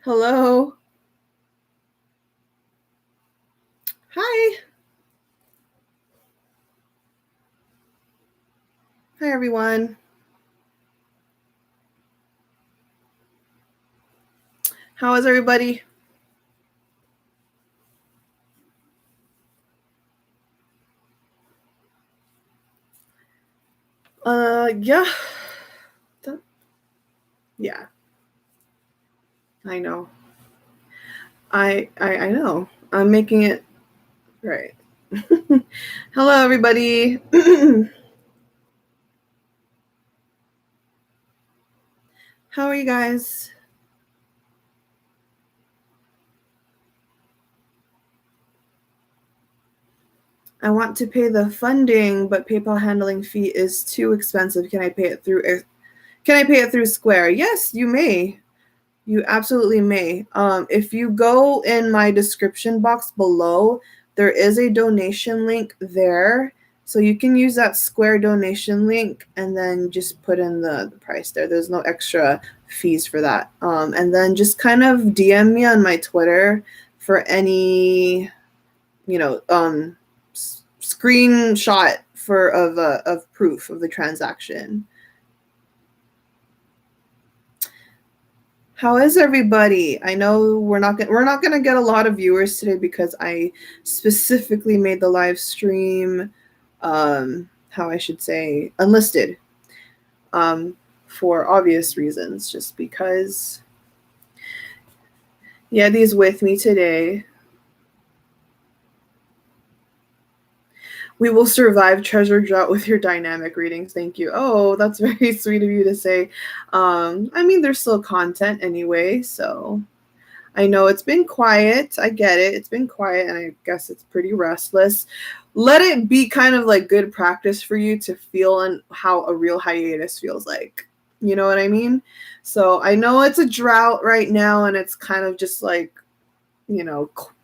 Hello. Hi. Hi, everyone. How is everybody? Yeah. Yeah, I know. I know. I'm making it right. Hello, everybody. How are you guys? I want to pay the funding, but PayPal handling fee is too expensive. Can I pay it through? Can I pay it through Square? Yes, you may. You absolutely may. If you go in my description box below, there is a donation link there. So you can use that Square donation link and then just put in the price there. There's no extra fees for that. And then just kind of DM me on my Twitter for any, you know, screenshot of proof of the transaction. How is everybody? I know we're not gonna get a lot of viewers today because I specifically made the live stream, how I should say, unlisted, for obvious reasons. Just because Yeti's with me today. We will survive treasure drought with your dynamic readings. Thank you. Oh, that's very sweet of you to say. I mean, there's still content anyway, so I know it's been quiet. I get it. It's been quiet, and I guess it's pretty restless. Let it be kind of like good practice for you to feel on how a real hiatus feels like. You know what I mean? So I know it's a drought right now, and it's kind of just like,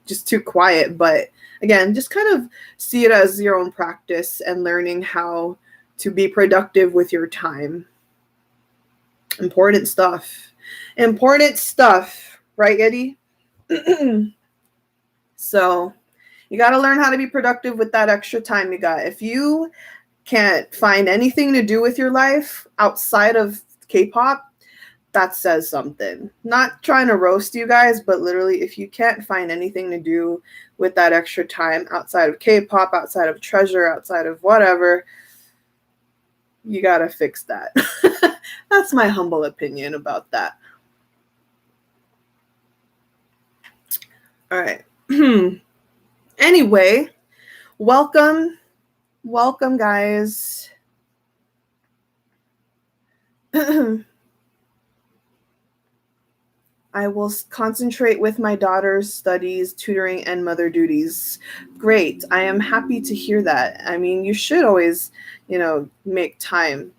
just too quiet. But again, just kind of see it as your own practice and learning how to be productive with your time. Important stuff. Important stuff, right, Eddie? So you got to learn how to be productive with that extra time you got. If you can't find anything to do with your life outside of K-pop, that says something. Not trying to roast you guys, but literally, if you can't find anything to do with that extra time outside of K-pop, outside of Treasure, outside of whatever, you got to fix that. That's my humble opinion about that. All right. Anyway, welcome, guys. I will concentrate with my daughter's studies, tutoring, and mother duties. Great. I am happy to hear that. I mean, you should always, make time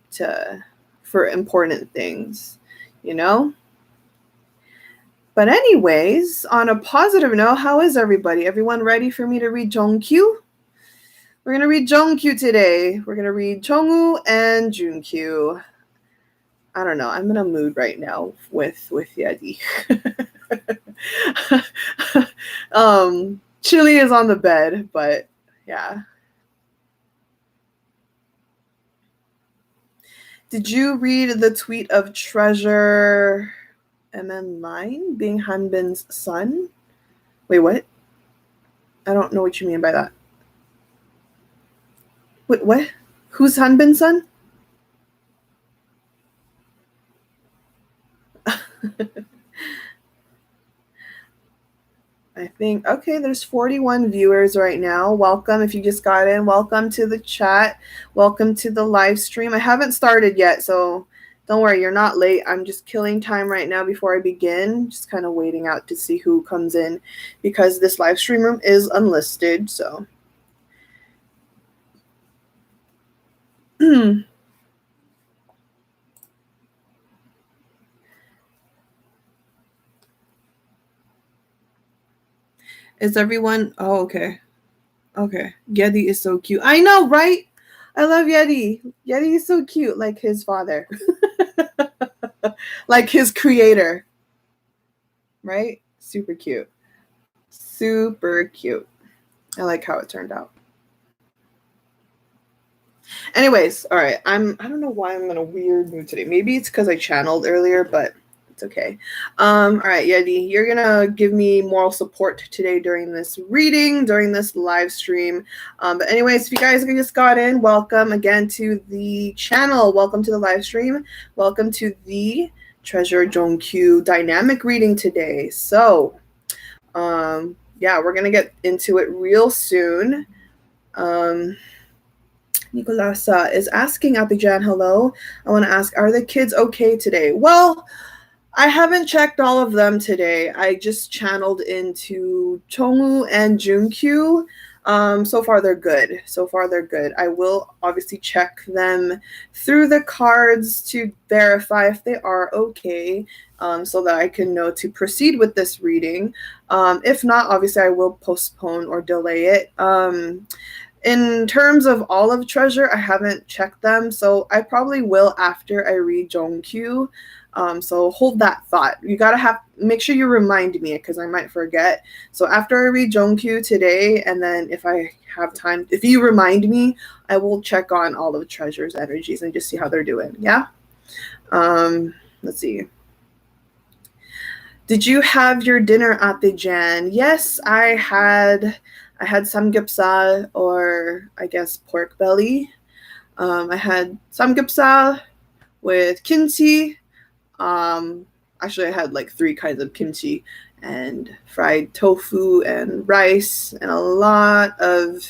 for important things, you know? But anyways, on a positive note, how is everybody? Everyone ready for me to read JEONGKYU? We're going to read JEONGKYU today. We're going to read JUNGWOO and JUNKYU. I don't know. I'm in a mood right now with Yeti. Chili is on the bed, but yeah. Did you read the tweet of Treasure MN9 being Hanbin's son? Wait, what? I don't know what you mean by that. Wait, what? Who's Hanbin's son? I think, okay, there's 41 viewers right now. Welcome. If you just got in, welcome to the chat. Welcome to the live stream. I haven't started yet, so don't worry, you're not late. I'm just killing time right now before I begin. Just kind of waiting out to see who comes in because this live stream room is unlisted, so. Is everyone? Oh, okay. Okay. Yeti is so cute. I know, right? I love Yeti. Yeti is so cute, like his father, like his creator. right? Super cute. Super cute. I like how it turned out. Anyways, all right. I don't know why I'm in a weird mood today. Maybe it's because I channeled earlier, but it's okay. All right, Yeti, you're gonna give me moral support today during this reading, during this live stream. But anyways, if you guys just got in, welcome again to the channel. Welcome to the live stream. Welcome to the Treasure JEONGKYU dynamic reading today. So, yeah, we're gonna get into it real soon. Nicolasa is asking Atijan, hello. I want to ask, are the kids okay today? Well, I haven't checked all of them today. I just channeled into JEONGWOO and JUNKYU. So far they're good. So far they're good. I will obviously check them through the cards to verify if they are okay, so that I can know to proceed with this reading. If not, obviously I will postpone or delay it. In terms of Olive Treasure, I haven't checked them, so I probably will after I read JEONGKYU. So hold that thought. You gotta make sure you remind me because I might forget. So after I read JEONGKYU today, and then if I have time, if you remind me, I will check on Olive Treasure's energies and just see how they're doing. Yeah. Let's see. Did you have your dinner at the Jan? Yes, I had samgyeopsal, or I guess pork belly. I had samgyeopsal with kimchi. Actually, I had like 3 kinds of kimchi and fried tofu and rice and a lot of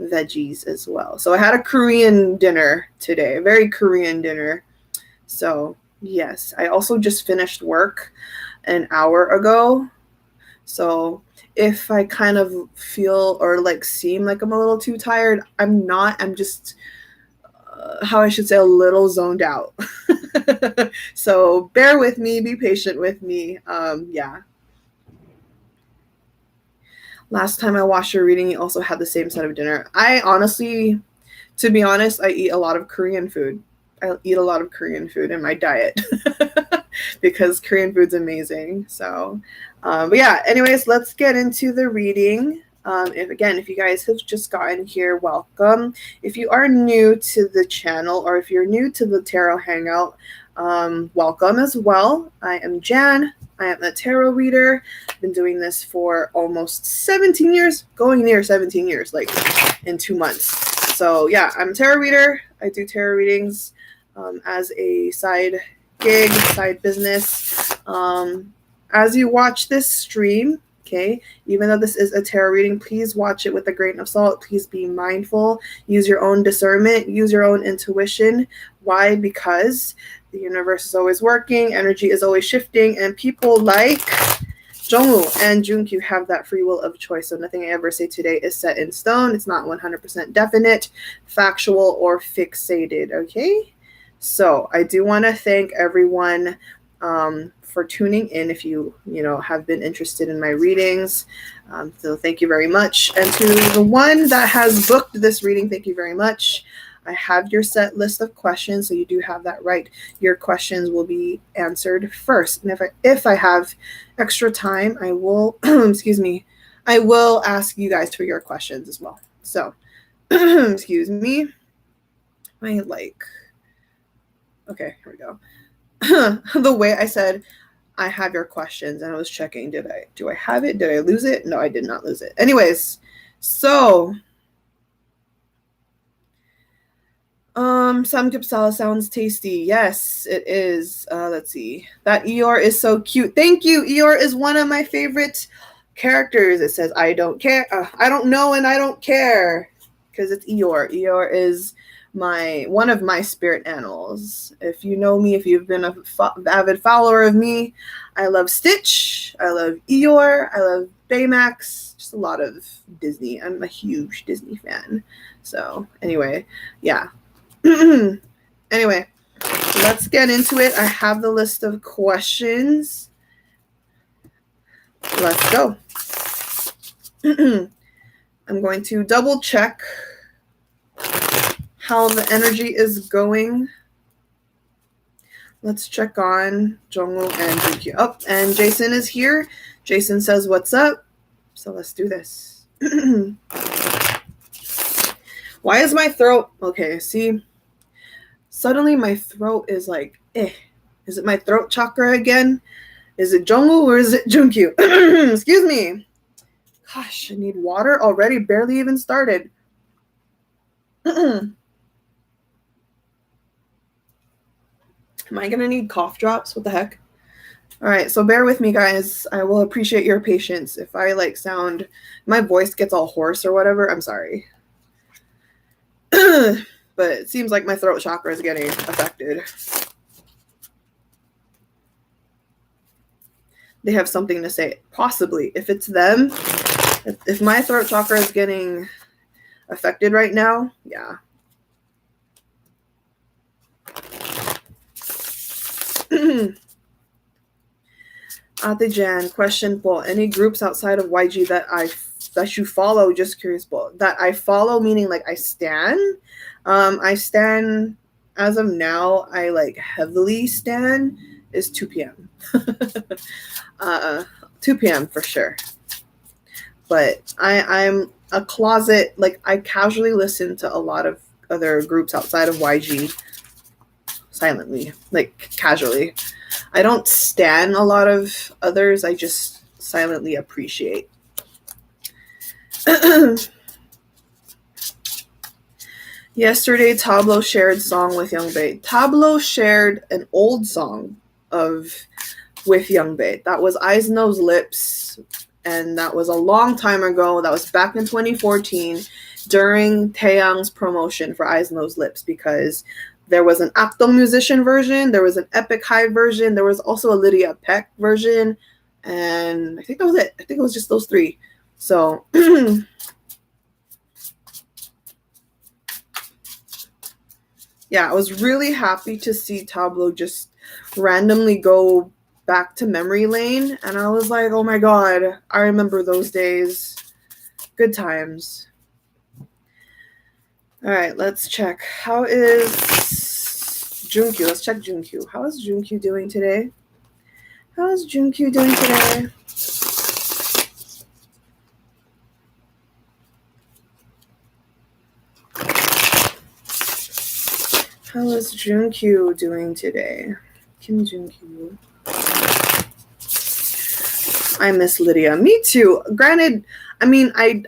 veggies as well. So I had a Korean dinner today, a very Korean dinner. So yes, I also just finished work an hour ago. So if I kind of feel or like seem like I'm a little too tired, I'm not. I'm just, how I should say, a little zoned out. So bear with me, be patient with me. Yeah. Last time I watched your reading, you also had the same set of dinner. I honestly, to be honest, I eat a lot of Korean food. I eat a lot of Korean food in my diet because Korean food's amazing. So, but yeah, anyways, let's get into the reading. If you guys have just gotten here, welcome. If you are new to the channel or if you're new to the Tarot Hangout, welcome as well. I am Jan. I am a tarot reader. I've been doing this for almost 17 years, going near 17 years, like in 2 months. So yeah, I'm a tarot reader. I do tarot readings as a side gig, side business. As you watch this stream, okay, even though this is a tarot reading, please watch it with a grain of salt. Please be mindful. Use your own discernment. Use your own intuition. Why? Because the universe is always working, energy is always shifting, and people like JEONGWOO and JUNKYU have that free will of choice. So nothing I ever say today is set in stone. It's not 100% definite, factual, or fixated, okay? So I do want to thank everyone for tuning in. If you have been interested in my readings, so thank you very much. And to the one that has booked this reading, thank you very much. I have your set list of questions, so you do have that right. Your questions will be answered first, and if I have extra time, I will excuse me, I will ask you guys for your questions as well. So excuse me, okay, here we go. The way I said I have your questions and I was checking, do I have it? Did I lose it? No, I did not lose it. Anyways, so samgyeopsal sounds tasty. Yes, it is. Let's see. That Eeyore is so cute. Thank you. Eeyore is one of my favorite characters. It says I don't care. I don't know and I don't care, because it's Eeyore. Eeyore is one of my spirit animals. If you know me, if you've been an avid follower of me, I love Stitch. I love Eeyore. I love Baymax. Just a lot of Disney. I'm a huge Disney fan. So anyway, yeah. Anyway, let's get into it. I have the list of questions. Let's go. I'm going to double check how the energy is going. let's check on Jungwoo and JUNKYU. Oh, and Jason is here. Jason says, what's up? So let's do this. Why is my throat... Okay, see? Suddenly my throat is like, eh. Is it my throat chakra again? Is it Jungwoo or is it JUNKYU? Excuse me. Gosh, I need water already. Barely even started. Am I going to need cough drops? What the heck? All right, so bear with me, guys. I will appreciate your patience. If I like sound, my voice gets all hoarse or whatever, I'm sorry. But it seems like my throat chakra is getting affected. They have something to say. Possibly. If it's them, if my throat chakra is getting affected right now, yeah. Ate Jan, question po, any groups outside of YG that you follow? Just curious po. That I follow meaning like I stan? I stan as of now, I like heavily stan is 2 p.m. 2 p.m. for sure. But I'm a closet, like I casually listen to a lot of other groups outside of YG silently, like casually. I don't stan a lot of others. I just silently appreciate. Yesterday, Tablo shared song with Youngbae. Tablo shared an old song with Youngbae. That was Eyes, Nose, Lips. And that was a long time ago. That was back in 2014 during Taeyang's promotion for Eyes, Nose, Lips, because there was an Akdong musician version, there was an Epic High version, there was also a Lydia Peck version, and I think that was it. I think it was just those three. So yeah, I was really happy to see Tablo just randomly go back to memory lane, and I was like, oh my god, I remember those days. Good times. All right, let's check. How is JUNKYU? Let's check JUNKYU. How is JUNKYU doing today? How is JUNKYU doing today? How is JUNKYU doing today? Kim JUNKYU. I miss Lydia. Me too. Granted, I mean, I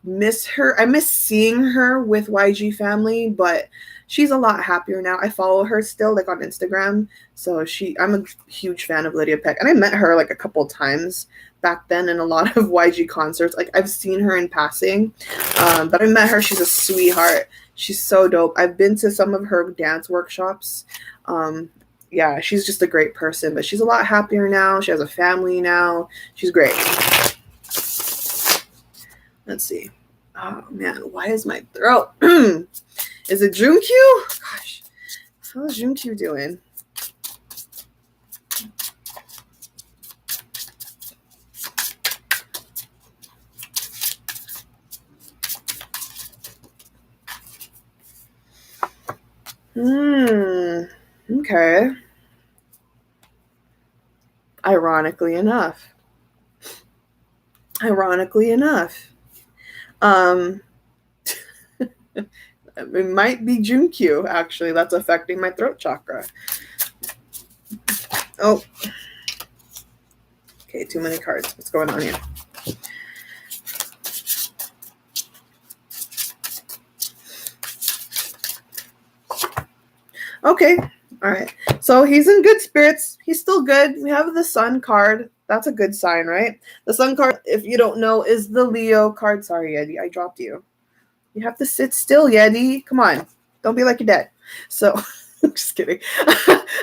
miss her. I miss seeing her with YG family, but she's a lot happier now. I follow her still, like on Instagram. So I'm a huge fan of Lydia Peck. And I met her like a couple times back then in a lot of YG concerts. Like I've seen her in passing, but I met her. She's a sweetheart. She's so dope. I've been to some of her dance workshops. Yeah, she's just a great person, but she's a lot happier now. She has a family now. She's great. Let's see. Oh man, why is my throat? Is it JUNKYU? Gosh, how's JUNKYU doing? Okay. Ironically enough. It might be JUNKYU, actually, that's affecting my throat chakra. Oh. Okay, too many cards. What's going on here? Okay. All right. So he's in good spirits. He's still good. We have the Sun card. That's a good sign, right? The Sun card, if you don't know, is the Leo card. Sorry, Yeti. I dropped you. You have to sit still, Yeti. Come on. Don't be like your dad. So, just kidding.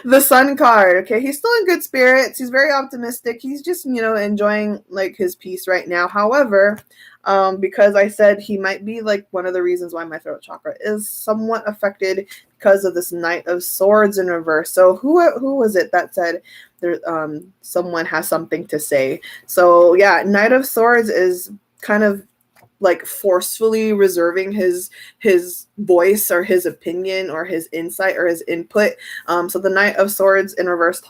The Sun card. Okay. He's still in good spirits. He's very optimistic. He's just, enjoying like his peace right now. However, because I said he might be like one of the reasons why my throat chakra is somewhat affected because of this Knight of Swords in reverse. So who was it that said there someone has something to say? So yeah, Knight of Swords is kind of like forcefully reserving his voice or his opinion or his insight or his input. So the Knight of Swords in reverse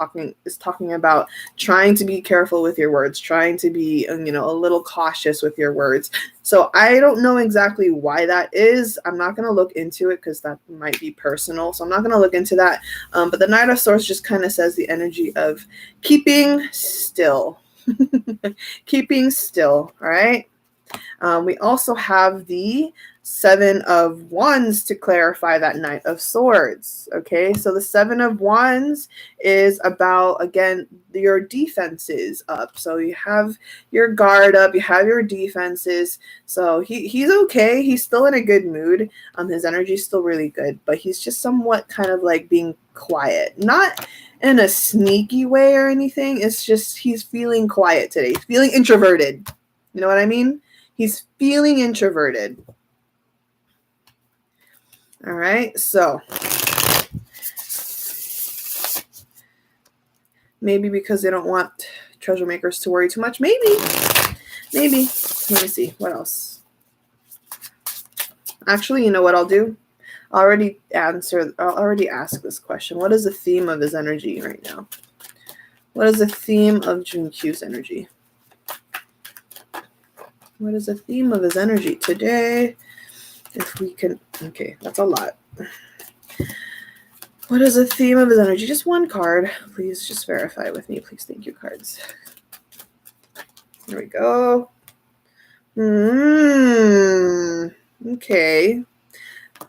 is talking about trying to be careful with your words, trying to be, a little cautious with your words. So I don't know exactly why that is. I'm not going to look into it because that might be personal. So I'm not going to look into that. But the Knight of Swords just kind of says the energy of keeping still. Keeping still, all right? We also have the Seven of Wands to clarify that Knight of Swords. Okay, so the Seven of Wands is about, again, your defenses up. So you have your guard up, you have your defenses. So he's okay. He's still in a good mood. His energy is still really good, but he's just somewhat kind of like being quiet. Not in a sneaky way or anything. It's just he's feeling quiet today. He's feeling introverted. You know what I mean? He's feeling introverted. All right, so maybe because they don't want treasure makers to worry too much. Maybe. Let me see. What else? Actually, you know what I'll do? I'll already ask this question. What is the theme of his energy right now? What is the theme of JUNKYU's energy? What is the theme of his energy today? If we can, okay, that's a lot. What is the theme of his energy? Just one card. Please just verify with me. Please, thank you, cards. There we go. Okay.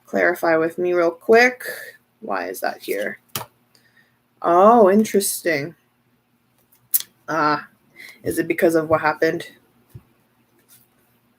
Clarify with me real quick. Why is that here? Oh, interesting. Is it because of what happened?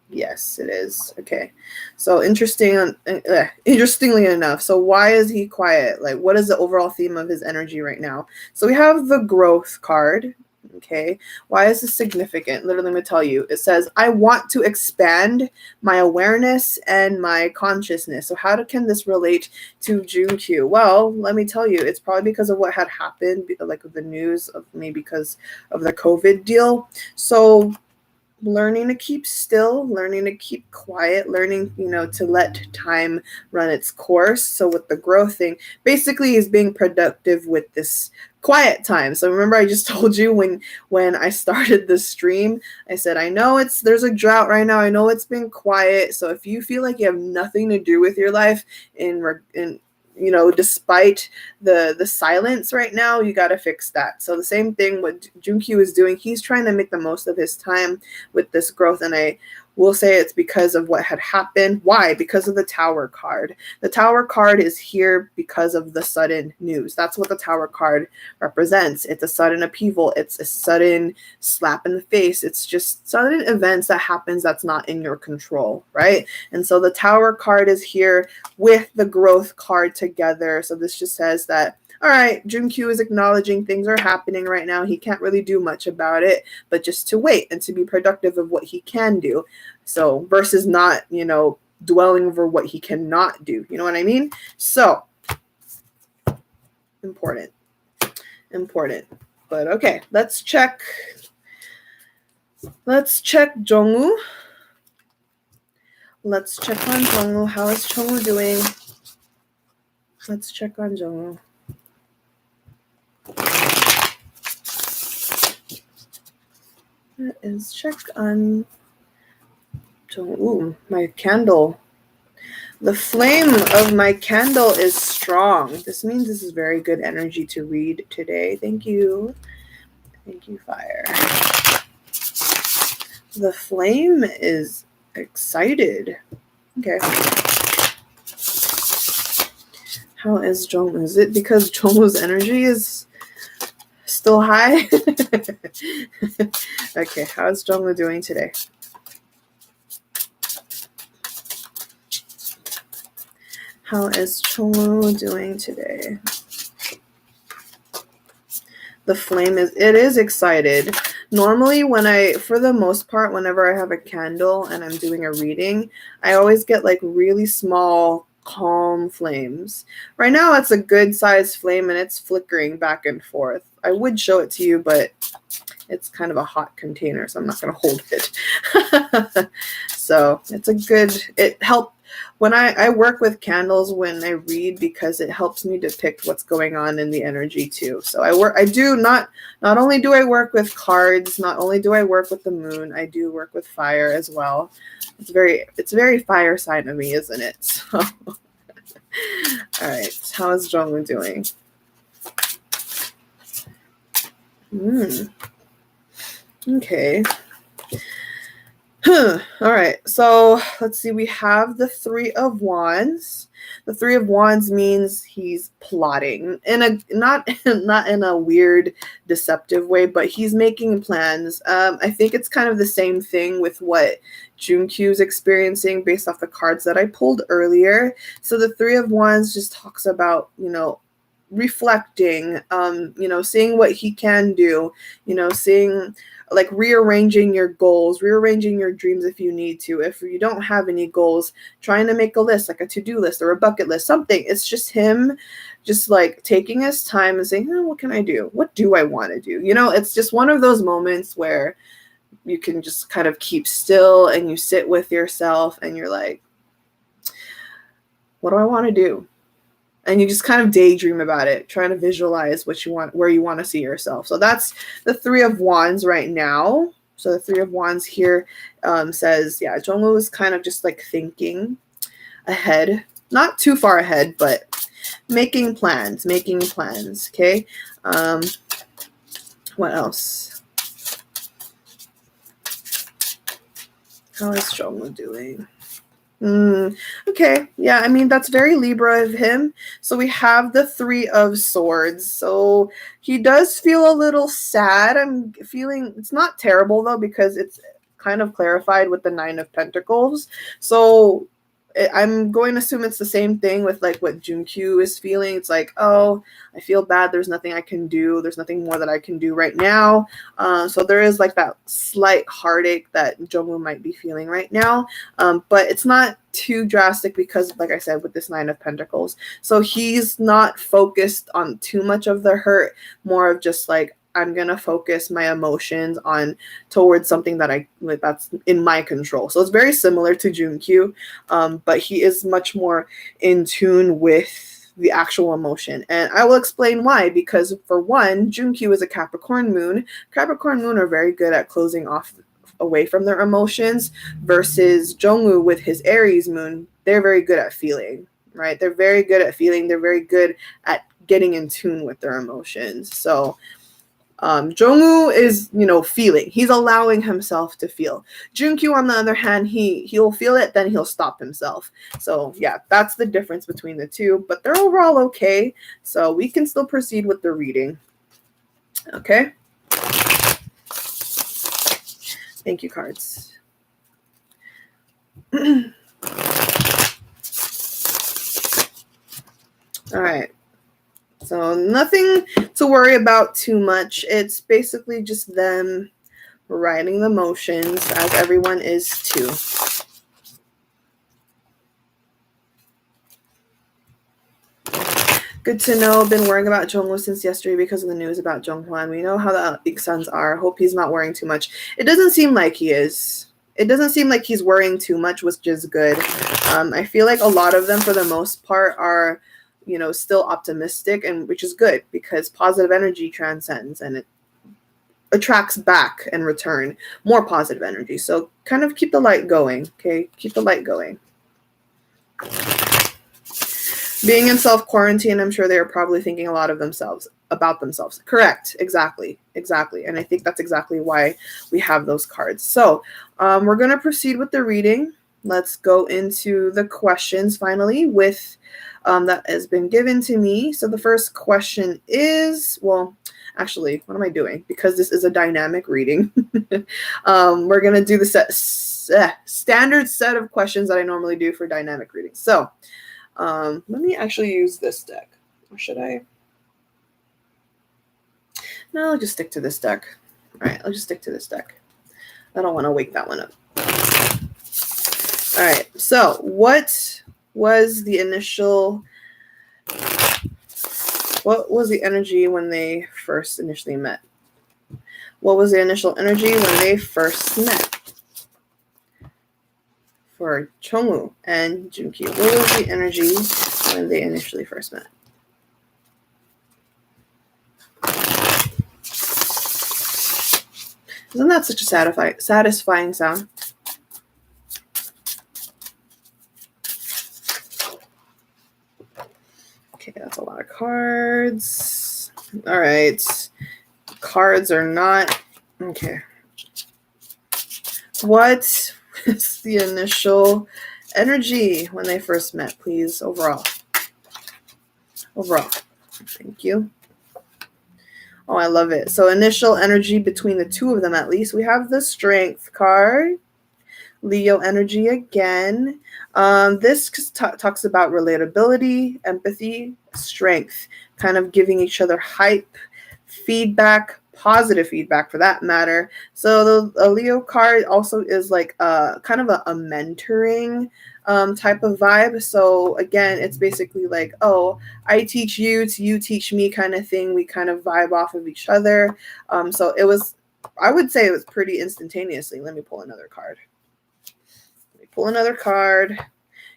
Yes, it is. Okay. So interestingly enough, so why is he quiet? Like, what is the overall theme of his energy right now? So we have the growth card. Okay. Why is this significant? Literally, let me tell you. It says, I want to expand my awareness and my consciousness. So how can this relate to JUNKYU? Well, let me tell you, it's probably because of what had happened, like the news of maybe because of the COVID deal. So learning to keep still, learning to keep quiet, learning, to let time run its course. So with the growth thing, basically is being productive with this quiet time. So remember, I just told you when I started the stream, I said, I know there's a drought right now. I know it's been quiet. So if you feel like you have nothing to do with your life despite the silence right now, you got to fix that. So the same thing what JUNKYU is doing, he's trying to make the most of his time with this growth. And I will say it's because of what had happened. Why? Because of the Tower card. The Tower card is here because of the sudden news. That's what the Tower card represents. It's a sudden upheaval. It's a sudden slap in the face. It's just sudden events that happens that's not in your control, right? And so the Tower card is here with the growth card together. So this just says that, all right, JUNKYU is acknowledging things are happening right now. He can't really do much about it, but just to wait and to be productive of what he can do. So versus not, dwelling over what he cannot do. You know what I mean? So important. But okay, let's check JEONGWOO. Let's check on JEONGWOO. How is JEONGWOO doing? Let's check on JEONGWOO. That is check on JEONGWOO. Ooh, my candle. The flame of my candle is strong. This means this is very good energy to read today. Thank you. Thank you, fire. The flame is excited. Okay. How is JEONGWOO? Is it because JEONGWOO's energy is still high? Okay, how is JEONGWOO doing today? How is JEONGWOO doing today? The flame is excited. Normally for the most part, whenever I have a candle and I'm doing a reading, I always get like really small, calm flames. Right now it's a good sized flame and it's flickering back and forth. I would show it to you, but It's kind of a hot container, so I'm not going to hold it. So it's a good, it helped when I work with candles when I read, because it helps me depict what's going on in the energy too. So I do not only do I work with cards, not only do I work with the moon, I do work with fire as well. It's very fire sign of me, isn't it? So, all right, how is JEONGWOO doing? Okay. All right, so let's see. We have the Three of Wands. The Three of Wands means he's plotting in a not in a weird, deceptive way, but he's making plans. I think it's kind of the same thing with what JUNKYU is experiencing based off the cards that I pulled earlier. So the Three of Wands just talks about, reflecting, seeing what he can do, seeing, like, rearranging your goals, rearranging your dreams if you need to. If you don't have any goals, trying to make a list, like a to-do list or a bucket list, something. It's just him just like taking his time and saying, what can I do? What do I want to do? It's just one of those moments where you can just kind of keep still and you sit with yourself and you're like, what do I want to do? And you just kind of daydream about it, trying to visualize what you want, where you want to see yourself. So that's the Three of Wands right now. So the Three of Wands here says, yeah, JEONGWOO is kind of just like thinking ahead, not too far ahead, but making plans, okay? What else? How is JEONGWOO doing? Okay, yeah, I mean, that's very Libra of him. So we have the Three of Swords. So he does feel a little sad. I'm feeling it's not terrible, though, because it's kind of clarified with the Nine of Pentacles. So I'm going to assume it's the same thing with like what JUNKYU is feeling. It's like, oh, I feel bad. There's nothing I can do. There's nothing more that I can do right now. So there is like that slight heartache that JEONGWOO might be feeling right now. But it's not too drastic because, like I said, with this Nine of Pentacles. So he's not focused on too much of the hurt, more of just like, I'm going to focus my emotions towards something that's in my control. So it's very similar to JUNKYU, but he is much more in tune with the actual emotion. And I will explain why, because for one, JUNKYU is a Capricorn moon. Capricorn moon are very good at closing off away from their emotions, versus JEONGWOO with his Aries moon, they're very good at feeling, right? They're very good at feeling. They're very good at getting in tune with their emotions. So JEONGWOO is, feeling. He's allowing himself to feel. JUNKYU, on the other hand, he'll feel it, then he'll stop himself. So yeah, that's the difference between the two, but they're overall okay. So we can still proceed with the reading. Okay. Thank you, cards. All right. So nothing to worry about too much. It's basically just them riding the motions, as everyone is too. Good to know. Been worrying about JEONGWOO since yesterday because of the news about Jonghyun. We know how the big suns are. Hope he's not worrying too much. It doesn't seem like he is. It doesn't seem like he's worrying too much, which is good. I feel like a lot of them, for the most part, are still optimistic, and which is good because positive energy transcends and it attracts back and return more positive energy. So kind of keep the light going, okay? Keep the light going. Being in self-quarantine, I'm sure they're probably thinking a lot of about themselves. Correct. Exactly. And I think that's exactly why we have those cards. So we're going to proceed with the reading. Let's go into the questions finally with that has been given to me. So the first question is, well, actually, what am I doing? Because this is a dynamic reading. We're going to do the standard set of questions that I normally do for dynamic readings. So let me actually use this deck. Or should I? No, I'll just stick to this deck. All right, I'll just stick to this deck. I don't want to wake that one up. All right, so what was the energy when they first initially met? What was the initial energy when they first met? For JEONGWOO and JUNKYU, what was the energy when they initially first met? Isn't that such a satisfying sound? Okay, that's a lot of cards. All right. Cards are not... Okay. What was the initial energy when they first met, please? Overall. Thank you. Oh, I love it. So initial energy between the two of them, at least. We have the Strength card. Leo energy again. This talks about relatability, empathy, strength, kind of giving each other hype, feedback, positive feedback for that matter. So the Leo card also is like kind of a mentoring type of vibe. So again, it's basically like, oh, I teach you to you teach me kind of thing. We kind of vibe off of each other. So it was, I would say it was pretty instantaneously. Let me pull another card.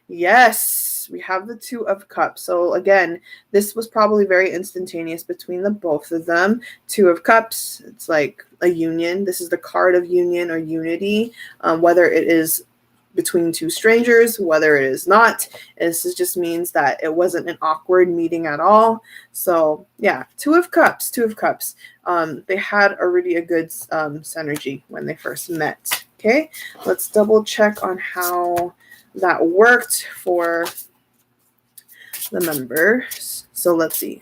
Yes, we have the Two of Cups. So again, this was probably very instantaneous between the both of them. Two of Cups, it's like a union. This is the card of union or unity, whether it is between two strangers, whether it is not. This just means that it wasn't an awkward meeting at all. So yeah, Two of Cups. They had already a good synergy when they first met. Okay, let's double check on how that worked for the members. So let's see.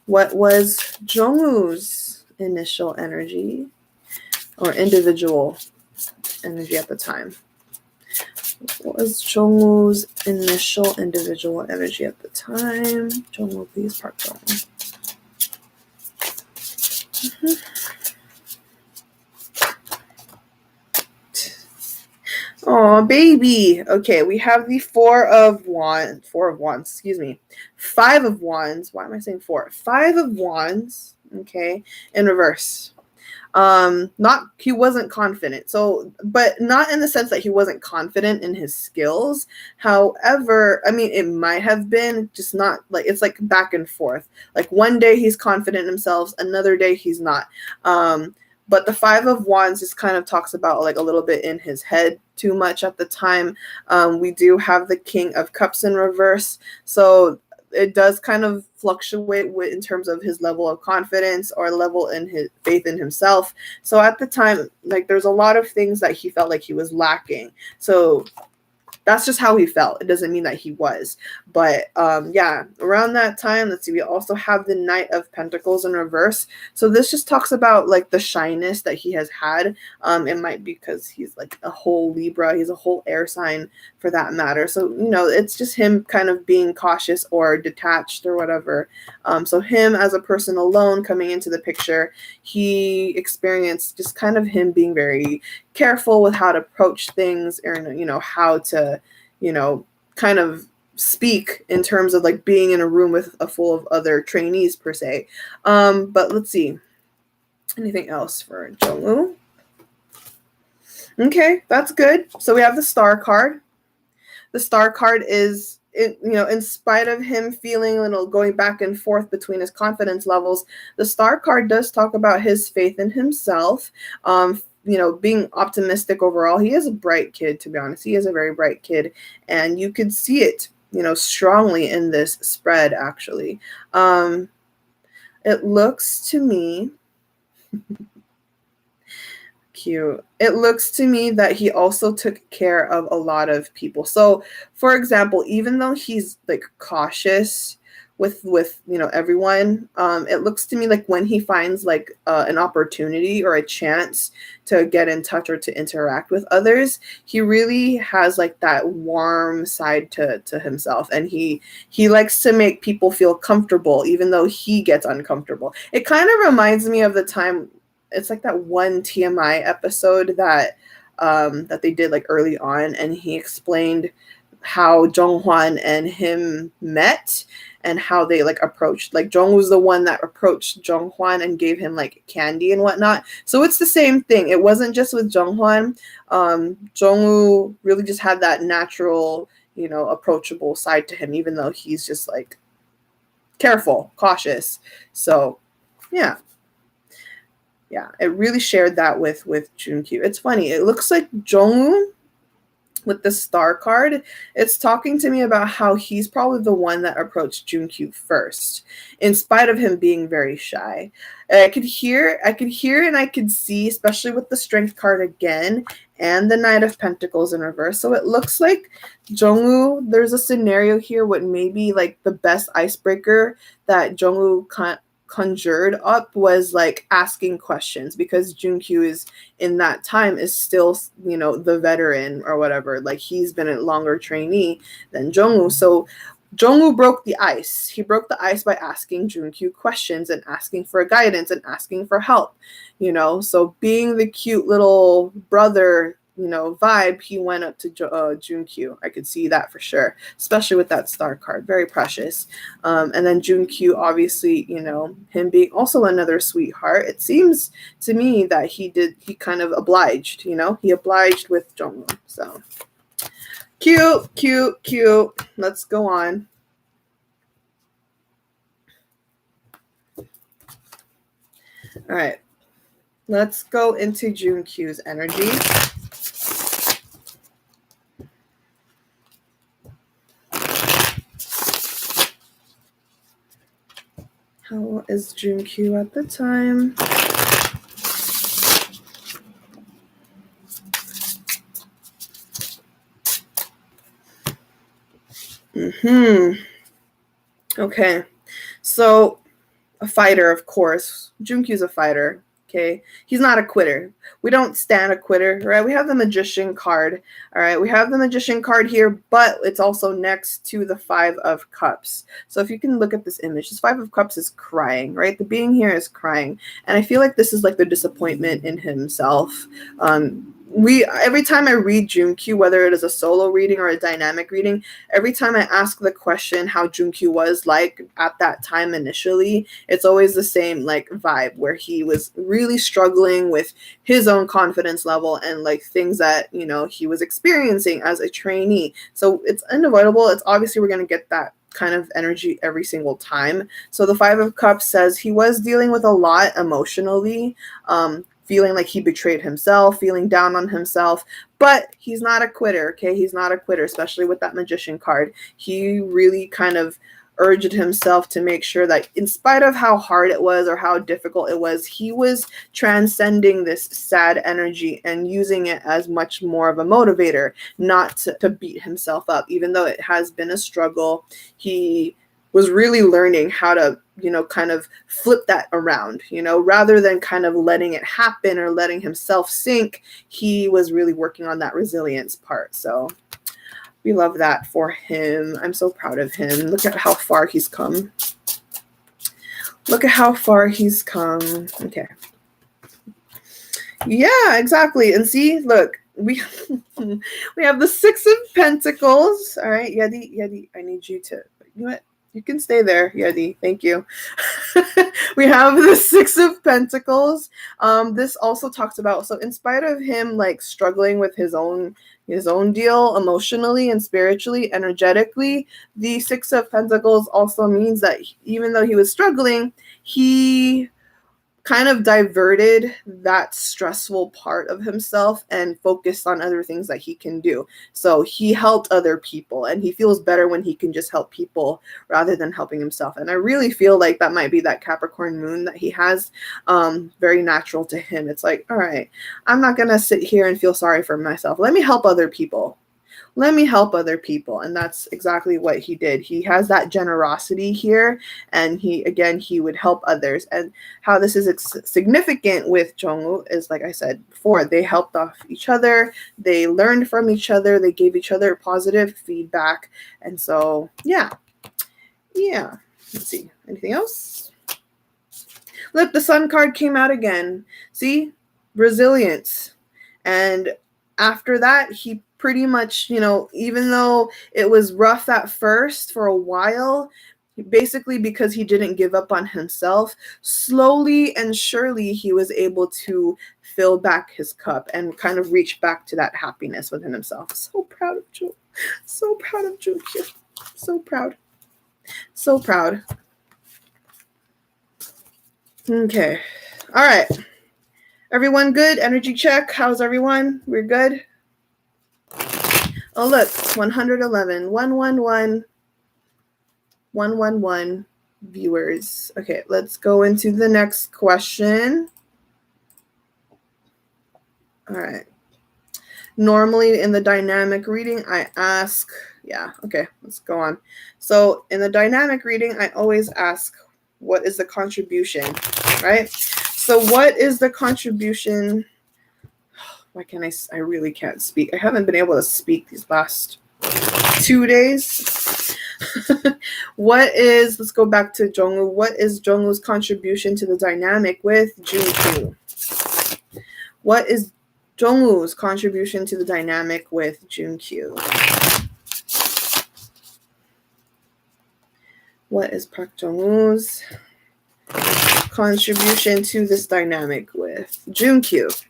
What was JEONGWOO's initial energy or individual energy at the time? What was JEONGWOO's initial individual energy at the time? JEONGWOO, please park down. Oh, baby. Okay, we have the Five of Wands. Why am I saying four? Five of Wands, okay, in reverse. He wasn't confident. So, but not in the sense that he wasn't confident in his skills. However, I mean, it might have been just not like, it's like back and forth. Like one day he's confident in himself, another day he's not. But the Five of Wands just kind of talks about like a little bit in his head too much at the time. We do have the King of Cups in reverse. So it does kind of fluctuate in terms of his level of confidence or level in his faith in himself. So at the time, like there's a lot of things that he felt like he was lacking. So that's just how he felt. It doesn't mean that he was. But yeah, around that time, let's see, we also have the Knight of Pentacles in reverse. So this just talks about like the shyness that he has had. It might be because he's like a whole Libra. He's a whole air sign for that matter. So, you know, it's just him kind of being cautious or detached or whatever. So him as a person alone coming into the picture, he experienced just kind of him being very careful with how to approach things, or you know, how to, you know, kind of speak in terms of like being in a room with a full of other trainees per se. But let's see, anything else for JEONGWOO? Okay, that's good. So we have the Star card. The Star card is, you know, in spite of him feeling a little going back and forth between his confidence levels, the Star card does talk about his faith in himself. You know, being optimistic overall. He is a bright kid, to be honest. He is a very bright kid, and you could see it, you know, strongly in this spread, actually. It looks to me cute. It looks to me that he also took care of a lot of people. So, for example, even though he's like cautious with you know, everyone, it looks to me like when he finds like an opportunity or a chance to get in touch or to interact with others, he really has like that warm side to himself, and he likes to make people feel comfortable even though he gets uncomfortable. It kind of reminds me of the time, it's like that one TMI episode that that they did like early on, and he explained how Jonghwan and him met and how they like approached. Like Jong was the one that approached Jonghwan and gave him like candy and whatnot. So it's the same thing. It wasn't just with Jonghwan. Jongwoo really just had that natural, you know, approachable side to him, even though he's just like careful, cautious. So yeah. Yeah, it really shared that with JUNKYU. It's funny. It looks like Jongwoo with the star card, it's talking to me about how he's probably the one that approached JUNKYU first, in spite of him being very shy. I could hear and I could see, especially with the strength card again and the Knight of Pentacles in reverse. So it looks like Jongwoo, there's a scenario here what maybe like the best icebreaker that Jongwoo conjured up was like asking questions, because JUNKYU is in that time is still, you know, the veteran or whatever. Like he's been a longer trainee than Jongwoo. So Jongwoo broke the ice. He broke the ice by asking JUNKYU questions and asking for guidance and asking for help, you know. So being the cute little brother, you know, vibe, he went up to JUNKYU. I could see that for sure, especially with that star card. Very precious. And then JUNKYU, obviously, you know, him being also another sweetheart. It seems to me that he kind of obliged, you know, he obliged with Jongwoo. So cute, cute, cute. Let's go on. All right. Let's go into JUNKYU's energy. How is JUNKYU at the time? Okay. So a fighter, of course. JUNKYU's a fighter. Okay. He's not a quitter. We don't stand a quitter, right? We have the Magician card. All right. We have the Magician card here, but it's also next to the Five of Cups. So if you can look at this image, this Five of Cups is crying, right? The being here is crying. And I feel like this is like the disappointment in himself. Every time I read JUNKYU, whether it is a solo reading or a dynamic reading, every time I ask the question how JUNKYU was like at that time initially, it's always the same like vibe where he was really struggling with his own confidence level and like things that, you know, he was experiencing as a trainee. So it's unavoidable. It's obviously we're going to get that kind of energy every single time. So the Five of Cups says he was dealing with a lot emotionally, feeling like he betrayed himself, feeling down on himself, but he's not a quitter, okay? He's not a quitter, especially with that Magician card. He really kind of urged himself to make sure that in spite of how hard it was or how difficult it was, he was transcending this sad energy and using it as much more of a motivator, not to beat himself up. Even though it has been a struggle, he was really learning how to, you know, kind of flip that around, you know, rather than kind of letting it happen or letting himself sink. He was really working on that resilience part. So we love that for him. I'm so proud of him. Look at how far he's come. Look at how far he's come. Okay. Yeah, exactly. And see, look, we have the Six of Pentacles. All right, Yedi, I need you to, you know what? You can stay there, Yedi. Thank you. We have the Six of Pentacles. This also talks about, so in spite of him like struggling with his own deal emotionally and spiritually, energetically, the Six of Pentacles also means that even though he was struggling, he kind of diverted that stressful part of himself and focused on other things that he can do. So he helped other people, and he feels better when he can just help people rather than helping himself. And I really feel like that might be that Capricorn moon that he has, very natural to him. It's like, all right, I'm not going to sit here and feel sorry for myself. Let me help other people. Let me help other people. And that's exactly what he did. He has that generosity here, and he would help others. And how this is significant with Jongwoo is, like I said before, they helped off each other, they learned from each other, they gave each other positive feedback. And so yeah, let's see, anything else? Look, the Sun card came out again. See, resilience. And after that, he pretty much, even though it was rough at first for a while, basically because he didn't give up on himself, slowly and surely he was able to fill back his cup and kind of reach back to that happiness within himself. So proud of Jung. So proud of JUNKYU. So proud. So proud. Okay. All right. Everyone good? Energy check. How's everyone? We're good? Oh, look. 111. 111. 111 viewers. Okay, let's go into the next question. All right. Normally in the dynamic reading, I ask, okay, let's go on. So in the dynamic reading, I always ask, what is the contribution, right? So what is the contribution? Why can't I really can't speak. I haven't been able to speak these last 2 days. Let's go back to JEONGWOO. What is JEONGWOO's contribution to the dynamic with JUNKYU? What is JEONGWOO's contribution to the dynamic with JUNKYU? What is Park JEONGWOO's contribution to this dynamic with JUNKYU?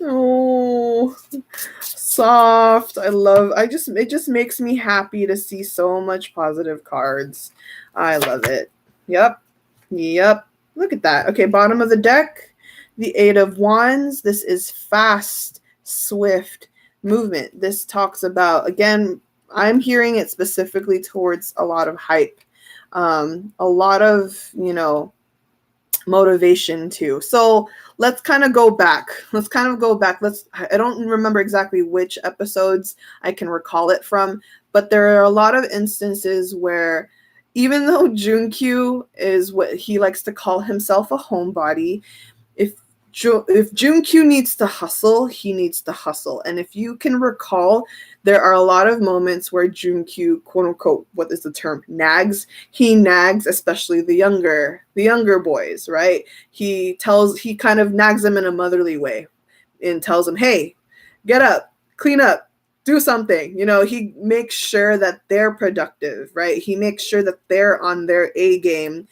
Oh, soft. It just makes me happy to see so much positive cards. I love it. Yep. Look at that. Okay, bottom of the deck, the 8 of Wands. This is fast, swift movement. This talks about, again, I'm hearing it specifically towards a lot of hype, a lot of, motivation too. So let's kind of go back. I don't remember exactly which episodes I can recall it from, but there are a lot of instances where even though JUNKYU is what he likes to call himself, a homebody, if JUNKYU needs to hustle, he needs to hustle. And if you can recall, there are a lot of moments where JUNKYU, quote unquote, what is the term, nags. He nags, especially the younger boys, right? He kind of nags them in a motherly way and tells them, hey, get up, clean up, do something. He makes sure that they're productive, right? He makes sure that they're on their A game,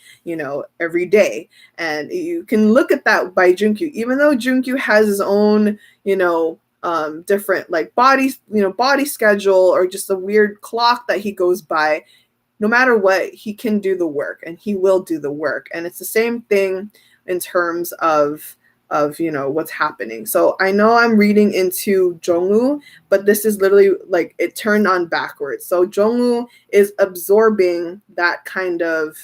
every day. And you can look at that by JUNKYU, even though JUNKYU has his own, different like body schedule or just a weird clock that he goes by. No matter what, he can do the work and he will do the work. And it's the same thing in terms of what's happening. So I know I'm reading into JEONGWOO, but this is literally like it turned on backwards. So JEONGWOO is absorbing that kind of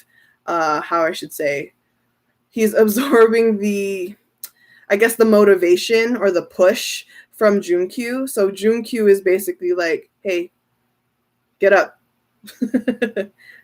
how I should say, he's absorbing the motivation or the push from JUNKYU. So JUNKYU is basically like, hey, get up.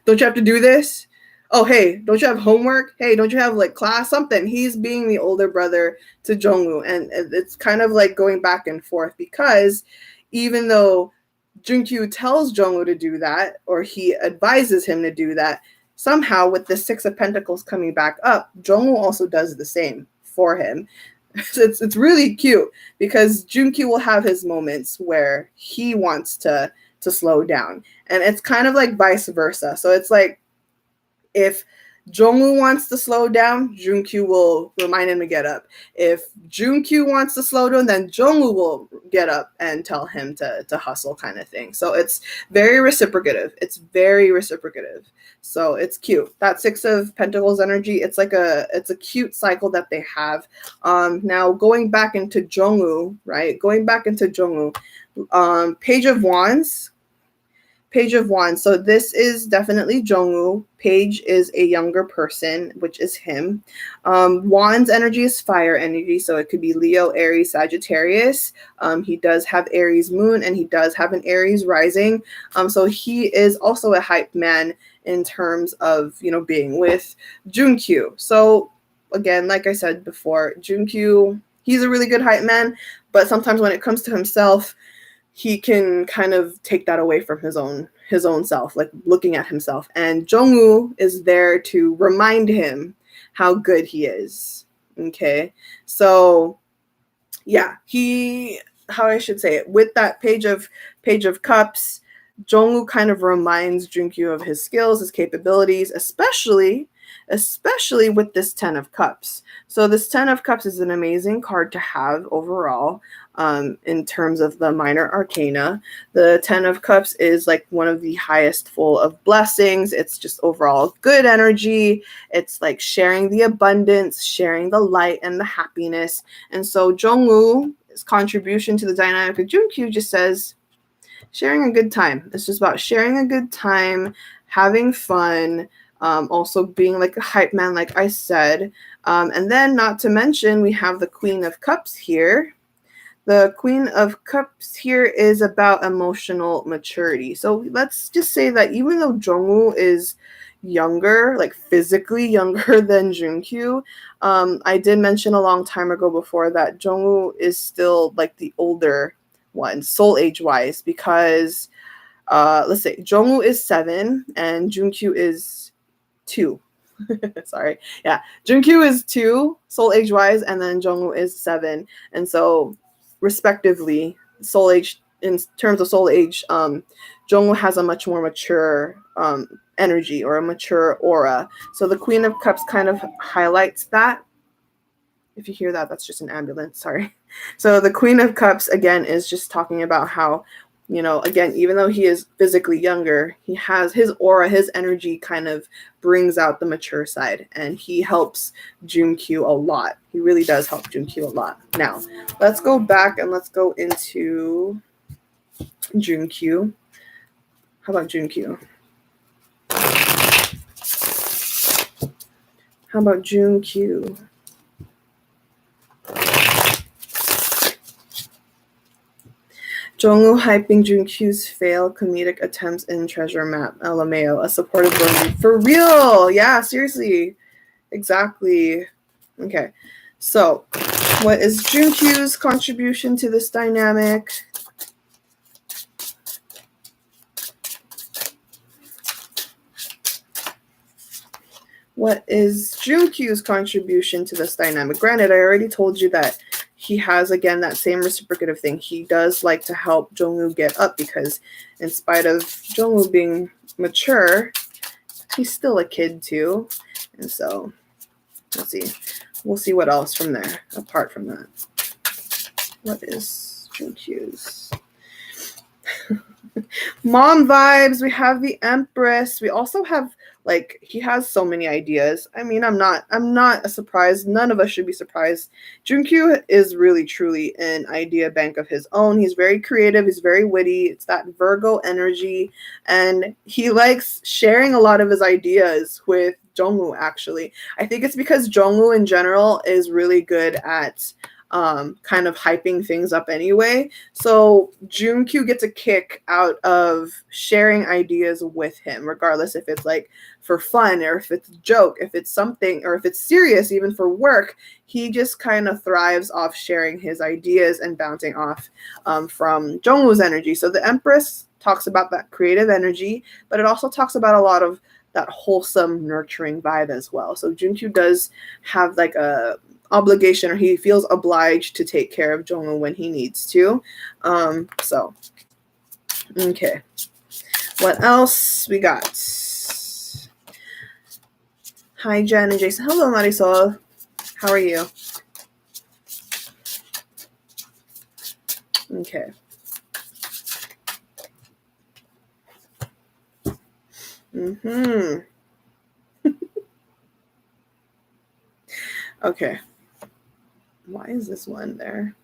Don't you have to do this? Oh, hey, don't you have homework? Hey, don't you have like class? Something. He's being the older brother to JEONGWOO. And it's kind of like going back and forth because even though JUNKYU tells JEONGWOO to do that, or he advises him to do that, somehow with the 6 of Pentacles coming back up, JEONGWOO also does the same for him. It's really cute because JUNKYU will have his moments where he wants to slow down. And it's kind of like vice versa. So it's like, if JEONGWOO wants to slow down, JUNKYU will remind him to get up. If JUNKYU wants to slow down, then JEONGWOO will get up and tell him to hustle, kind of thing. So it's very reciprocative. So it's cute. That 6 of Pentacles energy, it's a cute cycle that they have. Now going back into JEONGWOO, right? Page of Wands. So this is definitely JEONGWOO. Page is a younger person, which is him. Wands energy is fire energy, so it could be Leo, Aries, Sagittarius. He does have Aries moon and he does have an Aries rising. So he is also a hype man in terms of, being with JUNKYU. So again, like I said before, JUNKYU, he's a really good hype man, but sometimes when it comes to himself, he can kind of take that away from his own self, like looking at himself. And JEONGWOO is there to remind him how good he is. Okay, so yeah, how I should say it, with that page of cups, JEONGWOO kind of reminds JUNKYU of his skills, his capabilities, especially with this 10 of cups. So this 10 of cups is an amazing card to have overall. In terms of the minor arcana, the 10 of cups is like one of the highest full of blessings. It's just overall good energy. It's like sharing the abundance, sharing the light and the happiness. And so JEONGWOO's contribution to the dynamic of JUNKYU just says sharing a good time. It's just about sharing a good time, having fun, also being like a hype man, like I said. And then not to mention, we have the Queen of Cups here. The Queen of Cups here is about emotional maturity. So let's just say that even though JEONGWOO is younger, like physically younger than JUNKYU, I did mention a long time ago before that JEONGWOO is still like the older one, soul age wise, because let's say JEONGWOO is 7 and JUNKYU is 2. Sorry. Yeah. JUNKYU is 2 soul age wise, and then JEONGWOO is 7. And so respectively, soul age, in terms of soul age, JEONGWOO has a much more mature energy or a mature aura. So the Queen of Cups kind of highlights that. If you hear that, that's just an ambulance. Sorry. So the Queen of Cups, again, is just talking about how, you know, again, even though he is physically younger, he has his aura, his energy kind of brings out the mature side, and he helps JUNKYU a lot. He really does help JUNKYU a lot. Now, let's go back and let's go into JUNKYU. How about JUNKYU? How about JUNKYU? JEONGWOO hyping JUNKYU's failed comedic attempts in Treasure Map. LMAO, a supportive version. For real! Yeah, seriously. Exactly. Okay. So, what is JUNKYU's contribution to this dynamic? What is JUNKYU's contribution to this dynamic? Granted, I already told you that he has, again, that same reciprocative thing. He does like to help JEONGWOO get up because in spite of JEONGWOO being mature, he's still a kid too. And so, let's see. We'll see what else from there, apart from that. What is JUNKYU's? Mom vibes. We have the Empress. We also have, like, he has so many ideas. I mean, I'm not surprised. None of us should be surprised. JUNKYU is really truly an idea bank of his own. He's very creative. He's very witty. It's that Virgo energy, and he likes sharing a lot of his ideas with JEONGWOO. Actually, I think it's because JEONGWOO in general is really good at kind of hyping things up anyway. So JUNKYU gets a kick out of sharing ideas with him, regardless if it's like for fun or if it's a joke, if it's something, or if it's serious, even for work. He just kind of thrives off sharing his ideas and bouncing off from JEONGWOO's energy. So the Empress talks about that creative energy, but it also talks about a lot of that wholesome, nurturing vibe as well. So JUNKYU does have like a obligation, or he feels obliged to take care of JEONGWOO when he needs to. So, okay. What else we got? Hi, Jen and Jason. Hello, Marisol. How are you? Okay. Okay. Why is this one there?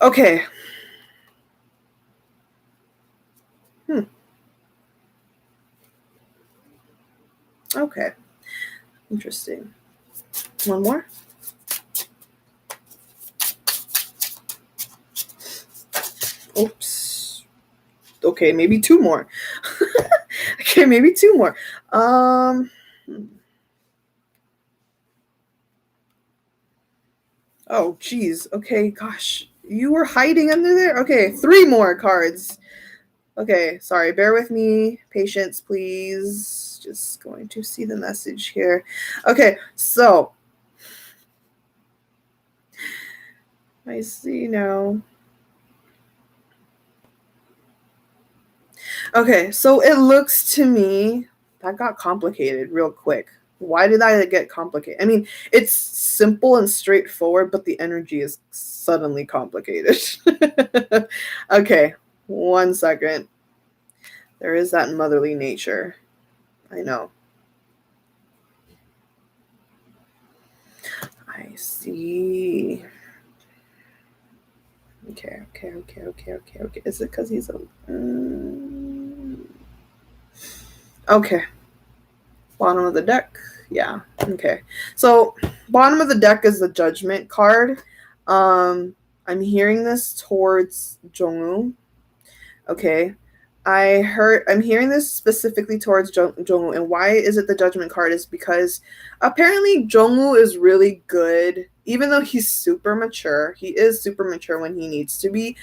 Okay. Okay. Interesting. One more? Oops. Okay, maybe two more. Okay, maybe two more. Oh, geez. Okay, gosh. You were hiding under there? Okay, 3 more cards. Okay, sorry. Bear with me. Patience, please. Just going to see the message here. Okay, so I see now. Okay, so it looks to me that got complicated real quick. Why did that get complicated? I mean, it's simple and straightforward, but the energy is suddenly complicated. Okay, 1 second. There is that motherly nature. I know. I see. Okay. Is it because he's a. Okay. Bottom of the deck. Yeah. Okay. So, bottom of the deck is the Judgment card. I'm hearing this towards Jongwoo. Okay. I'm hearing this specifically towards Jongwoo, and why is it the Judgment card is because apparently Jongwoo is really good, even though he's super mature. He is super mature when he needs to be,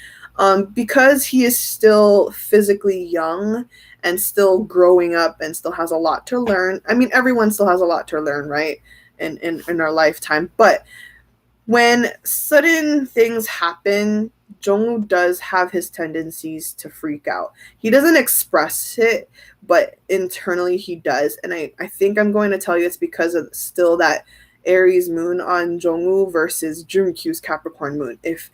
because he is still physically young and still growing up and still has a lot to learn. I mean, everyone still has a lot to learn, right? In our lifetime, but when sudden things happen, Jongwoo does have his tendencies to freak out. He doesn't express it, but internally he does. And I think I'm going to tell you it's because of still that Aries moon on Jongwoo versus JUNKYU's Capricorn moon. If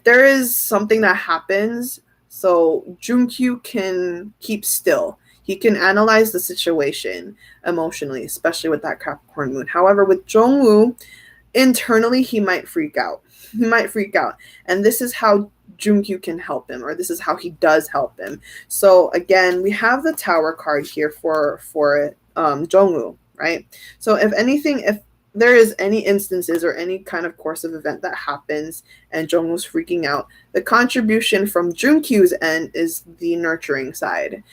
there is something that happens, so JUNKYU can keep still. He can analyze the situation emotionally, especially with that Capricorn moon. However, with Jongwoo, internally he might freak out. And this is how JUNKYU can help him, or this is how he does help him. So again, we have the Tower card here for Jongwoo, right? So if there is any instances or any kind of course of event that happens and Jongwoo's freaking out, the contribution from JUNKYU's end is the nurturing side.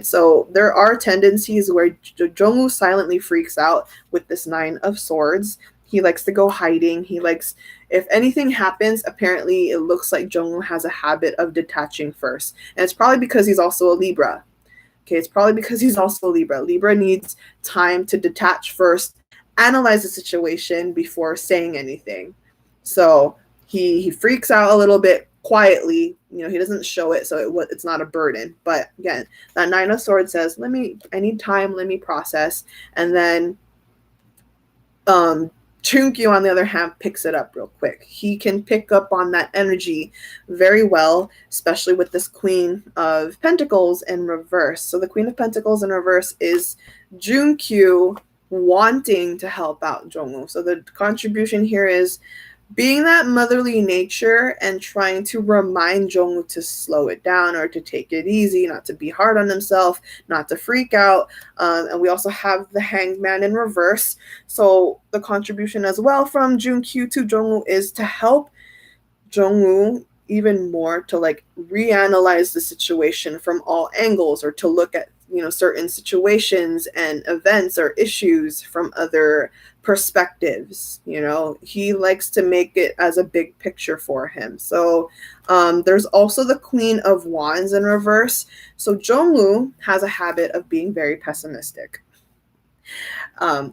So there are tendencies where Jongwoo silently freaks out with this 9 of Swords. He likes to go hiding. If anything happens, apparently it looks like Jongwoo has a habit of detaching first. And it's probably because he's also a Libra. Okay, it's probably because he's also a Libra. Libra needs time to detach first, analyze the situation before saying anything. So he freaks out a little bit quietly. He doesn't show it, so it's not a burden. But again, that 9 of Swords says, I need time, let me process. And then JUNKYU, on the other hand, picks it up real quick. He can pick up on that energy very well, especially with this Queen of Pentacles in reverse. So the Queen of Pentacles in reverse is JUNKYU wanting to help out Jongwoo. So the contribution here is being that motherly nature and trying to remind Jongwoo to slow it down or to take it easy, not to be hard on himself, not to freak out. And we also have the Hanged Man in reverse. So the contribution as well from JUNKYU to Jongwoo is to help Jongwoo even more to reanalyze the situation from all angles, or to look at certain situations and events or issues from other perspectives. He likes to make it as a big picture for him. So there's also the Queen of Wands in reverse. So Jongwoo has a habit of being very pessimistic.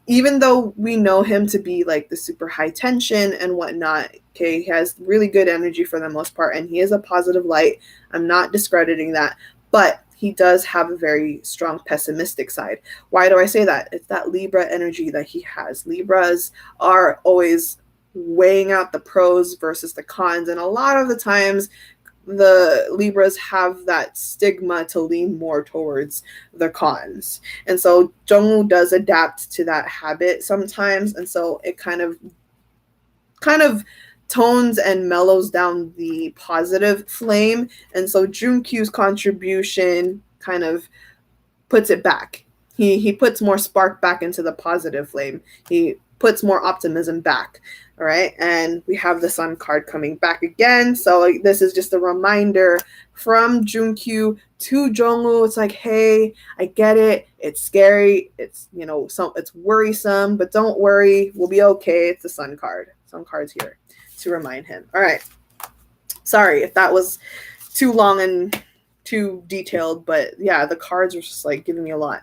Even though we know him to be the super high tension and whatnot, okay, he has really good energy for the most part, and he is a positive light. I'm not discrediting that, but he does have a very strong pessimistic side. Why do I say that? It's that Libra energy that he has. Libras are always weighing out the pros versus the cons, and a lot of the times the Libras have that stigma to lean more towards the cons. And so Jongwoo does adapt to that habit sometimes, and so it kind of tones and mellows down the positive flame. And so JUNKYU's contribution kind of puts it back. He puts more spark back into the positive flame. He puts more optimism back. All right. And we have the Sun card coming back again. So this is just a reminder from JUNKYU to Jongwoo. It's like, hey, I get it. It's scary. It's, it's worrisome, but don't worry. We'll be okay. It's the Sun card. some cards here to remind him. All right. Sorry if that was too long and too detailed, but yeah, the cards were just like giving me a lot.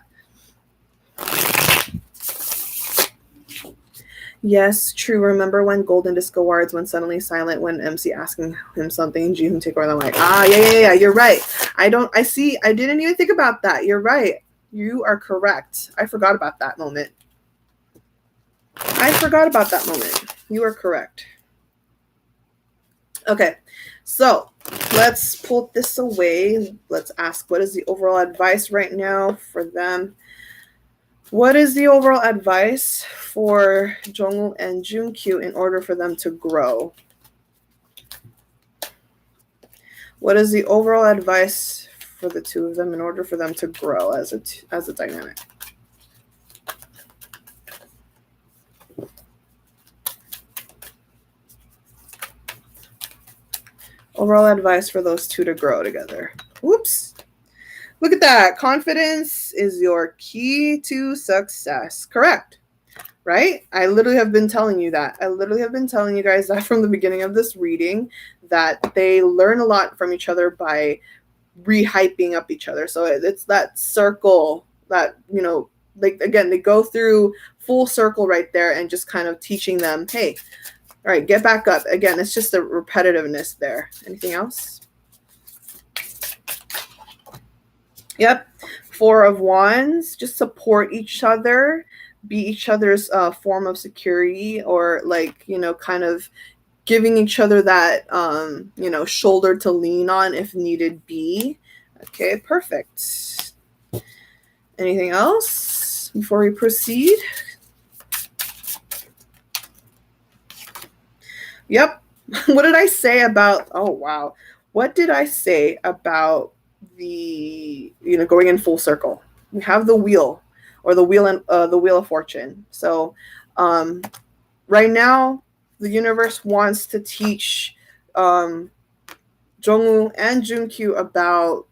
Yes, true. Remember when Golden Disc Awards went suddenly silent when MC asking him something, Jihoon take over? I'm like, yeah, you're right. I didn't even think about that. You're right. You are correct. I forgot about that moment. You are correct. Okay, so let's pull this away. Let's ask, what is the overall advice right now for them? What is the overall advice for JEONGWOO and JUNKYU in order for them to grow? What is the overall advice for the two of them in order for them to grow as a dynamic? Overall advice for those two to grow together. Whoops. Look at that. Confidence is your key to success. Correct. Right? I literally have been telling you that. I literally have been telling you guys that from the beginning of this reading, that they learn a lot from each other by rehyping up each other. So it's that circle that, like, again, they go through full circle right there and just kind of teaching them, hey, all right, get back up. Again, it's just a repetitiveness there. Anything else? Yep. 4 of Wands. Just support each other. Be each other's form of security, or like, kind of giving each other that, shoulder to lean on if needed be. Okay, perfect. Anything else before we proceed? Yep. What did I say about, oh, wow. What did I say about the, going in full circle? We have the wheel, or the wheel of fortune. So right now, the universe wants to teach JEONGWOO and JUNKYU about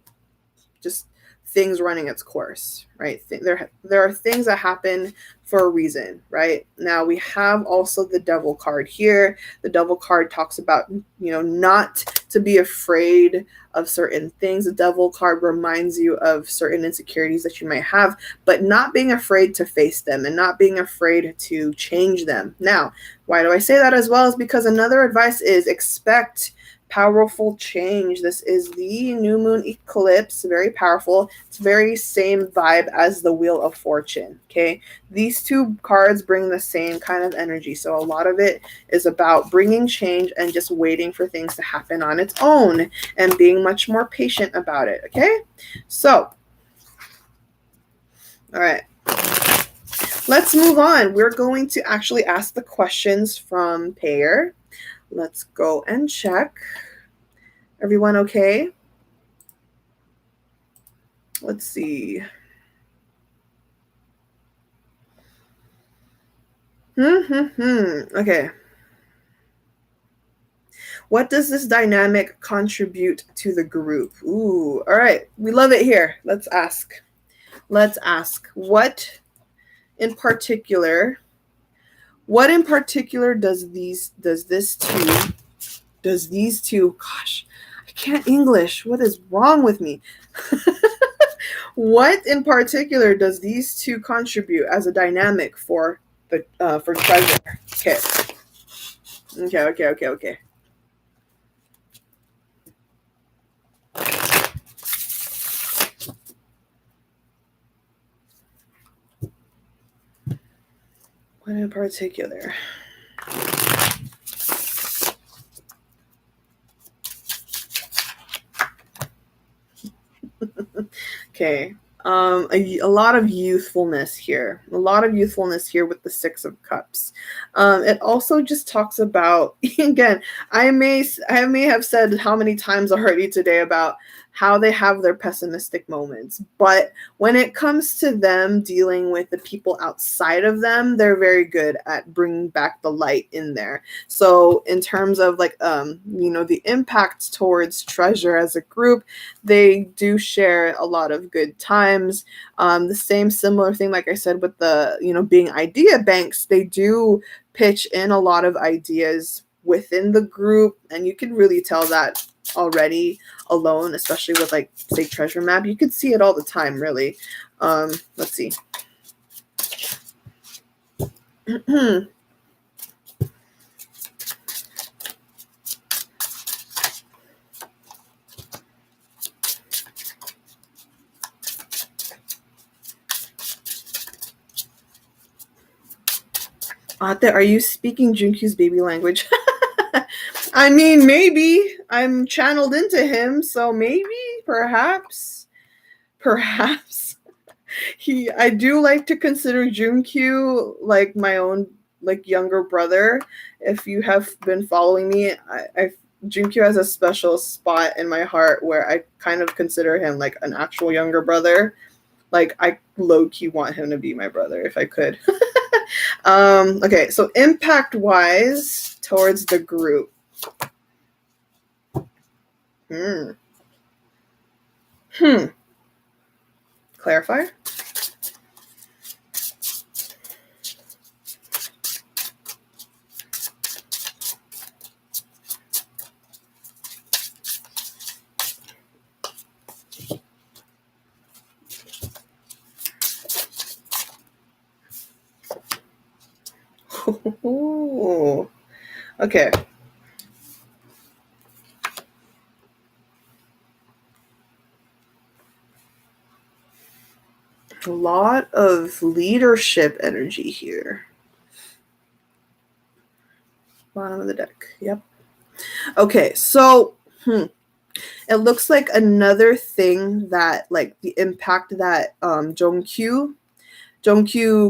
just things running its course, right? There are things that happen for a reason, right? Now we have also the Devil card here. The Devil card talks about, not to be afraid of certain things. The Devil card reminds you of certain insecurities that you might have, but not being afraid to face them and not being afraid to change them. Now, why do I say that as well? Is because another advice is expect powerful change. This is the new moon eclipse, very powerful. It's very same vibe as the Wheel of Fortune. Okay, these two cards bring the same kind of energy, so a lot of it is about bringing change and just waiting for things to happen on its own and being much more patient about it. Okay, so all right, let's move on. We're going to actually ask the questions from Payer. Let's go and check. Everyone okay? Let's see. Okay. What does this dynamic contribute to the group? Ooh, all right. We love it here. Let's ask. What in particular does these two, gosh, I can't English. What is wrong with me? What in particular does these two contribute as a dynamic for treasure? Okay. What in particular? Okay. A lot of youthfulness here. A lot of youthfulness here with the 6 of Cups. It also just talks about, again, I may have said how many times already today about how they have their pessimistic moments. But when it comes to them dealing with the people outside of them, they're very good at bringing back the light in there. So in terms of like, the impact towards treasure as a group, they do share a lot of good times. The same similar thing, like I said, with the, being idea banks, they do pitch in a lot of ideas within the group, and you can really tell that already alone, especially with like say treasure map. You can see it all the time, really. Let's see. Ate, are you speaking Junkyu's baby language? I mean, maybe. I'm channeled into him, so maybe, perhaps. Perhaps. I do like to consider JUNKYU like my own like younger brother. If you have been following me, JUNKYU has a special spot in my heart where I kind of consider him like an actual younger brother. Like I low-key want him to be my brother if I could. Okay, so impact wise towards the group. Clarify. Ooh. Okay. A lot of leadership energy here. Bottom of the deck. Yep. Okay, so it looks like another thing that like the impact that JEONGKYU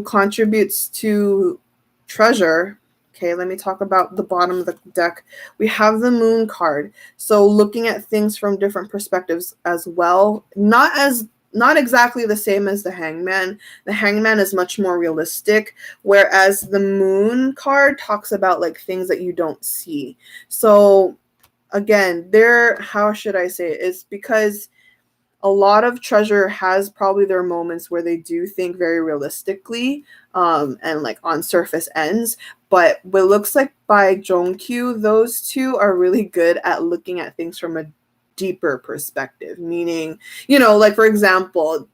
contributes to treasure. Okay, let me talk about the bottom of the deck. We have the moon card. So looking at things from different perspectives as well. Not exactly the same as the hangman. The hangman is much more realistic, whereas the moon card talks about like things that you don't see. So again, how should I say it? It's because a lot of treasure has probably their moments where they do think very realistically and like on surface ends. But what looks like by JEONGKYU, those two are really good at looking at things from a deeper perspective, meaning, like for example,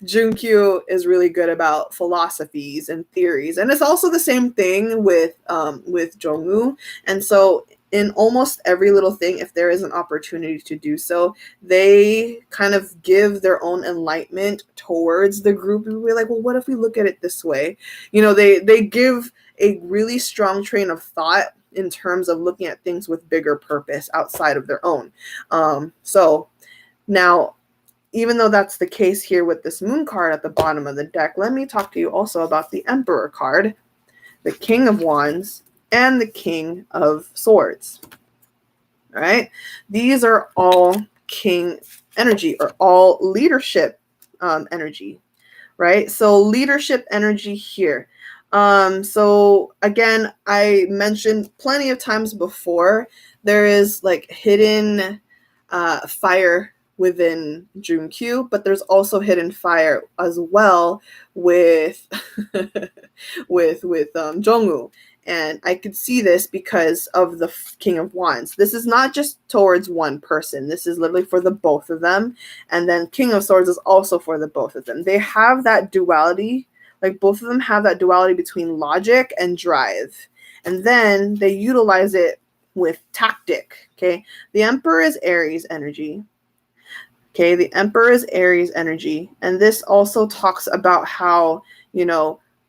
JUNKYU is really good about philosophies and theories, and it's also the same thing with JEONGWOO. And so in almost every little thing, if there is an opportunity to do so, they kind of give their own enlightenment towards the group, and we're like, well, what if we look at it this way? They give a really strong train of thought in terms of looking at things with bigger purpose outside of their own. So now, even though that's the case here with this moon card at the bottom of the deck, let me talk to you also about the Emperor card, the King of Wands, and the King of Swords. All right? These are all king energy, or all leadership energy, right? So leadership energy here. So again, I mentioned plenty of times before, there is like hidden fire within JUNKYU, but there's also hidden fire as well with with JEONGWOO. And I could see this because of the King of Wands. This is not just towards one person. This is literally for the both of them. And then King of Swords is also for the both of them. They have that duality. Like both of them have that duality between logic and drive. And then they utilize it with tactic. Okay. The Emperor is Aries energy. Okay. The Emperor is Aries energy. And this also talks about how,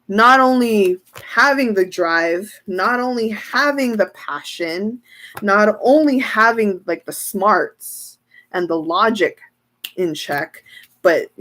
not only having the drive, not only having the passion, not only having like the smarts and the logic in check, but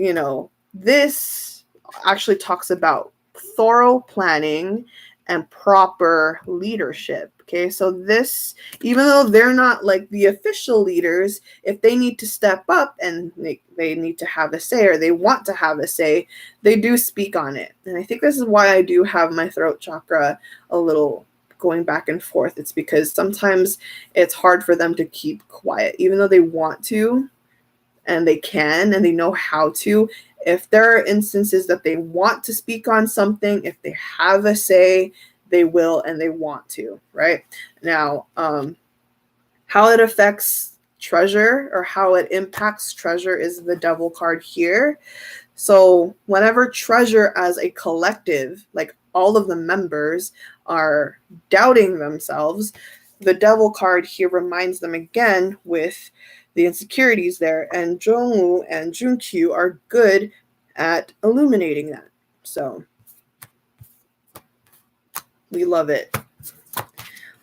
this actually talks about thorough planning and proper leadership. Okay, so this, even though they're not like the official leaders, if they need to step up and they need to have a say, or they want to have a say, they do speak on it. And I think this is why I do have my throat chakra a little going back and forth. It's because sometimes it's hard for them to keep quiet, even though they want to, and they can, and they know how to. If there are instances that they want to speak on something, if they have a say, they will and they want to, right? Now, how it affects treasure or how it impacts treasure is the devil card here. So whenever treasure as a collective, like all of the members are doubting themselves, the devil card here reminds them again with the insecurities there. And JEONGWOO and JUNKYU are good at illuminating that. So we love it.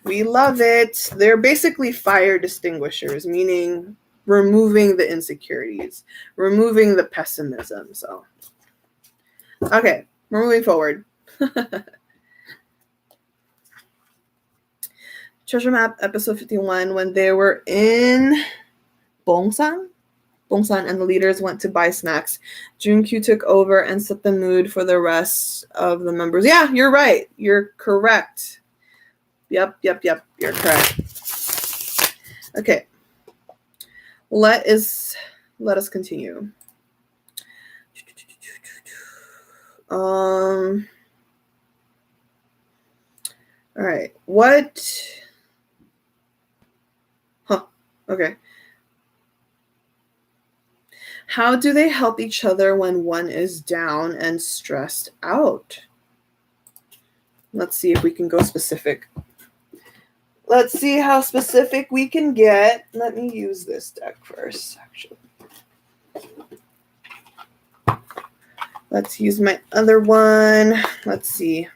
We love it. They're basically fire distinguishers, meaning removing the insecurities, removing the pessimism. So, okay, we're moving forward. Treasure Map, episode 51, when they were in Bongsan and the leaders went to buy snacks. JUNKYU took over and set the mood for the rest of the members. Yeah, you're right. You're correct. Yep. You're correct. Okay. Let us continue. All right. What? Huh. Okay. How do they help each other when one is down and stressed out? Let's see if we can go specific. Let's see how specific we can get. Let me use this deck first, actually. Let's use my other one. Let's see.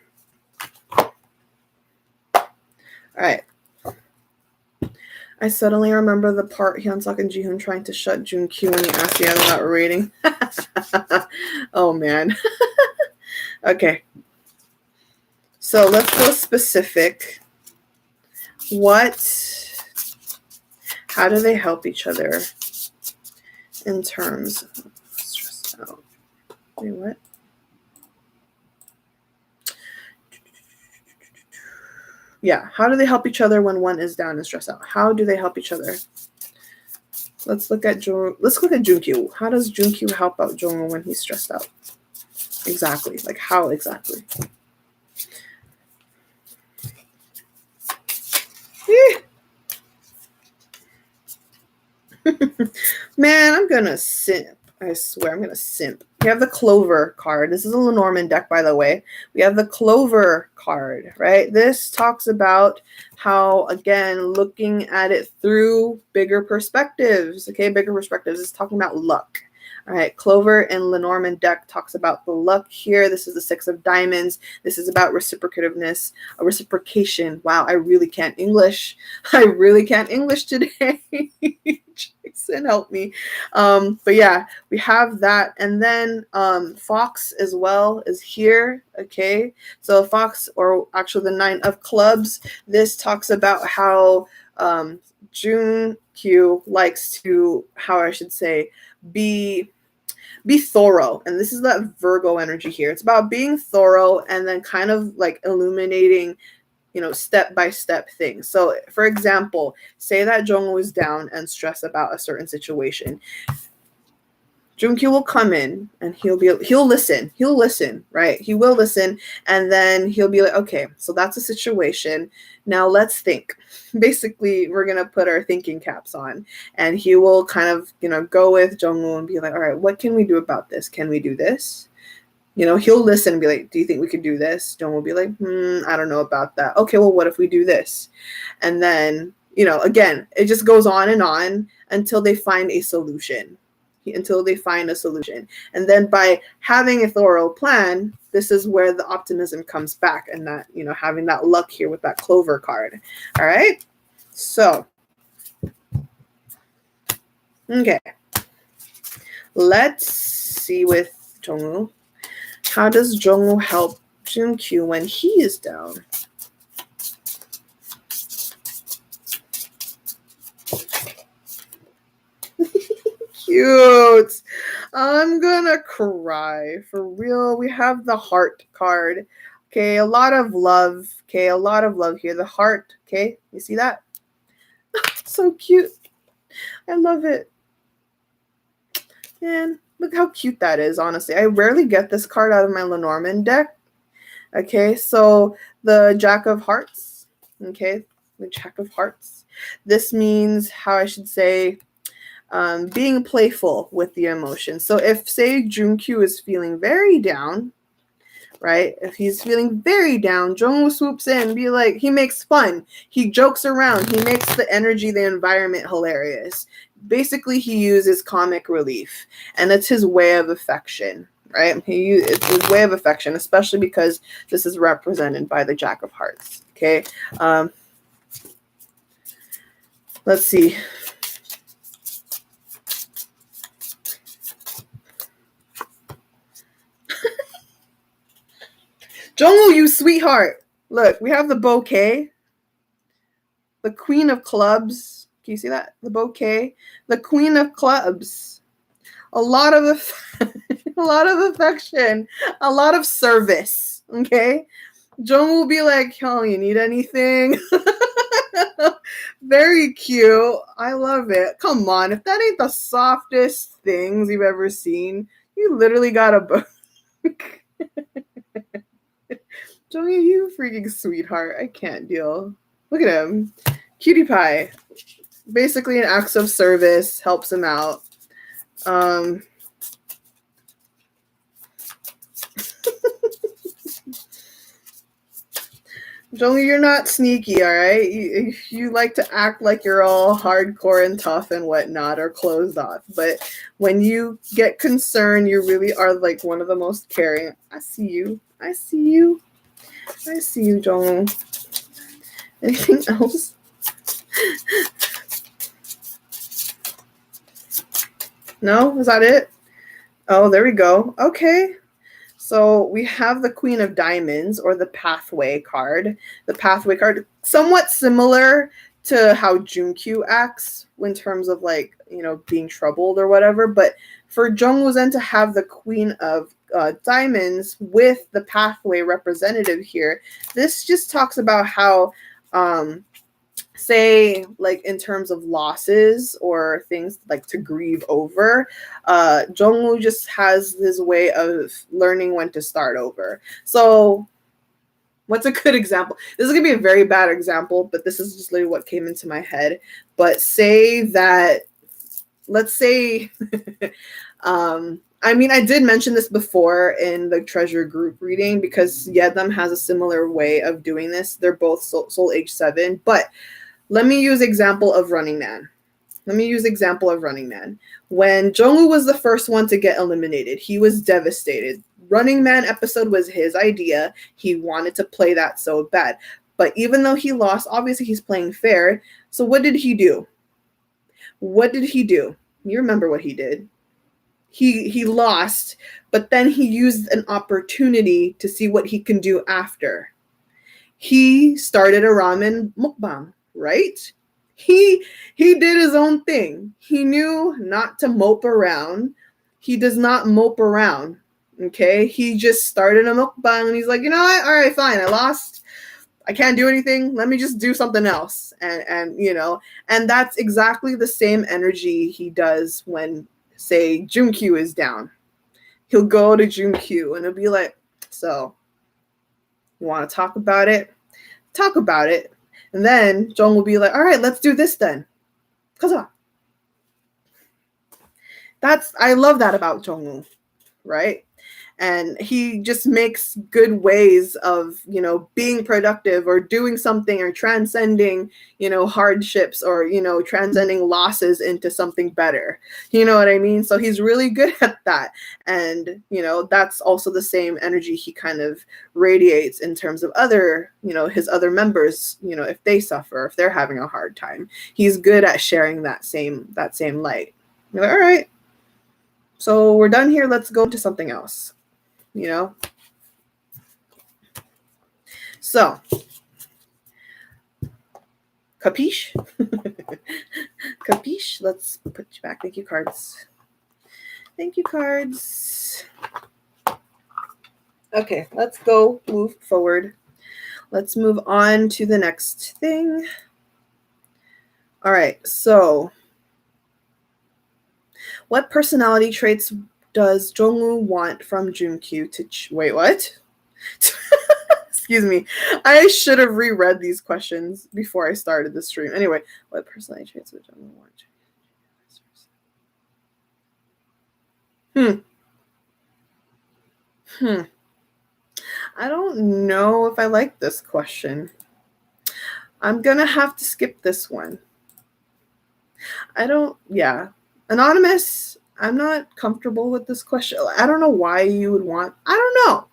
All right. I suddenly remember the part Hyunsuk and Jihoon trying to shut JUNKYU when he asked the other about rating. Oh, man. Okay. So let's go specific. How do they help each other in terms of stressed out? Wait, what? Yeah, how do they help each other when one is down and stressed out? How do they help each other? Let's look at JUNKYU. How does JUNKYU help out JEONGWOO when he's stressed out? Exactly. Like how exactly? Man, I'm gonna simp. I swear I'm gonna simp. We have the Clover card. This is a Lenormand deck, by the way. We have the Clover card, right? This talks about how, again, looking at it through bigger perspectives. Okay, bigger perspectives. It's talking about luck. All right, Clover in Lenormand deck talks about the luck here. This is the 6 of diamonds. This is about reciprocativeness, reciprocation. Wow, I really can't English. I really can't English today. Jason, help me. But yeah, we have that. And then Fox as well is here. Okay, so Fox, or actually the 9 of clubs, this talks about how JUNKYU likes to, how I should say, be thorough. And this is that Virgo energy here. It's about being thorough and then kind of like illuminating, step-by-step things. So for example, say that JEONGWOO is down and stressed about a certain situation. JUNKYU will come in and he'll listen, right? He will listen, and then he'll be like, okay, so that's a situation. Now let's think. Basically, we're going to put our thinking caps on, and he will kind of, go with JEONGWOO and be like, all right, what can we do about this? Can we do this? He'll listen and be like, do you think we could do this? JEONGWOO will be like, I don't know about that. Okay, well, what if we do this? And then, again, it just goes on and on until they find a solution. And then by having a thorough plan, this is where the optimism comes back, and that, having that luck here with that Clover card. All right. So, okay. Let's see with JEONGWOO. How does JEONGWOO help JUNKYU when he is down? Cute. I'm gonna cry. For real. We have the heart card. Okay, a lot of love. Okay, a lot of love here. The heart. Okay, you see that? So cute. I love it. Man, look how cute that is, honestly. I rarely get this card out of my Lenormand deck. Okay, so the Jack of Hearts. Okay, the Jack of Hearts. This means how I should say being playful with the emotion. So if, say, JUNKYU is feeling very down, right? If he's feeling very down, Jungwoo swoops in and be like, he makes fun. He jokes around. He makes the energy, the environment hilarious. Basically, he uses comic relief, and it's his way of affection, right? It's his way of affection, especially because this is represented by the Jack of Hearts, okay? Let's see. Jungwoo, you sweetheart. Look, we have the bouquet. The Queen of Clubs. Can you see that? The bouquet. The Queen of Clubs. A lot of a lot of affection. A lot of service. Okay? Jungwoo will be like, "Oh, you need anything?" Very cute. I love it. Come on. If that ain't the softest things you've ever seen, you literally got a book. Jungwoo, you freaking sweetheart. I can't deal. Look at him. Cutie pie. Basically an acts of service, helps him out. Jungwoo, you're not sneaky, all right? You like to act like you're all hardcore and tough and whatnot, or closed off. But when you get concerned, you really are like one of the most caring. I see you. I see you. I see you, Jungwoo. Anything else? No? Is that it? Oh, there we go. Okay. So we have the Queen of Diamonds, or the Pathway card. The Pathway card, somewhat similar to how JUNKYU acts in terms of like, you know, being troubled or whatever. But for Jungwoo to have the Queen of Diamonds with the Pathway representative here, this just talks about how say like in terms of losses or things like to grieve over, Jungwoo just has his way of learning when to start over. So what's a good example? This is gonna be a very bad example, but this is just literally what came into my head. But say that, let's say I mean, I did mention this before in the treasure group reading, because Yedam has a similar way of doing this. They're both soul age 7, but let me use example of Running Man. When Jungwoo was the first one to get eliminated, he was devastated. Running Man episode was his idea. He wanted to play that so bad. But even though he lost, obviously he's playing fair. So what did he do? You remember what he did. He lost, but then he used an opportunity to see what he can do after. He started a ramen mukbang, right? He did his own thing. He knew not to mope around. He does not mope around. Okay? He just started a mukbang and he's like, you know what? All right, fine. I lost. I can't do anything. Let me just do something else. And you know, and that's exactly the same energy he does when, say, JUNKYU is down. He'll go to JUNKYU and he'll be like, so you want to talk about it? Talk about it. And then Jung will be like, all right, let's do this then. Kaza. I love that about Jungwoo, right? And he just makes good ways of, you know, being productive or doing something or transcending, you know, hardships or, you know, transcending losses into something better. You know what I mean? So he's really good at that. And, you know, that's also the same energy he kind of radiates in terms of other, you know, his other members, you know, if they suffer, if they're having a hard time. He's good at sharing that same light. You're like, all right, so we're done here. Let's go into something else. You know? So, capiche? Capiche? Let's put you back. Thank you, cards. Thank you, cards. Okay, let's go move forward. Let's move on to the next thing. All right, so what personality traits does Jungwoo want from JUNKYU to wait, what? Excuse me. I should have reread these questions before I started the stream. Anyway, what personality traits would Jungwoo want? I don't know if I like this question. I'm gonna have to skip this one. Yeah. Anonymous, I'm not comfortable with this question. I don't know why you would want, I don't know.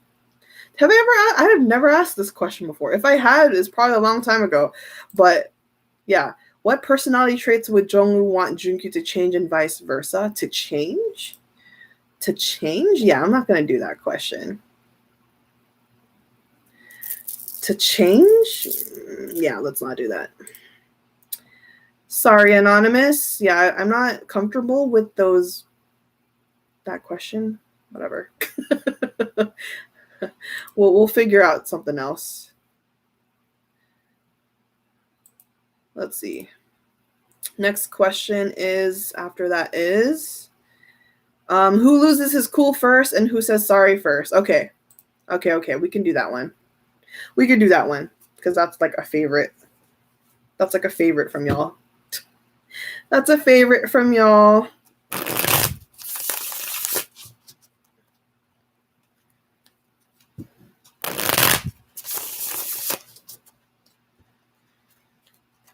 I have never asked this question before. If I had, it's probably a long time ago. But yeah, what personality traits would Jungwoo want JUNKYU to change and vice versa? To change? To change? Yeah, I'm not going to do that question. To change? Yeah, let's not do that. Sorry, Anonymous. Yeah, I'm not comfortable with that question. Whatever. We'll figure out something else. Let's see. Next question is, after that is, who loses his cool first and who says sorry first? Okay. We can do that one. We could do that one because that's like a favorite. That's like a favorite from y'all. That's a favorite from y'all.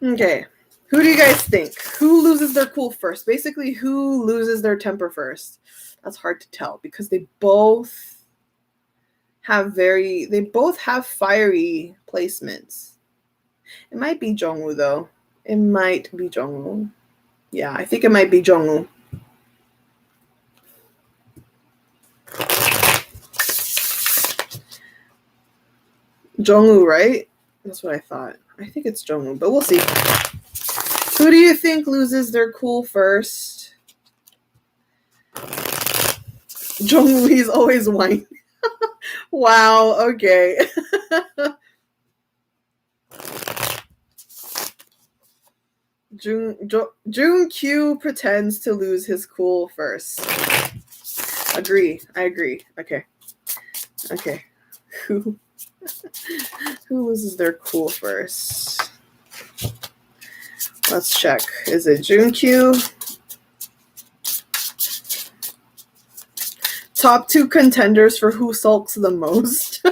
Okay. Who do you guys think? Who loses their cool first? Basically, who loses their temper first? That's hard to tell because they both have fiery placements. It might be Jungwoo though. It might be Jungwoo. Yeah, I think it might be Jungwoo. Jungwoo, right? That's what I thought. I think it's Jungwoo, but we'll see. Who do you think loses their cool first? Jungwoo, he's always whining. Wow, okay. JUNKYU pretends to lose his cool first. I agree. Okay. Who loses their cool first? Let's check. Is it JUNKYU? Top 2 contenders for who sulks the most.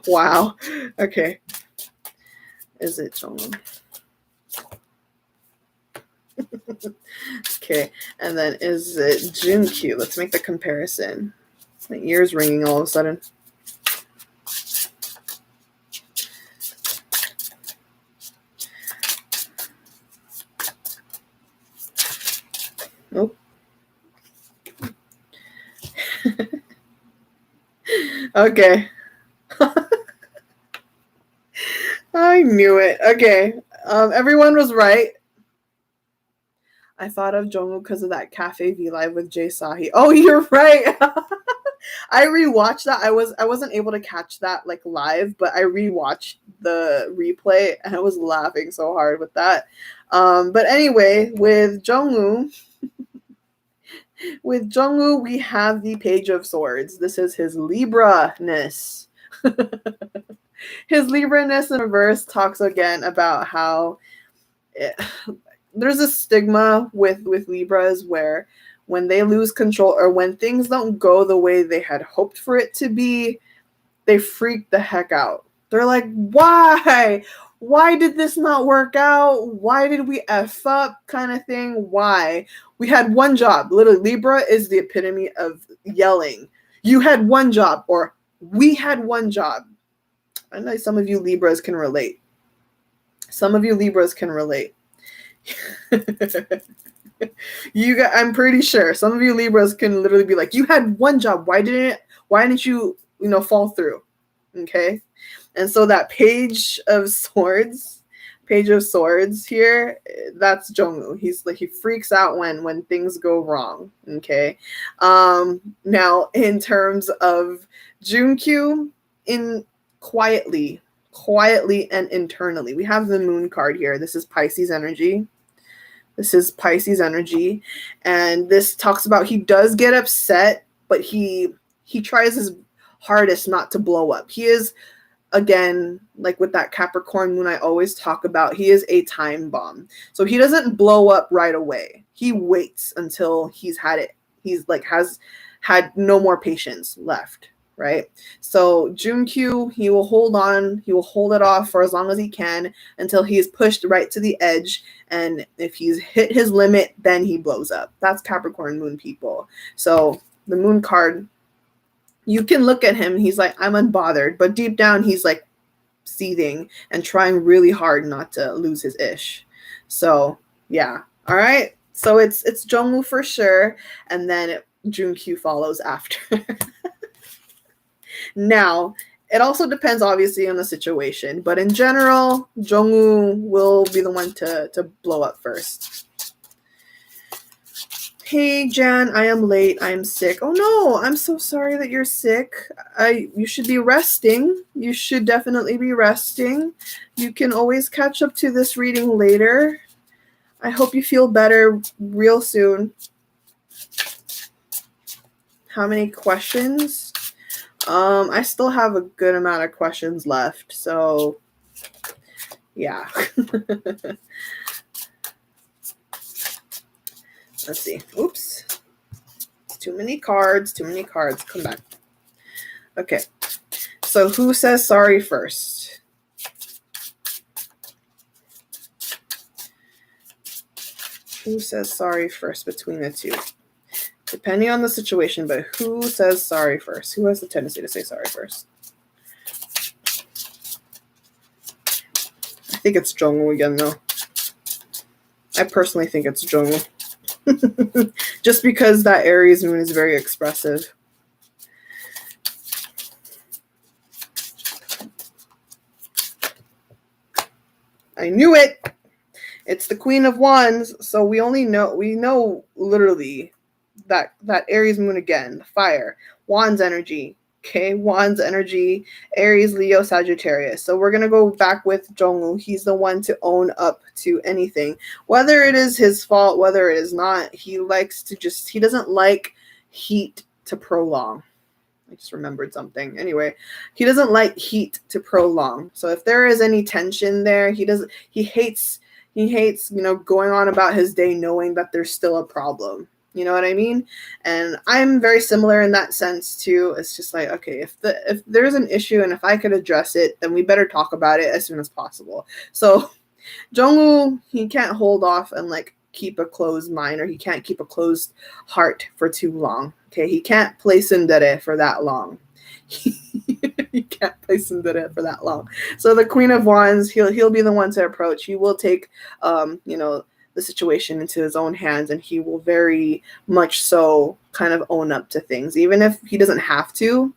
Wow. Okay. Is it Jungwoo? Okay, and then is it JUNKYU? Let's make the comparison. My ear's ringing all of a sudden. Nope. Okay. I knew it. Okay. Everyone was right. I thought of Jungwoo because of that Cafe V Live with Jay Sahi. Oh, you're right. I rewatched that. I wasn't able to catch that like live, but I rewatched the replay and I was laughing so hard with that. But anyway, with Jungwoo, we have the Page of Swords. This is his Libra-ness. His Libra-ness in reverse talks again about how there's a stigma with Libras where when they lose control or when things don't go the way they had hoped for it to be, they freak the heck out. They're like, why? Why did this not work out? Why did we F up kind of thing? Why? We had one job. Literally, Libra is the epitome of yelling. You had one job, or we had one job. I know some of you Libras can relate. I'm pretty sure some of you Libras can literally be like, you had one job. Why didn't you fall through? Okay. And so that Page of Swords here, that's Jungwoo. He's like, he freaks out when things go wrong. Okay. Now in terms of JUNKYU, in quietly and internally, we have the Moon card here. This is Pisces energy. And this talks about he does get upset, but he tries his hardest not to blow up. He is again, like with that Capricorn moon I always talk about, he is a time bomb. So he doesn't blow up right away. He waits until he's had it. He's like has had no more patience left, right? So JUNKYU, he will hold on, he will hold it off for as long as he can until he's pushed right to the edge. And if he's hit his limit, then he blows up. That's Capricorn moon people. So the moon card, you can look at him, he's like, I'm unbothered, but deep down he's like seething and trying really hard not to lose his ish. So yeah, all right. So it's Jungwoo for sure, and then JUNKYU follows after. Now, it also depends obviously on the situation, but in general, Jungwoo will be the one to blow up first. Hey Jan, I am late. I am sick. Oh no, I'm so sorry that you're sick. You should be resting. You should definitely be resting. You can always catch up to this reading later. I hope you feel better real soon. How many questions? I still have a good amount of questions left, so yeah. Let's see. Oops. Too many cards. Too many cards. Come back. Okay. So who says sorry first? Who says sorry first between the two? Depending on the situation, but who says sorry first? Who has the tendency to say sorry first? I think it's Jungwoo again, though. I personally think it's Jungwoo. Just because that Aries moon is very expressive. I knew it. It's the Queen of Wands, so we know literally that Aries moon again, the fire, Wands energy. Okay, Wands energy, Aries, Leo, Sagittarius. So we're going to go back with Jungwoo. He's the one to own up to anything. Whether it is his fault, whether it is not, he doesn't like heat to prolong. I just remembered something. Anyway, he doesn't like heat to prolong. So if there is any tension there, he hates, going on about his day knowing that there's still a problem. You know what I mean? And I'm very similar in that sense too. It's just like, okay, if there's an issue and if I could address it, then we better talk about it as soon as possible. So Jungwoo, he can't hold off and like keep a closed mind, or he can't keep a closed heart for too long. Okay, he can't play tsundere for that long. He can't play tsundere for that long. So the Queen of Wands, he'll be the one to approach. He will take the situation into his own hands, and he will very much so kind of own up to things, even if he doesn't have to.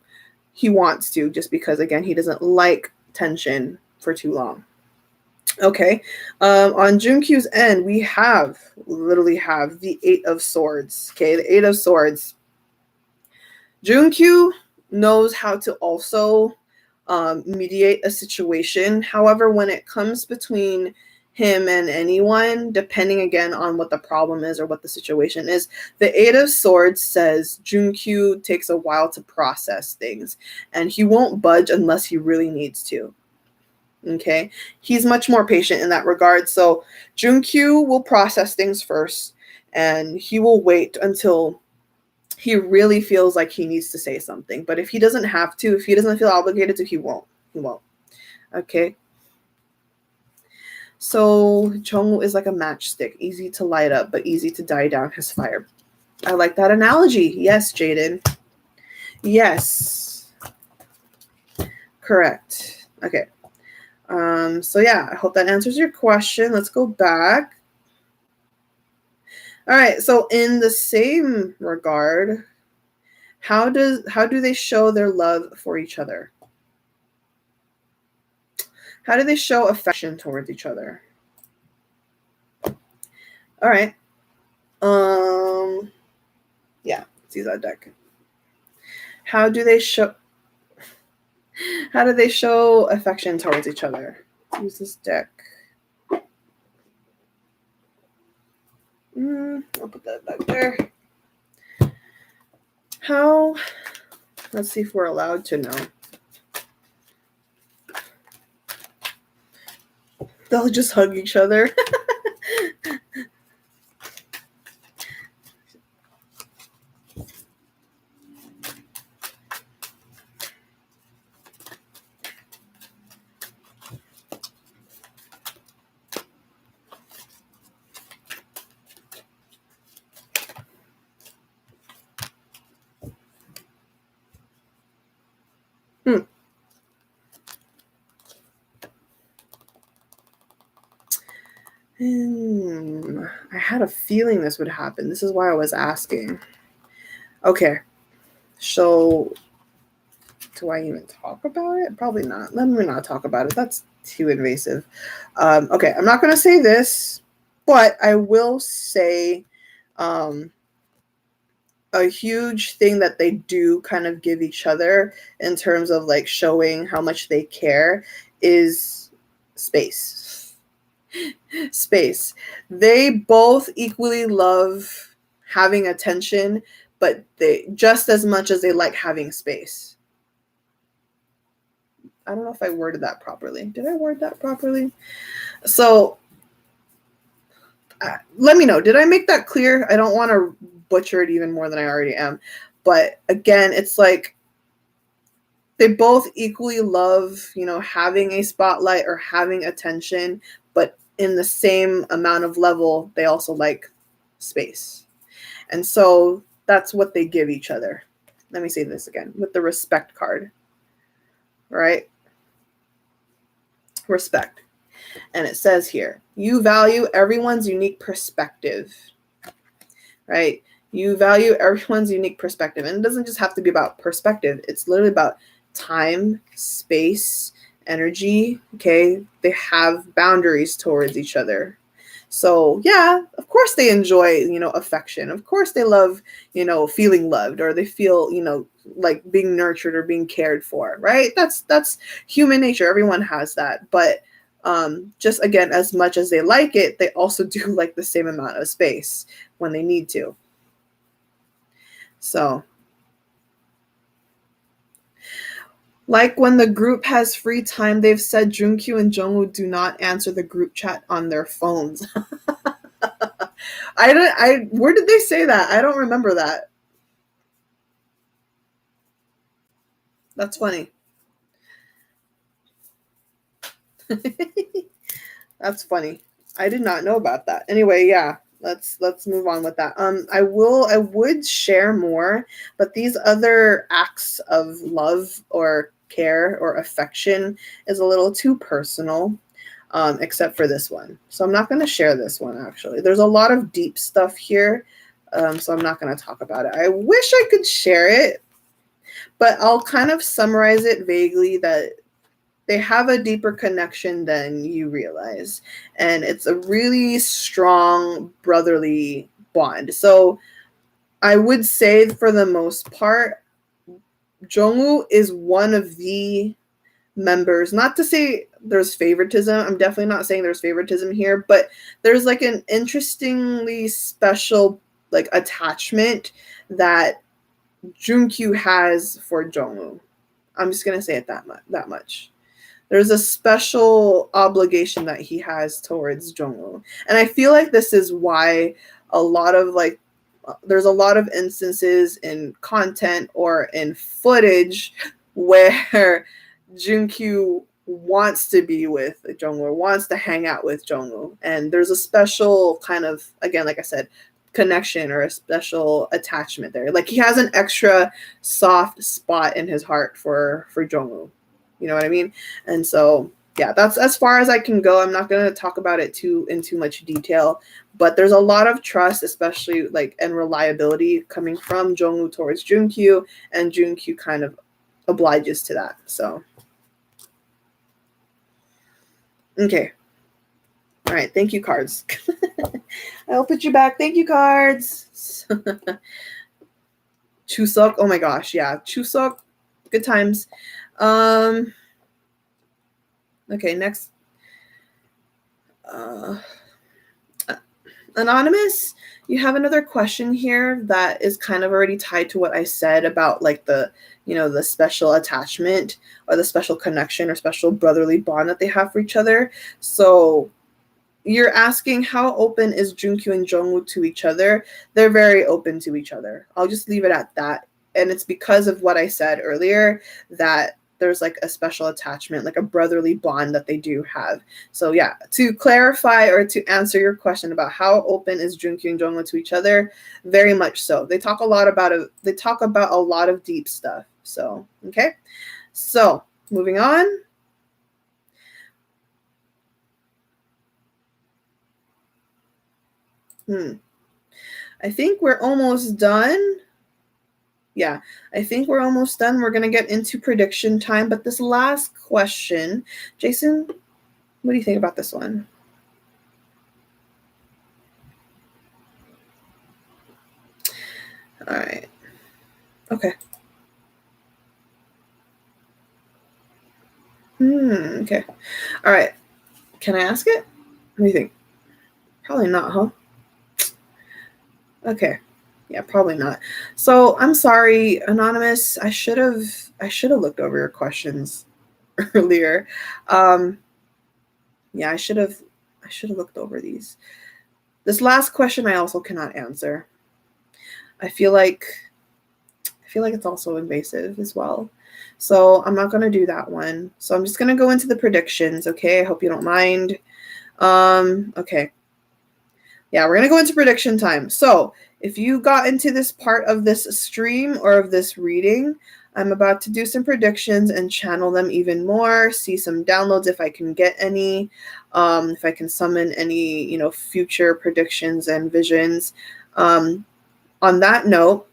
He wants to, just because again he doesn't like tension for too long. Okay, on JUNKYU's end, we literally have the Eight of Swords. Okay, the Eight of Swords. JUNKYU knows how to also mediate a situation. However, when it comes between him and anyone, depending again on what the problem is or what the situation is, the Eight of Swords says JUNKYU takes a while to process things, and he won't budge unless he really needs to. Okay, he's much more patient in that regard. So JUNKYU will process things first, and he will wait until he really feels like he needs to say something. But if he doesn't have to, if he doesn't feel obligated to, he won't. Okay. So Jungwoo is like a matchstick, easy to light up, but easy to die down his fire. I like that analogy. Yes, Jaden. Yes. Correct. Okay. So yeah, I hope that answers your question. Let's go back. All right. So in the same regard, how do they show their love for each other? How do they show affection towards each other? All right. Yeah, let's use that deck. How do they show affection towards each other? Let's use this deck. I'll put that back there. Let's see if we're allowed to know. They'll just hug each other. Hmm. I had a feeling this would happen. This is why I was asking. Okay. So, do I even talk about it? Probably not. Let me not talk about it. That's too invasive. Okay, I'm not going to say this, but I will say a huge thing that they do kind of give each other in terms of like showing how much they care is space. Space. They both equally love having attention, but they just as much as they like having space. I don't know if I worded that properly. Did I word that properly? So let me know. Did I make that clear? I don't want to butcher it even more than I already am. But again, it's like they both equally love, having a spotlight or having attention, but in the same amount of level, they also like space. And so that's what they give each other. Let me say this again with the respect card, right? Respect. And it says here, you value everyone's unique perspective, right? You value everyone's unique perspective. And it doesn't just have to be about perspective. It's literally about time, space, energy. Okay. They have boundaries towards each other. So yeah, of course they enjoy, affection. Of course they love, feeling loved, or they feel, like being nurtured or being cared for, right? That's human nature. Everyone has that. But just again, as much as they like it, they also do like the same amount of space when they need to. So, like when the group has free time, they've said JUNKYU and JEONGWOO do not answer the group chat on their phones. Where did they say that? I don't remember that. That's funny. That's funny. I did not know about that. Anyway, yeah, let's move on with that. I would share more, but these other acts of love or care or affection is a little too personal, except for this one. So I'm not going to share this one actually. There's a lot of deep stuff here, so I'm not going to talk about it. I wish I could share it, but I'll kind of summarize it vaguely that they have a deeper connection than you realize. And it's a really strong brotherly bond. So I would say for the most part, JEONGWOO is one of the members, not to say there's favoritism. I'm definitely not saying there's favoritism here, but there's like an interestingly special like attachment that JUNKYU has for JEONGWOO. I'm just going to say it that much. There's a special obligation that he has towards JEONGWOO. And I feel like this is why there's a lot of instances in content or in footage where JUNKYU wants to be with JEONGWOO, wants to hang out with JEONGWOO. And there's a special kind of, again, like I said, connection or a special attachment there. Like he has an extra soft spot in his heart for JEONGWOO. You know what I mean? And so, yeah, that's as far as I can go. I'm not going to talk about it in too much detail, but there's a lot of trust, especially like and reliability coming from JEONGWOO towards JUNKYU, and JUNKYU kind of obliges to that. So, okay. All right. Thank you, cards. I'll put you back. Thank you, cards. Chuseok. Oh my gosh. Yeah. Chuseok. Good times. Okay, next. Anonymous, you have another question here that is kind of already tied to what I said about like the, the special attachment or the special connection or special brotherly bond that they have for each other. So you're asking how open is JUNKYU and JEONGWOO to each other? They're very open to each other. I'll just leave it at that. And it's because of what I said earlier that there's like a special attachment, like a brotherly bond that they do have. So yeah, to clarify or to answer your question about how open is JUNKYU and JEONGWOO to each other, very much so. They talk a lot about it. They talk about a lot of deep stuff. So, okay. So moving on. I think we're almost done. Yeah, I think we're almost done. We're going to get into prediction time. But this last question, Jason, what do you think about this one? All right. Okay. Okay. All right. Can I ask it? What do you think? Probably not, huh? Okay. Yeah, probably not. So I'm sorry, Anonymous. I should have looked over your questions earlier. Yeah, I should have looked over these. This last question I also cannot answer. I feel like it's also invasive as well. So I'm not going to do that one. So I'm just going to go into the predictions, okay? I hope you don't mind. Okay. Yeah, we're going to go into prediction time. So if you got into this part of this stream or of this reading, I'm about to do some predictions and channel them even more, see some downloads if I can get any, if I can summon any, future predictions and visions. On that note,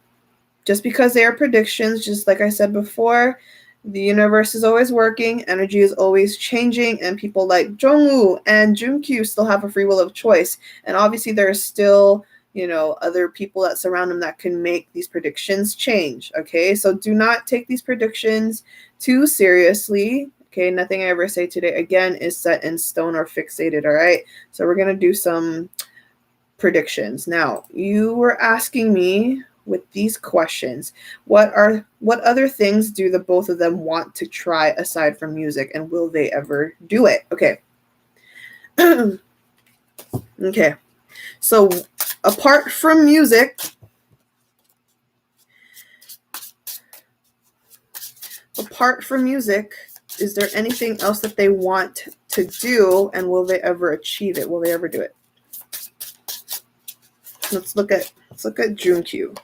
just because they are predictions, just like I said before, the universe is always working, energy is always changing, and people like JEONGWOO and JUNKYU still have a free will of choice. And obviously there are still, other people that surround them that can make these predictions change, okay? So do not take these predictions too seriously, okay? Nothing I ever say today, again, is set in stone or fixated, all right? So we're going to do some predictions. Now, you were asking me with these questions, what other things do the both of them want to try aside from music, and will they ever do it? Okay. Okay. So apart from music, is there anything else that they want to do, and will they ever achieve it? Will they ever do it? Let's look at JUNKYU.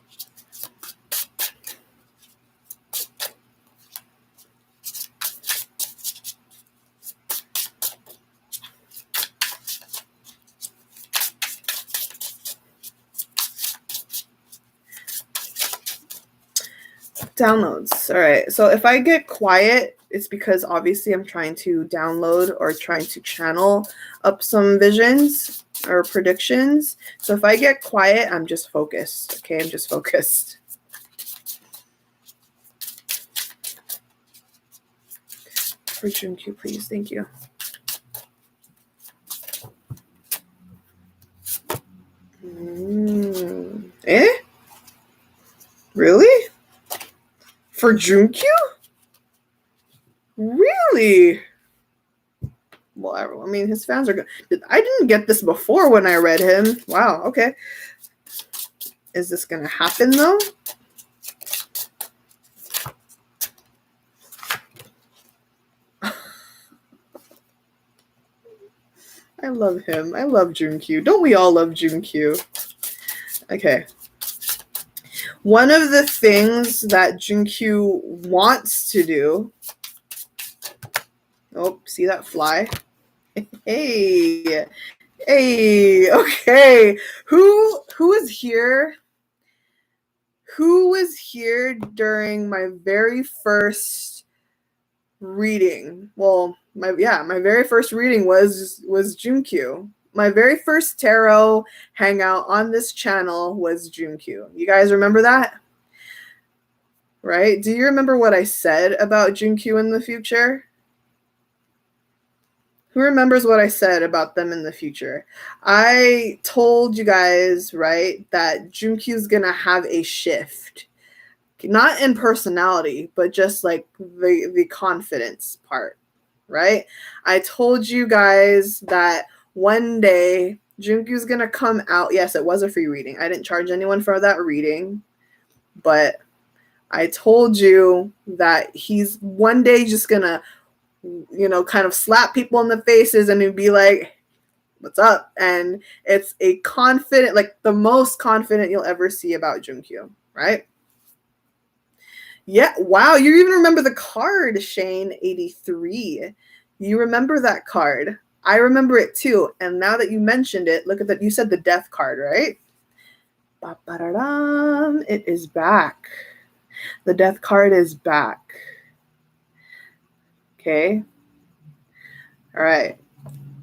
Downloads. All right. So if I get quiet, it's because obviously I'm trying to download or trying to channel up some visions or predictions. So if I get quiet, I'm just focused. Okay, I'm just focused. For JUNKYU, please. Thank you. Eh? Really? For JUNKYU? Really? Well, I mean, his fans are good. I didn't get this before when I read him. Wow, okay. Is this going to happen, though? I love him. I love JUNKYU. Don't we all love JUNKYU? Okay. One of the things that JUNKYU wants to do. Oh, see that fly? Hey. Okay. Who is here? Who was here during my very first reading? Well, my very first reading was JUNKYU. My very first tarot hangout on this channel was JUNKYU. You guys remember that? Right? Do you remember what I said about JUNKYU in the future? Who remembers what I said about them in the future? I told you guys, right, that JUNKYU's gonna have a shift. Not in personality, but just like the confidence part, right? I told you guys that one day JUNKYU's gonna come out. Yes, it was a free reading. I didn't charge anyone for that reading, but I told you that he's one day just gonna, kind of slap people in the faces and be like, what's up? And it's a confident, like the most confident you'll ever see about JUNKYU, right? Yeah, wow, you even remember the card, Shane 83. You remember that card. I remember it too. And now that you mentioned it, look at that. You said the death card, right? Ba-ba-da-dum. It is back. The death card is back. Okay. All right.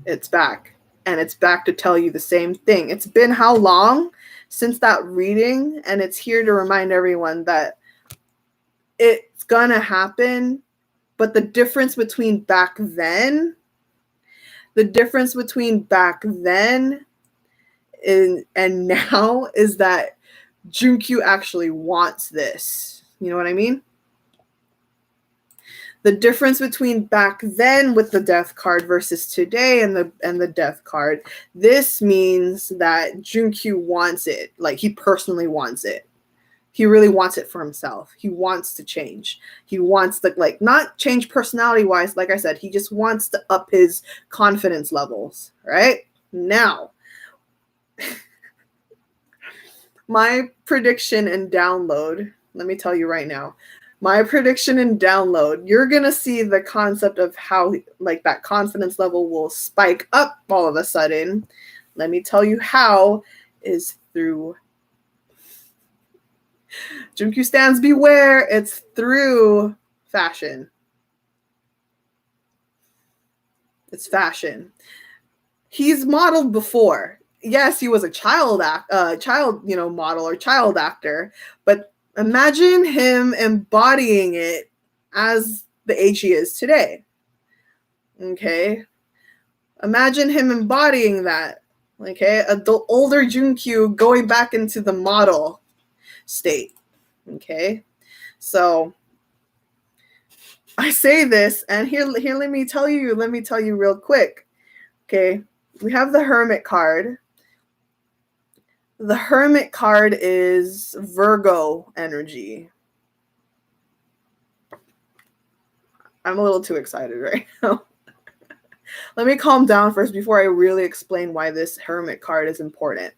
It's back. And it's back to tell you the same thing. It's been how long since that reading? And it's here to remind everyone that it's gonna happen. But the difference between back then and now is that JUNKYU actually wants this. You know what I mean? The difference between back then with the death card versus today and the death card, this means that JUNKYU wants it. Like, he personally wants it. He really wants it for himself. He wants to change. He wants to, like, not change personality-wise, like I said. He just wants to up his confidence levels, right? Now, my prediction and download, let me tell you right now, my prediction and download, you're going to see the concept of how, like, that confidence level will spike up all of a sudden. Let me tell you how is through JUNKYU stands beware. It's through fashion. It's fashion. He's modeled before. Yes, he was a child model or child actor, but imagine him embodying it as the age he is today. Okay? Imagine him embodying that. Okay? The older JUNKYU going back into the model state. Okay? So I say this, and here let me tell you real quick. Okay? We have the Hermit card. The Hermit card is Virgo energy. I'm a little too excited right now. Let me calm down first before I really explain why this Hermit card is important.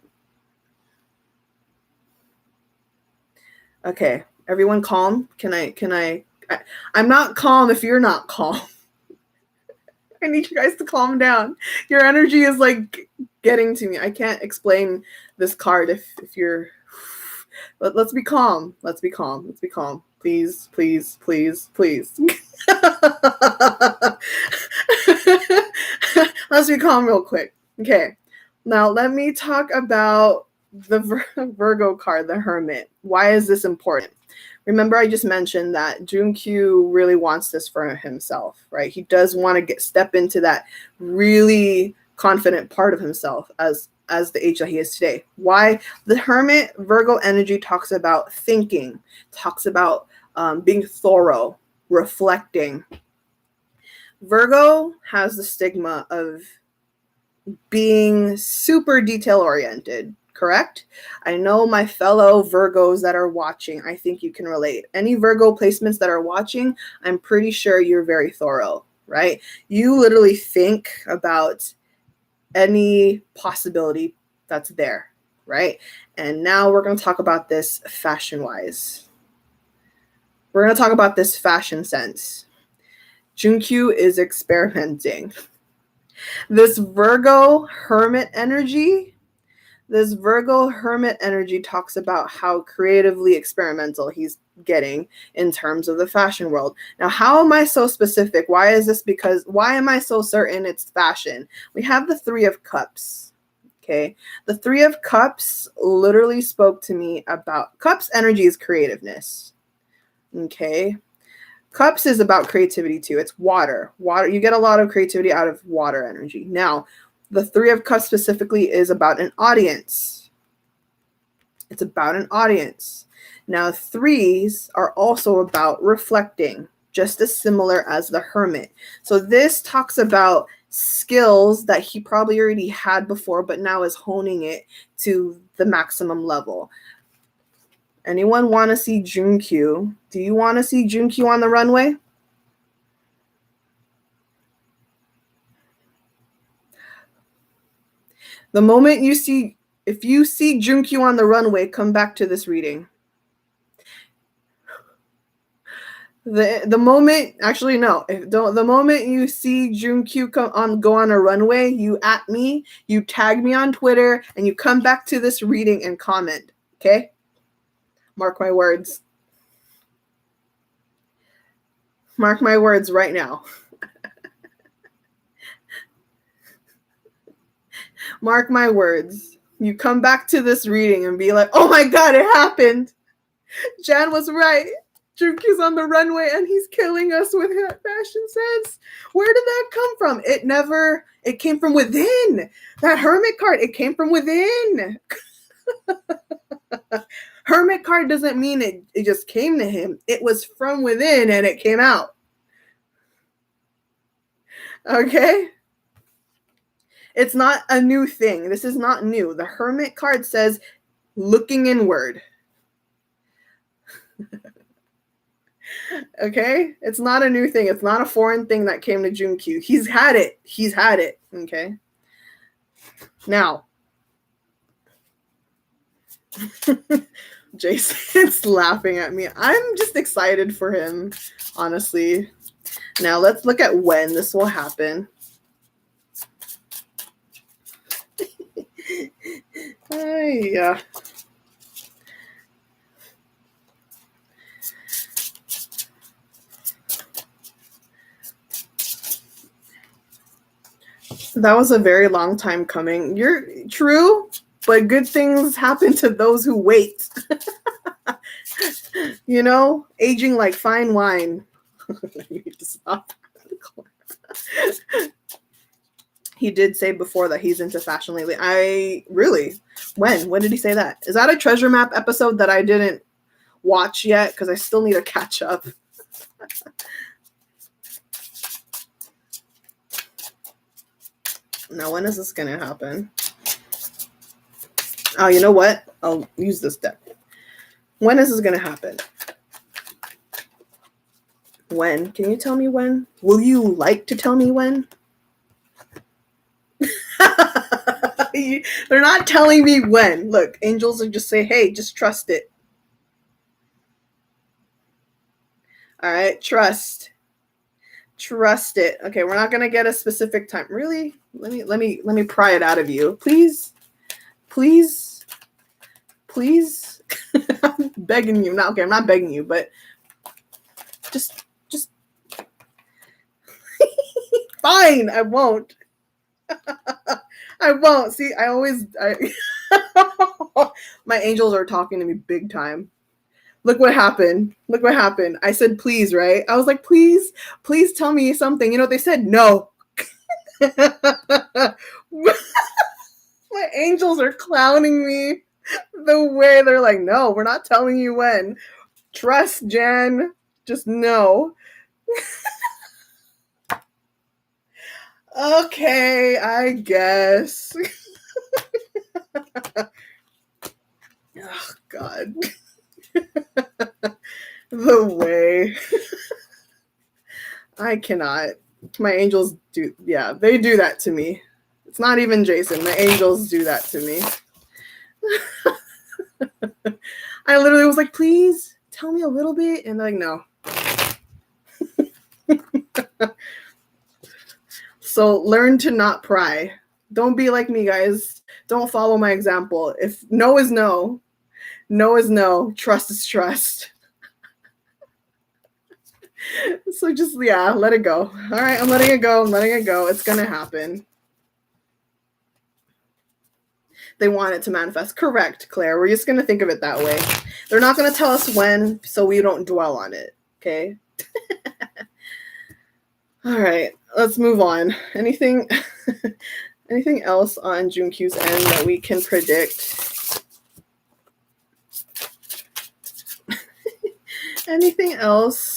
Okay, everyone calm? I'm not calm if you're not calm. I need you guys to calm down. Your energy is like getting to me. I can't explain this card if you're, but let's be calm. Let's be calm. Let's be calm. Please, please, please, please. Let's be calm real quick. Okay. Now let me talk about the Virgo card, the Hermit. Why is this important? Remember, I just mentioned that JUNKYU really wants this for himself, right? He does want to step into that really confident part of himself as the age that he is today. Why? The Hermit Virgo energy talks about thinking, talks about being thorough, reflecting. Virgo has the stigma of being super detail-oriented. Correct? I know my fellow Virgos that are watching, I think you can relate. Any Virgo placements that are watching, I'm pretty sure you're very thorough, right? You literally think about any possibility that's there, right? And now we're going to talk about this fashion-wise. We're going to talk about this fashion sense. JUNKYU is experimenting. This Virgo Hermit energy talks about how creatively experimental he's getting in terms of the fashion world. Now, how am I so specific? Why is this? Because why am I so certain it's fashion? We have the Three of Cups. Okay. The Three of Cups literally spoke to me about Cups energy is creativeness. Okay. Cups is about creativity too. It's water. Water. You get a lot of creativity out of water energy. Now, the Three of Cups specifically is about an audience. It's about an audience. Now, threes are also about reflecting, just as similar as the Hermit. So this talks about skills that he probably already had before, but now is honing it to the maximum level. Anyone want to see JUNKYU? Do you want to see JUNKYU on the runway? The moment you see, if you see JUNKYU on the runway, come back to this reading. The moment, actually no, the moment you see JUNKYU go on a runway, you at me, you tag me on Twitter, and you come back to this reading and comment. Okay? Mark my words. Mark my words right now. Mark my words. You come back to this reading and be like, oh my God, it happened. Jan was right. JUNKYU's on the runway and he's killing us with fashion sense. Where did that come from? It came from within. That Hermit card, it came from within. Hermit card doesn't mean it just came to him. It was from within and it came out. Okay? It's not a new thing. This is not new. The Hermit card says looking inward. Okay? It's not a new thing. It's not a foreign thing that came to JUNKYU. He's had it. He's had it. Okay? Now, Jason's laughing at me. I'm just excited for him, honestly. Now, let's look at when this will happen. Yeah. That was a very long time coming. You're true, but good things happen to those who wait. You know, aging like fine wine. I need to stop. He did say before that he's into fashion lately. When did he say that? Is that a treasure map episode that I didn't watch yet? Because I still need to catch up. Now, when is this going to happen? Oh, you know what? I'll use this deck. When is this going to happen? When? Can you tell me when? Will you like to tell me when? They're not telling me when. Look, angels are just say, hey, just trust it. All right, trust it. Okay, we're not gonna get a specific time. Really? Let me pry it out of you, please. I'm begging you. Not okay. I'm not begging you, but just fine. I won't. I won't. See, my angels are talking to me big time. Look what happened. I said, please, right? I was like, please tell me something. You know what they said? No. My angels are clowning me the way they're like, no, we're not telling you when. Trust, Jen. Just no. Okay, I guess. Oh, God. The way. I cannot. My angels do, yeah, they do that to me. It's not even Jason. My angels do that to me. I literally was like, please tell me a little bit. And they're like, no. So learn to not pry. Don't be like me, guys. Don't follow my example. If no is no, no is no, trust is trust. So just, yeah, let it go. All right, I'm letting it go. It's going to happen. They want it to manifest. Correct, Claire. We're just going to think of it that way. They're not going to tell us when, so we don't dwell on it, okay? All right, let's move on. Anything anything else on JUNKYU's end that we can predict? Anything else?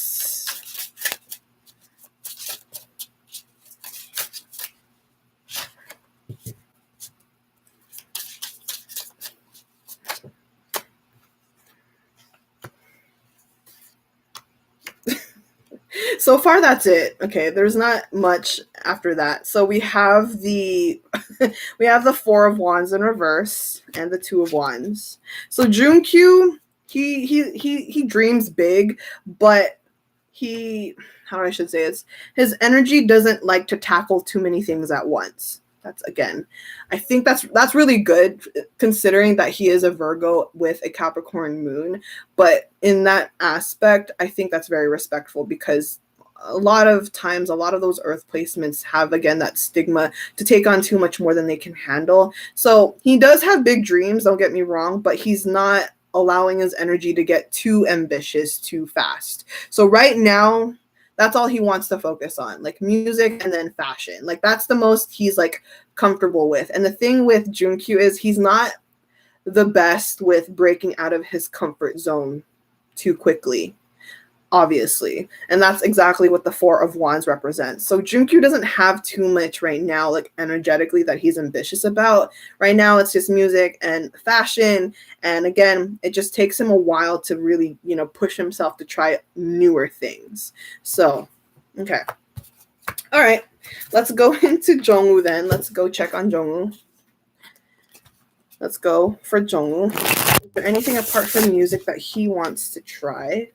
So far, that's it. Okay, there's not much after that. So we have the we have the Four of Wands in reverse and the Two of Wands. So JUNKYU, he dreams big, but he, how do I should say this? His energy doesn't like to tackle too many things at once. That's, again, I think that's really good considering that he is a Virgo with a Capricorn moon. But in that aspect, I think that's very respectful because a lot of times, a lot of those earth placements have, again, that stigma to take on too much more than they can handle. So he does have big dreams, don't get me wrong, but he's not allowing his energy to get too ambitious too fast. So right now, that's all he wants to focus on, like music and then fashion. Like that's the most he's like comfortable with. And the thing with JUNKYU is he's not the best with breaking out of his comfort zone too quickly, obviously. And that's exactly what the Four of Wands represents. So JUNKYU doesn't have too much right now, like energetically, that he's ambitious about. Right now, it's just music and fashion. And again, it just takes him a while to really, push himself to try newer things. So, okay. All right. Let's go into JEONGWOO then. Let's go check on JEONGWOO. Let's go for JEONGWOO. Is there anything apart from music that he wants to try?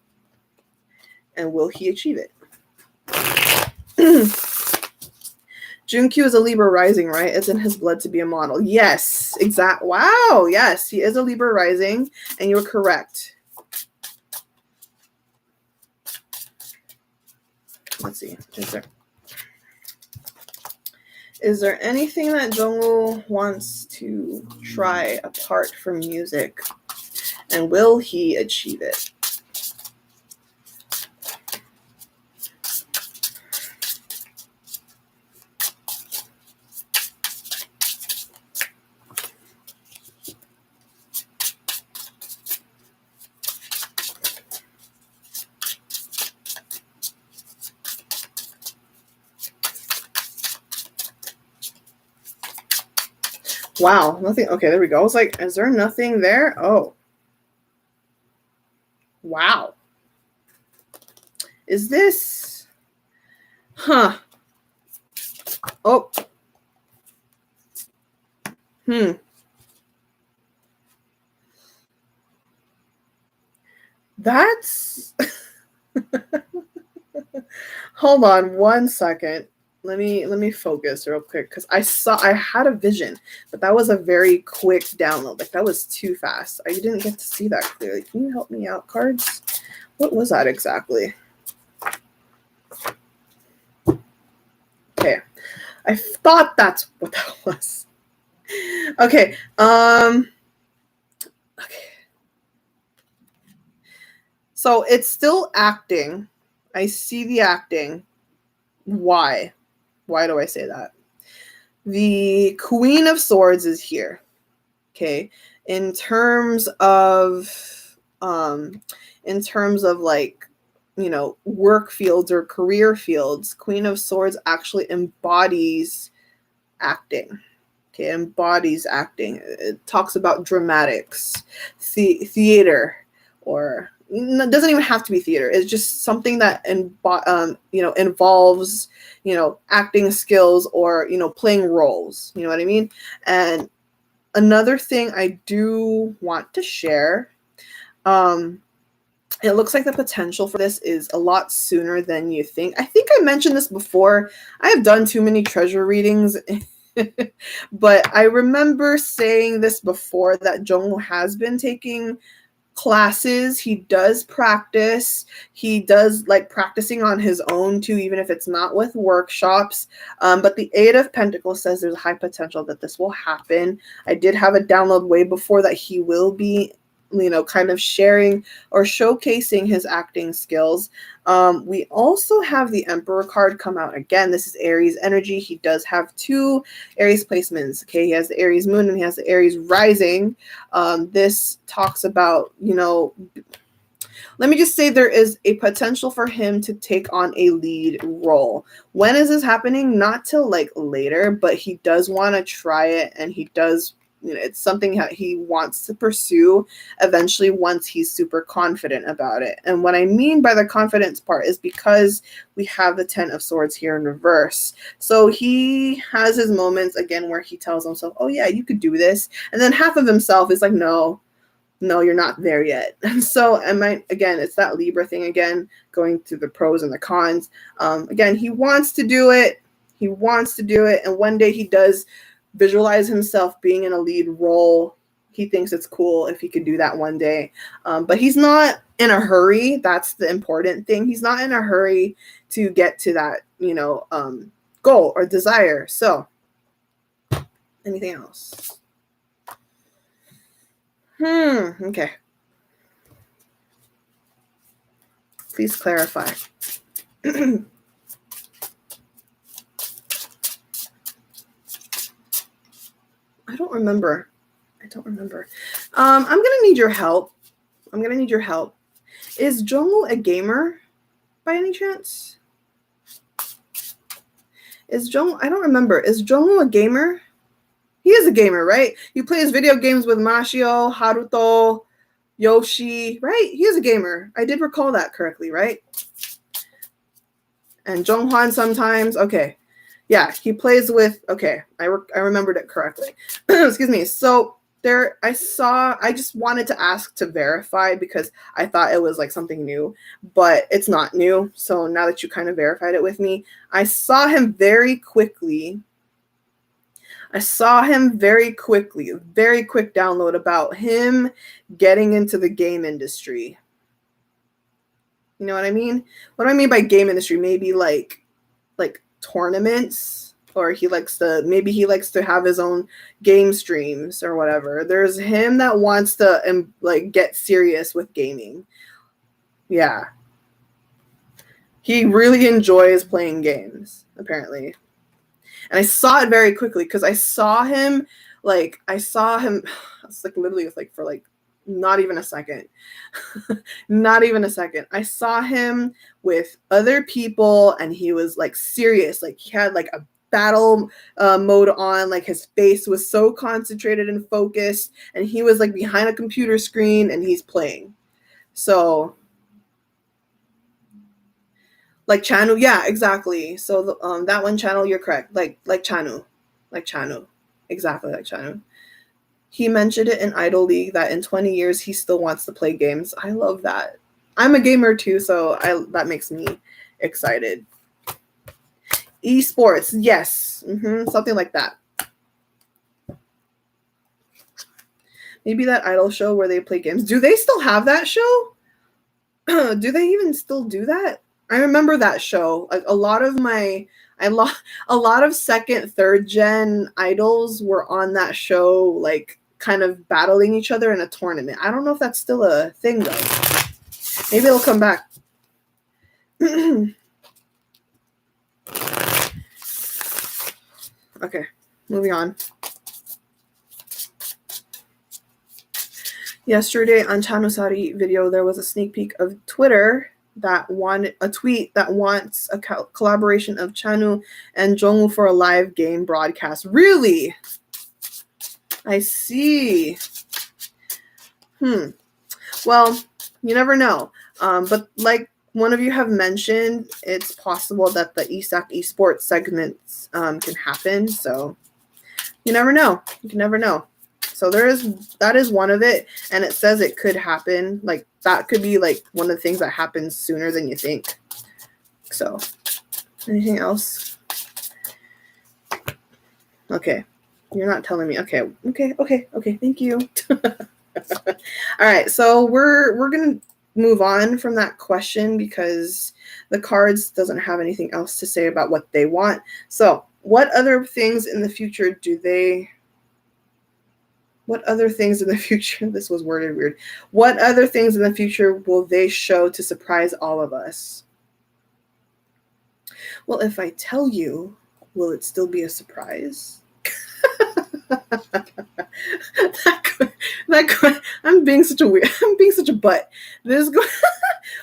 And will he achieve it? JUNKYU is a Libra rising, right? It's in his blood to be a model. Yes, exactly. Wow, yes, he is a Libra rising, and you're correct. Let's see. Is there anything that JEONGWOO wants to try apart from music? And will he achieve it? Wow, nothing. Okay, there we go. I was like, is there nothing there? Oh. Wow. Is this? Huh. Oh. That's. Hold on one second. Let me focus real quick because I had a vision, but that was a very quick download. Like that was too fast. I didn't get to see that clearly. Can you help me out, cards? What was that exactly? Okay. I thought that's what that was. Okay. Okay. So it's still acting. I see the acting. Why? Why do I say that? The Queen of Swords is here. Okay. In terms of like, work fields or career fields, Queen of Swords actually embodies acting. Okay, embodies acting. It talks about dramatics, theater, or it doesn't even have to be theater. It's just something that involves acting skills or playing roles. You know what I mean? And another thing I do want to share, it looks like the potential for this is a lot sooner than you think. I think I mentioned this before. I have done too many treasure readings, but I remember saying this before that JEONGWOO has been taking classes. He does practice. He does like practicing on his own too, even if it's not with workshops. But the Eight of Pentacles says there's a high potential that this will happen. I did have a download way before that he will be kind of sharing or showcasing his acting skills. We also have the Emperor card come out again. This is Aries energy. He does have 2 Aries placements. Okay, he has the Aries moon and he has the Aries rising. This talks about, let me just say there is a potential for him to take on a lead role. When is this happening? Not till like later, but he does want to try it, and he does, it's something that he wants to pursue eventually once he's super confident about it. And what I mean by the confidence part is because we have the 10 of Swords here in reverse. So he has his moments again where he tells himself, oh yeah, you could do this. And then half of himself is like, no, you're not there yet. So again, it's that Libra thing again, going through the pros and the cons. Again, he wants to do it. He wants to do it. And one day he does visualize himself being in a lead role. He thinks it's cool if he could do that one day. But he's not in a hurry. That's the important thing. He's not in a hurry to get to that, goal or desire. So anything else? Okay. Please clarify. I don't remember. I'm gonna need your help. Is JEONGWOO a gamer by any chance? I don't remember. Is JEONGWOO a gamer? He is a gamer, right? He plays video games with Mashio, Haruto, Yoshi, right? He is a gamer. I did recall that correctly, right? And Jonghwan sometimes. Okay. Yeah, he plays with, okay, I remembered it correctly. Excuse me. So I just wanted to ask to verify because I thought it was like something new, but it's not new. So now that you kind of verified it with me, I saw him very quickly. Very quick download about him getting into the game industry. You know what I mean? What do I mean by game industry? Maybe like tournaments, or maybe he likes to have his own game streams or whatever. There's him that wants to get serious with gaming. Yeah. He really enjoys playing games, apparently. And I saw it very quickly because I saw him, it's literally for not even a second. Not even a second. I saw him with other people and he was serious. He had a battle mode on, his face was so concentrated and focused, and he was behind a computer screen and he's playing. So Chanu, yeah, exactly. So that one channel, you're correct. Like Chanu, exactly like Chanu. He mentioned it in Idol League that in 20 years he still wants to play games. I love that. I'm a gamer too, so that makes me excited. Esports, yes, something like that. Maybe that Idol show where they play games. Do they still have that show? Do they even still do that? I remember that show. A lot of second, third gen idols were on that show, kind of battling each other in a tournament. I don't know if that's still a thing though. Maybe it'll come back. Okay, moving on. Yesterday on Chanusari video, there was a sneak peek of Twitter that wanted a tweet that wants a collaboration of Chanu and JEONGWOO for a live game broadcast. Really? I see. Well, you never know. But like one of you have mentioned, it's possible that the ESAC esports segments can happen. So you never know. You can never know. So that is one of it, and it says it could happen. That could be one of the things that happens sooner than you think. So, anything else? Okay, you're not telling me. Okay. Thank you. All right, so we're gonna move on from that question because the cards doesn't have anything else to say about what they want. So, what other things in the future do they What other things in the future? This was worded weird. What other things in the future will they show to surprise all of us? Well, if I tell you, will it still be a surprise? I'm being such a weird. I'm being such a butt. This.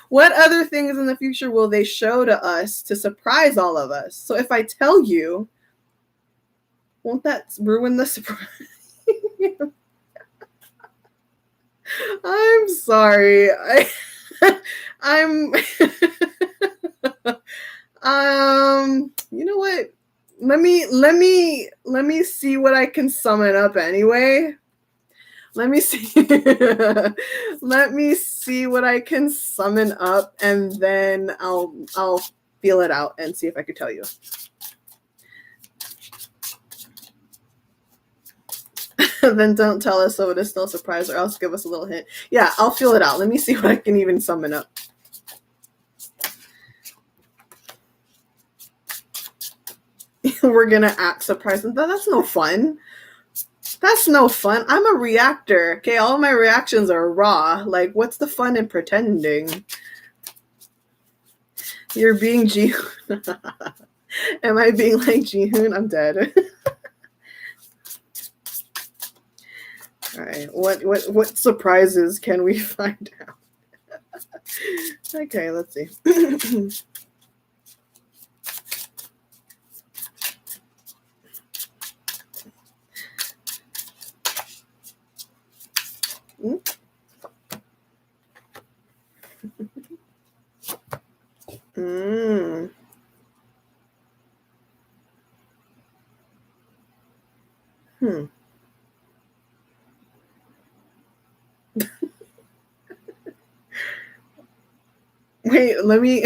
What other things in the future will they show to us to surprise all of us? So if I tell you, won't that ruin the surprise? I'm sorry. I'm you know what? Let me see what I can summon up anyway. Let me see. Let me see what I can summon up, and then I'll feel it out and see if I could tell you. Then don't tell us so it is still a surprise, or else give us a little hint. Yeah, I'll feel it out. Let me see what I can even summon up. We're gonna act surprised. That's no fun. That's no fun. I'm a reactor. Okay, all my reactions are raw. Like, what's the fun in pretending? You're being Jihoon. Am I being like Jihoon? I'm dead. All right. What surprises can we find out? Okay, let's see. Mm. Hmm. Wait, let me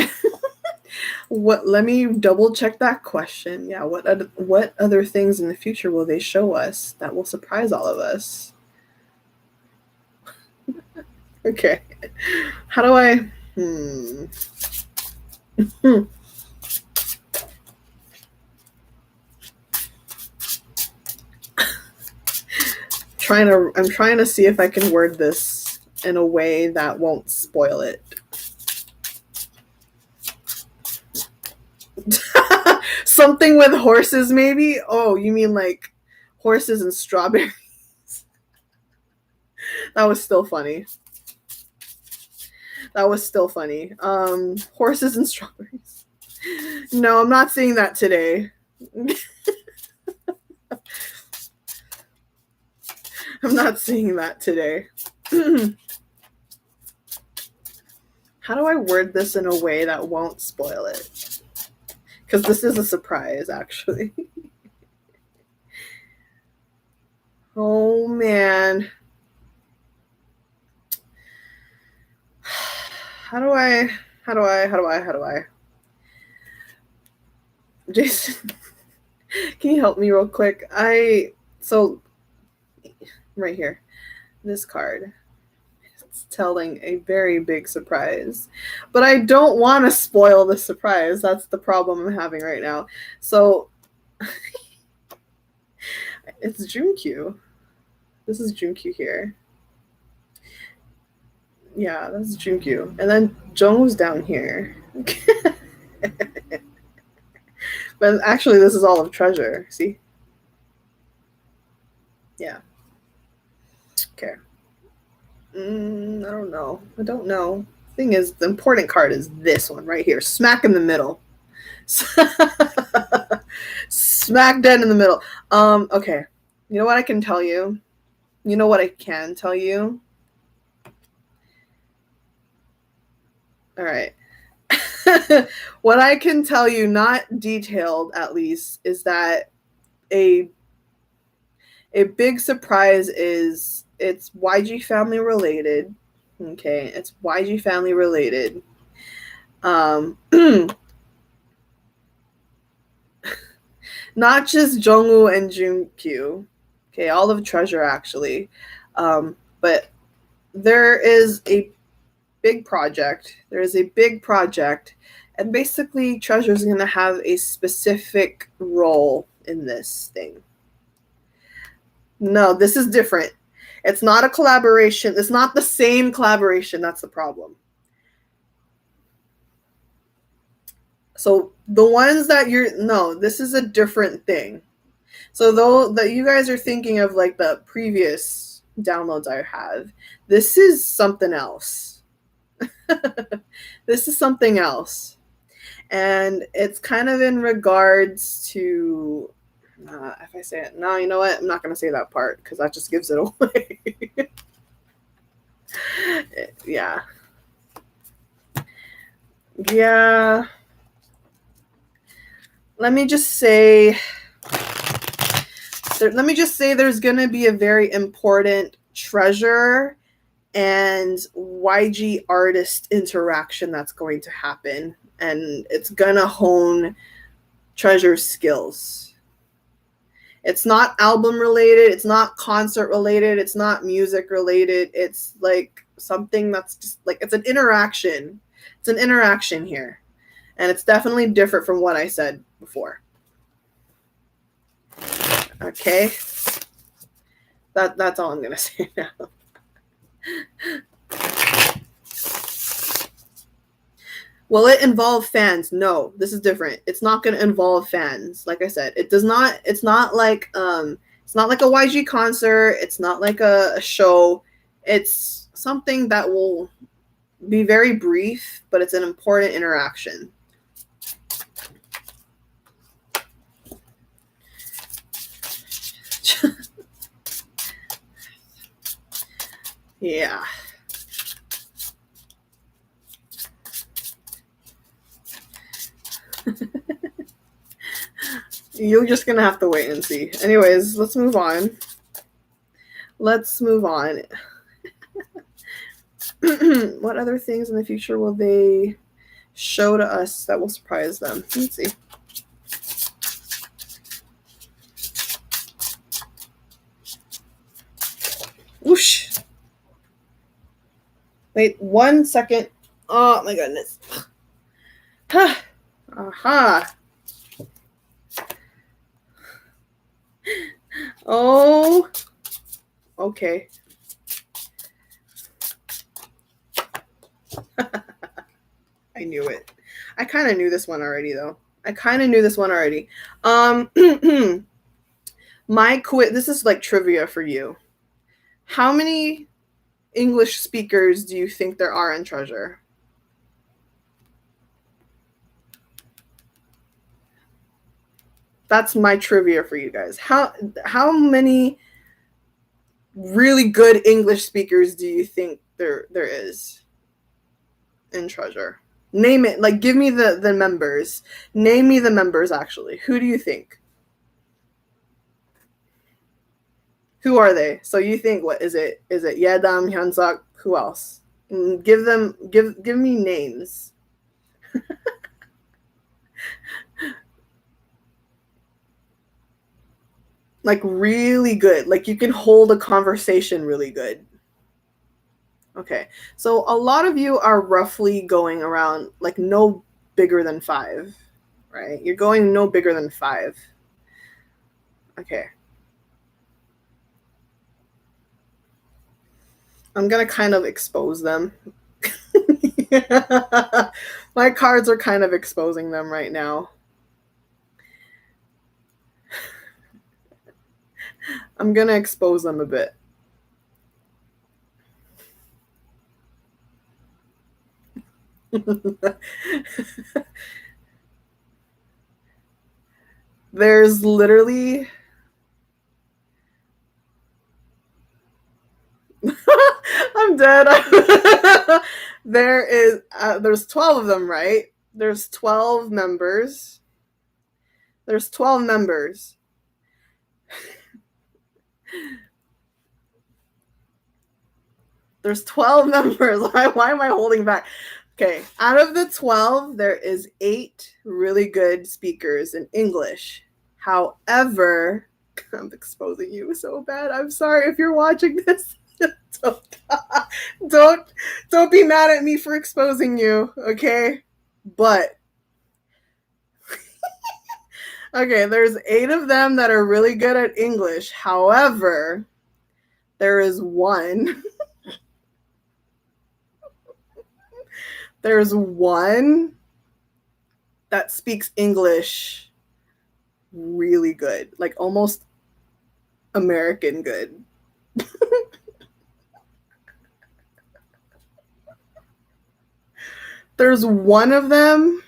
let me double check that question. Yeah, what other things in the future will they show us that will surprise all of us? Okay. How do I I'm trying to see if I can word this in a way that won't spoil it. Something with horses, maybe? Oh, you mean like horses and strawberries? That was still funny. That was still funny. Horses and strawberries. No, I'm not seeing that today. I'm not seeing that today. How do I word this in a way that won't spoil it? Because this is a surprise, actually. Oh, man. How do I? Jason, can you help me real quick? So right here, this card. It's telling a very big surprise. But I don't want to spoil the surprise. That's the problem I'm having right now. So it's JUNKYU. This is JUNKYU here. Yeah, that's JUNKYU. And then Jungwoo's down here. But actually, this is all of Treasure. See? Yeah. Okay. I don't know. Thing is, the important card is this one right here, smack in the middle. Smack dead in the middle. Okay. You know what I can tell you? You know what I can tell you? All right. What I can tell you, not detailed at least, is that a big surprise is it's YG family related. Okay, it's YG family related. Not just Jungwoo and JUNKYU. Okay, all of Treasure actually. But there is a big project. And basically Treasure is going to have a specific role in this thing. No, this is different. It's not a collaboration. It's not the same collaboration. That's the problem. So the ones that no, this is a different thing. So though that you guys are thinking of like the previous downloads I have, this is something else. This is something else. And it's kind of in regards to, if I say it, no, you know what? I'm not going to say that part because that just gives it away. Yeah. Yeah. Let me just say there's going to be a very important treasure and YG artist interaction that's going to happen. And it's going to hone Treasure's skills. It's not album related. It's not concert related. It's not music related. It's like something that's just like, it's an interaction. It's an interaction here. And it's definitely different from what I said before. Okay. That's all I'm going to say now. Will it involve fans? No, this is different. It's not going to involve fans. Like I said, it does not. It's not like a YG concert. It's not like a show. It's something that will be very brief, but it's an important interaction. Yeah. You're just gonna have to wait and see. Anyways, let's move on. Let's move on. What other things in the future will they show to us that will surprise them? Let's see. Whoosh. Wait 1 second. Oh my goodness. Aha. Oh. Okay. I knew it. I kind of knew this one already, though. My quiz. This is like trivia for you. How many English speakers do you think there are in Treasure? That's my trivia for you guys. How many really good English speakers do you think there is in Treasure? Name it. Like, give me the members. Name me the members, actually. Who do you think? Who are they? So you think, what is it? Is it Yedam, Hyunsuk? Who else? Give me names. Like, really good. Like, you can hold a conversation really good. Okay. So a lot of you are roughly going around like no bigger than 5, right? You're going no bigger than 5. Okay. I'm going to kind of expose them. My cards are kind of exposing them right now. I'm going to expose them a bit. There's literally I'm dead. There's 12 of them, right? There's 12 members. There's 12 members. There's 12 members. Why am I holding back? Okay, out of the 12, there is 8 really good speakers in English. However, I'm exposing you so bad. I'm sorry if you're watching this. Don't be mad at me for exposing you, okay? But okay, there's 8 of them that are really good at English. However, There is one. There's one that speaks English really good, like almost American good. There's one of them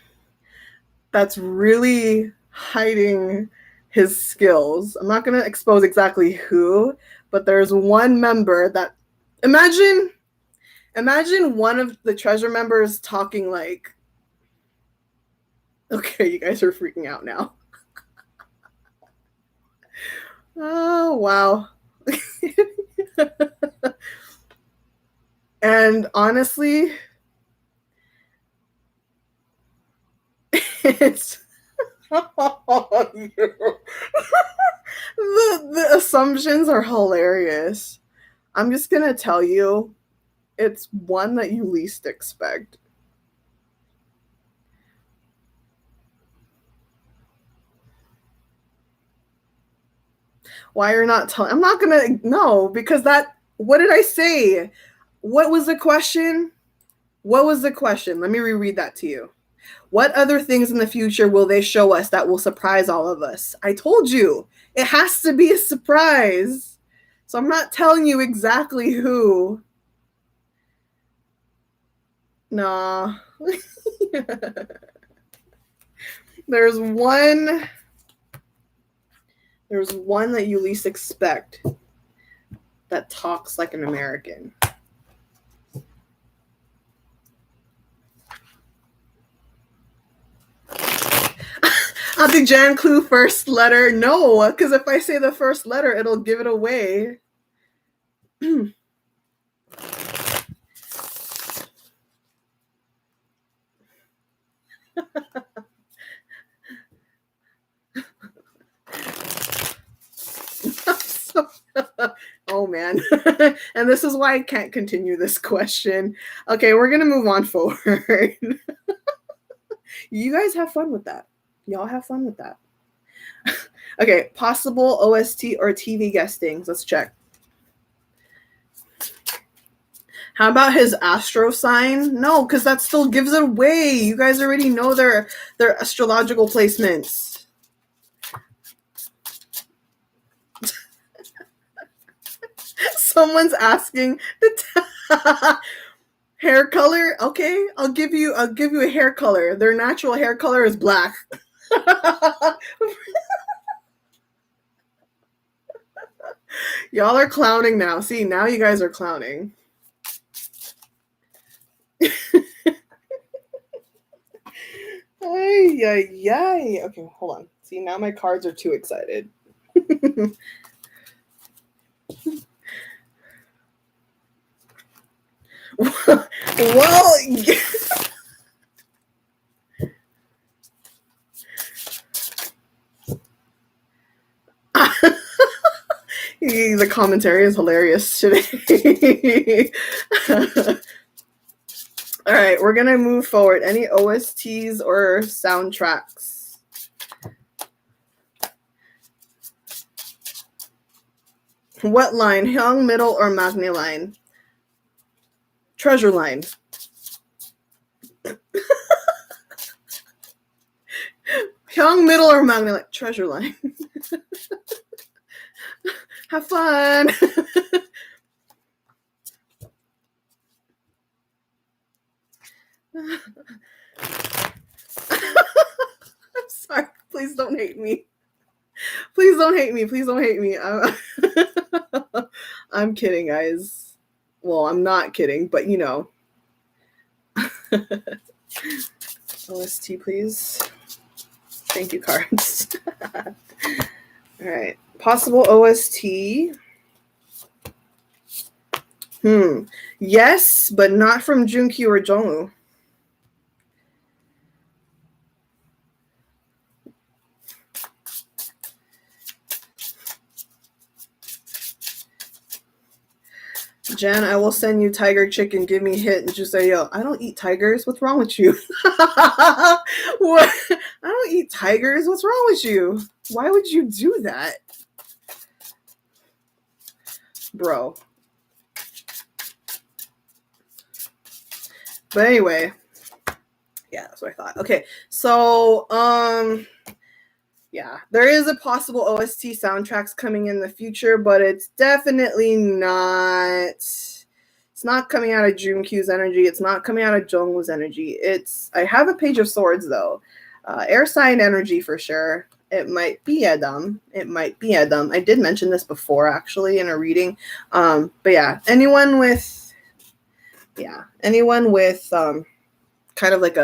that's really hiding his skills. I'm not going to expose exactly who, but there's one member that imagine one of the treasure members talking like, okay, you guys are freaking out now. Oh, wow. And honestly, it's the assumptions are hilarious. I'm just gonna tell you, it's one that you least expect. Why you're not telling? I'm not gonna no because that. What did I say? What was the question? What was the question? Let me reread that to you. What other things in the future will they show us that will surprise all of us? I told you, it has to be a surprise. So I'm not telling you exactly who. Nah. There's one that you least expect that talks like an American. Not the JEONGKYU first letter. No, because if I say the first letter, it'll give it away. Oh man. And this is why I can't continue this question. Okay, we're gonna move on forward. You guys have fun with that. Y'all have fun with that. Okay, possible OST or TV guestings. Let's check. How about his astro sign? No, because that still gives it away. You guys already know their astrological placements. Someone's asking the hair color. Okay, I'll give you a hair color. Their natural hair color is black. Y'all are clowning now. See, now you guys are clowning. Ay, ay, ay. Okay, hold on. See, now my cards are too excited. Well, the commentary is hilarious today. All right, we're gonna move forward. Any OSTs or soundtracks? What line? Hyung, middle, or Magni line? Treasure line. Hyung, middle, or Magni line? Treasure line. Have fun. I'm sorry. Please don't hate me. Please don't hate me. Please don't hate me. I'm kidding, guys. Well, I'm not kidding, but you know. OST, please. Thank you, cards. All right. Possible OST. Yes, but not from JUNKYU or JEONGWOO. Jen, I will send you tiger chicken. Give me a hit and just say, yo, I don't eat tigers. What's wrong with you? What? I don't eat tigers. What's wrong with you? Why would you do that? bro. But anyway, yeah, that's what I thought. Okay, so yeah, there is a possible OST soundtracks coming in the future, but it's definitely not. It's not coming out of JUNKYU's energy. It's not coming out of JEONGWOO's energy. I have a Page of Swords though, air sign energy for sure. It might be Edam. It might be Edam. I did mention this before actually in a reading. But yeah, anyone with kind of like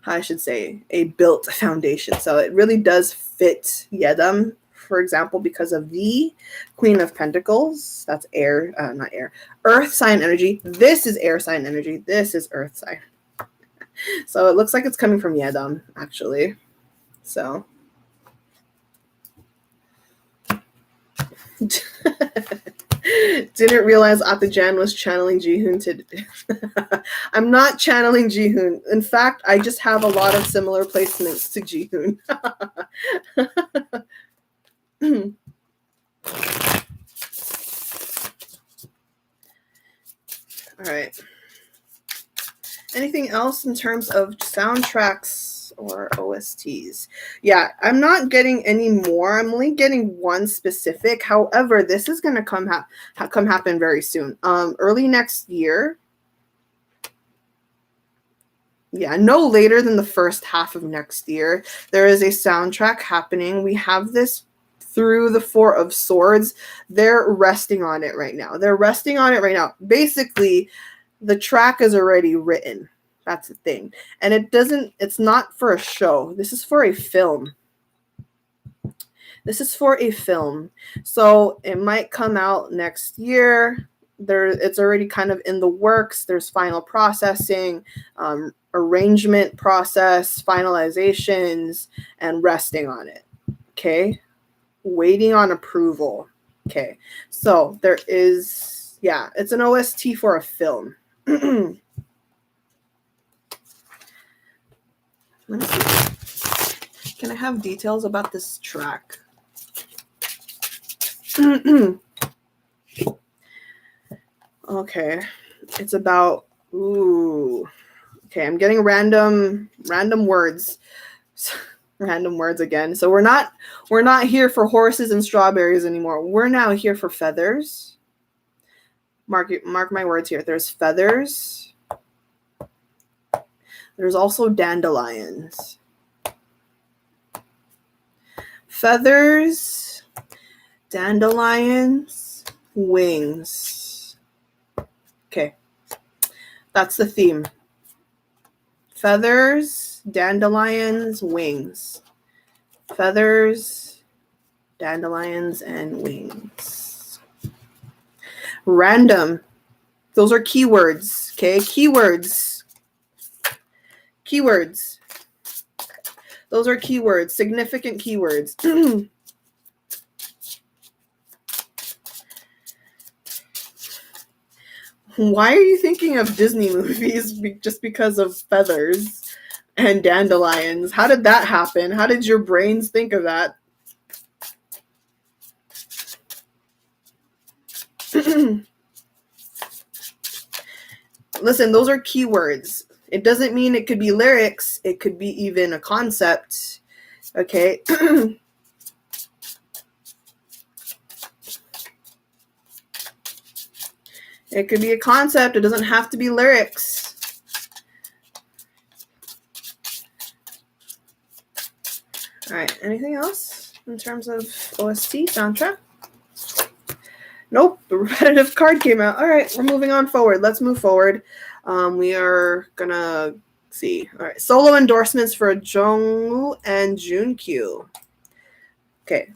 I should say, a built foundation. So it really does fit Yedam, for example, because of the Queen of Pentacles. That's air, not air, earth sign energy. This is air sign energy. This is earth sign. So it looks like it's coming from Yedam, actually. So. Didn't realize Atajan was channeling Jihoon today. I'm not channeling Jihoon. In fact, I just have a lot of similar placements to Jihoon. All right. Anything else in terms of soundtracks or OSTs? Yeah, I'm not getting any more. I'm only getting one specific. However, this is going to come happen very soon. Early next year. Yeah, no later than the first half of next year. There is a soundtrack happening. We have this through the Four of Swords. They're resting on it right now. Basically, the track is already written. That's the thing. And it's not for a show. This is for a film. So it might come out next year. It's already kind of in the works. There's final processing, arrangement process, finalizations, and resting on it. Okay. Waiting on approval. Okay. So there is, yeah, it's an OST for a film. Let me see. Can I have details about this track? Okay. It's about, okay, I'm getting random words. Random words again. So we're not here for horses and strawberries anymore. We're now here for feathers. Mark my words here. There's feathers. There's also dandelions. Feathers, dandelions, wings. Okay. That's the theme. Feathers, dandelions, wings. Feathers, dandelions, and wings. Random. Those are keywords, okay? Keywords. Those are keywords, significant keywords. Why are you thinking of Disney movies just because of feathers and dandelions? How did that happen? How did your brains think of that? Listen, those are keywords. It doesn't mean it could be lyrics. It could be even a concept. Okay. It could be a concept. It doesn't have to be lyrics. All right. Anything else in terms of OST soundtrack? Nope. The repetitive card came out. All right. We're moving on forward. Let's move forward. We are going to see. All right. Solo endorsements for JEONGWOO and JUNKYU. Okay.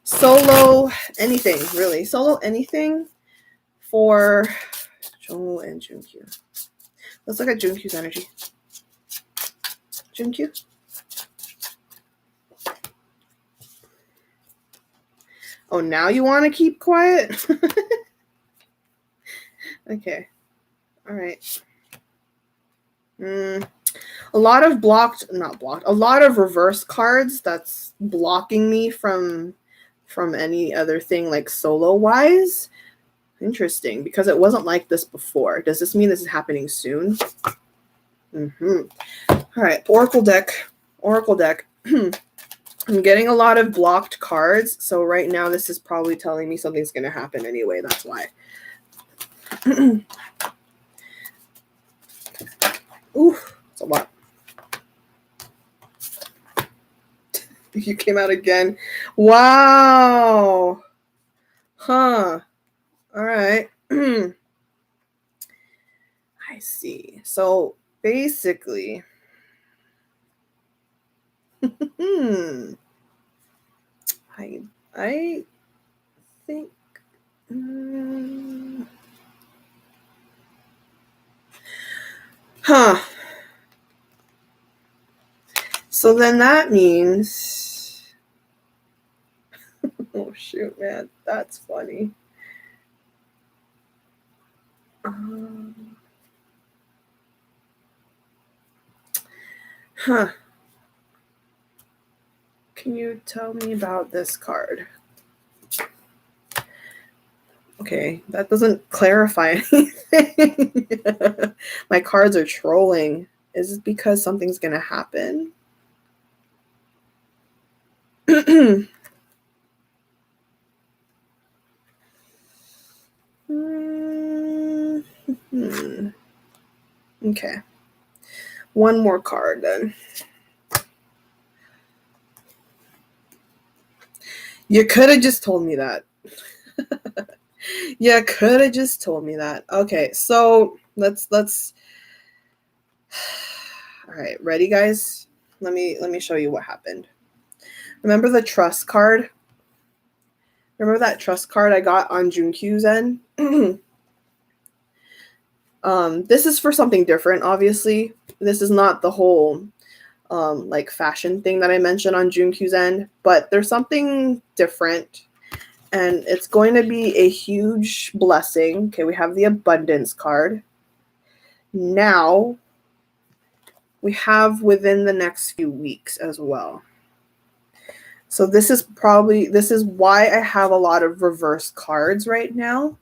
Solo anything, really. Solo anything for JEONGWOO and JUNKYU. Let's look at JUNKYU's energy. JUNKYU? Oh, now you want to keep quiet? Okay. All right. a lot of a lot of reverse cards that's blocking me from any other thing like solo wise. Interesting, because it wasn't like this before. Does this mean this is happening soon? All right, Oracle deck. I'm getting a lot of blocked cards, so right now this is probably telling me something's going to happen anyway. That's why. Ooh, it's a lot. You came out again. Wow. Huh. All right. I see. So basically, I think. Huh. So then that means. Oh shoot, man, that's funny. Huh. Can you tell me about this card? Okay, that doesn't clarify anything. My cards are trolling. Is it because something's gonna happen? Okay. One more card then. You could have just told me that. You could have just told me that. Okay, so let's all right, ready guys? Let me show you what happened. Remember the trust card? Remember that trust card I got on JUNKYU's end? This is for something different, obviously. This is not the whole like fashion thing that I mentioned on JUNKYU's end, but there's something different, and it's going to be a huge blessing. Okay, we have the abundance card. Now we have within the next few weeks as well. So this is why I have a lot of reverse cards right now,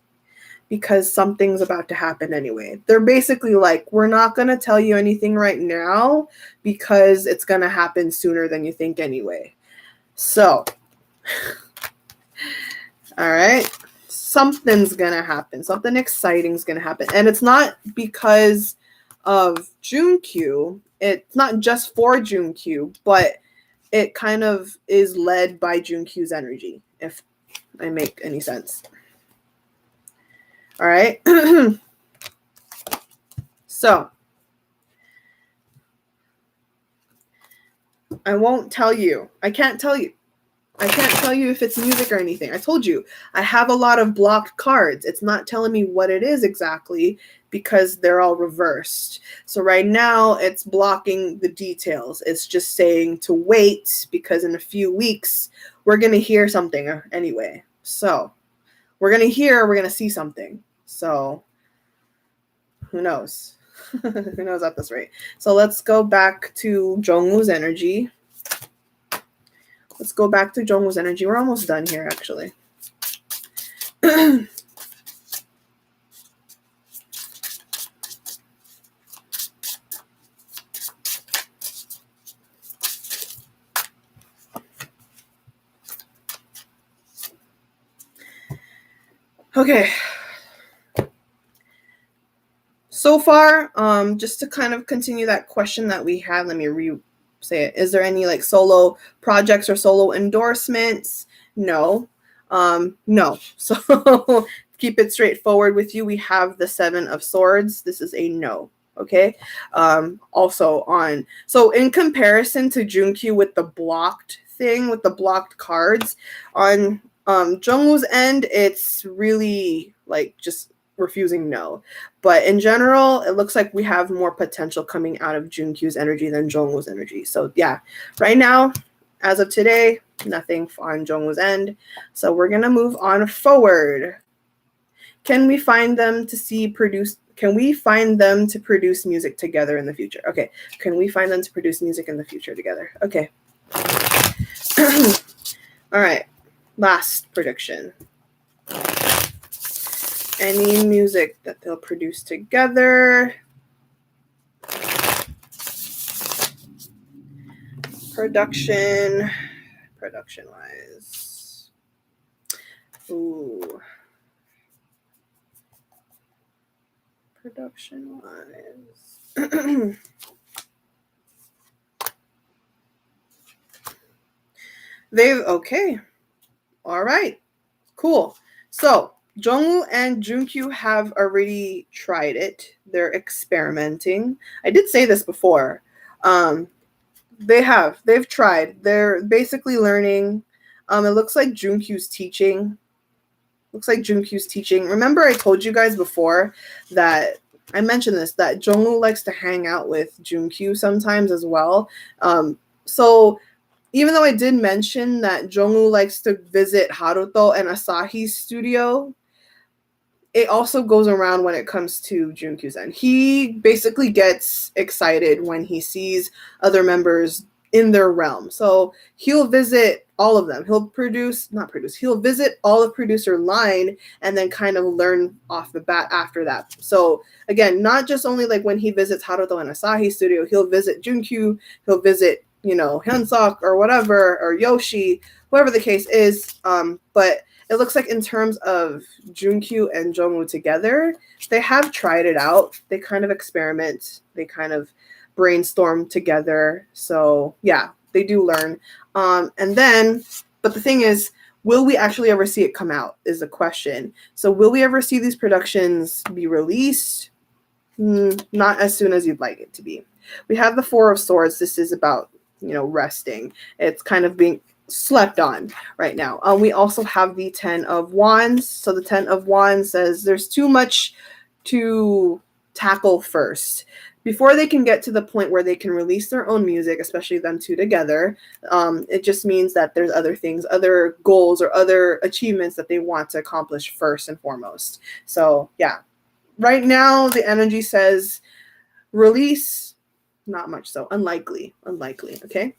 because something's about to happen anyway. They're basically like, we're not going to tell you anything right now because it's going to happen sooner than you think anyway. So, all right, something's going to happen. Something exciting is going to happen. And it's not because of JUNKYU. It's not just for JUNKYU, but it kind of is led by JUNKYU's energy, if I make any sense. All right. So I won't tell you. I can't tell you. I can't tell you if it's music or anything. I told you I have a lot of blocked cards. It's not telling me what it is exactly because they're all reversed. So right now it's blocking the details. It's just saying to wait because in a few weeks we're going to hear something anyway. So we're going to see something. So who knows? Who knows at this rate? So let's go back to JEONGWOO's energy. Let's go back to JEONGWOO's energy. We're almost done here, actually. Okay. So far, just to kind of continue that question that we had, let me say it. Is there any like solo projects or solo endorsements? No. No. So keep it straightforward with you. We have the 7 of Swords. This is a no. Okay. So in comparison to JUNKYU with the blocked thing, with the blocked cards, on JEONGWOO's end, it's really like just refusing no. But in general, it looks like we have more potential coming out of JUNKYU's energy than JEONGWOO's energy. So yeah, right now, as of today, nothing on JEONGWOO's end. So we're going to move on forward. Can we find them to see Can we find them to produce music together in the future? Okay. Can we find them to produce music in the future together? Okay. All right. Last prediction. Any music that they'll produce together. Production-wise. Ooh. Production-wise. Okay. All right. Cool. So Jungwoo and JUNKYU have already tried it. They're experimenting. I did say this before. They've tried. They're basically learning. It looks like JUNKYU's teaching. Remember I told you guys before that I mentioned this, that Jungwoo likes to hang out with JUNKYU sometimes as well. So even though I did mention that Jungwoo likes to visit Haruto and Asahi's studio, it also goes around when it comes to JUNKYU's end. He basically gets excited when he sees other members in their realm. So he'll visit all of them. He'll visit all of producer line and then kind of learn off the bat after that. So again, not just only like when he visits Haruto and Asahi's studio, he'll visit JUNKYU, he'll visit, Hyunsuk or whatever, or Yoshi, whoever the case is. But it looks like in terms of JUNKYU and Jungwoo together, they have tried it out. They kind of experiment. They kind of brainstorm together. So yeah, they do learn. But the thing is, will we actually ever see it come out is the question. So will we ever see these productions be released? Not as soon as you'd like it to be. We have the Four of Swords. This is about, resting. It's kind of being slept on right now. We also have the 10 of Wands. So the 10 of Wands says there's too much to tackle first. Before they can get to the point where they can release their own music, especially them two together, it just means that there's other things, other goals or other achievements that they want to accomplish first and foremost. So yeah, right now the energy says release, not much so, unlikely, okay?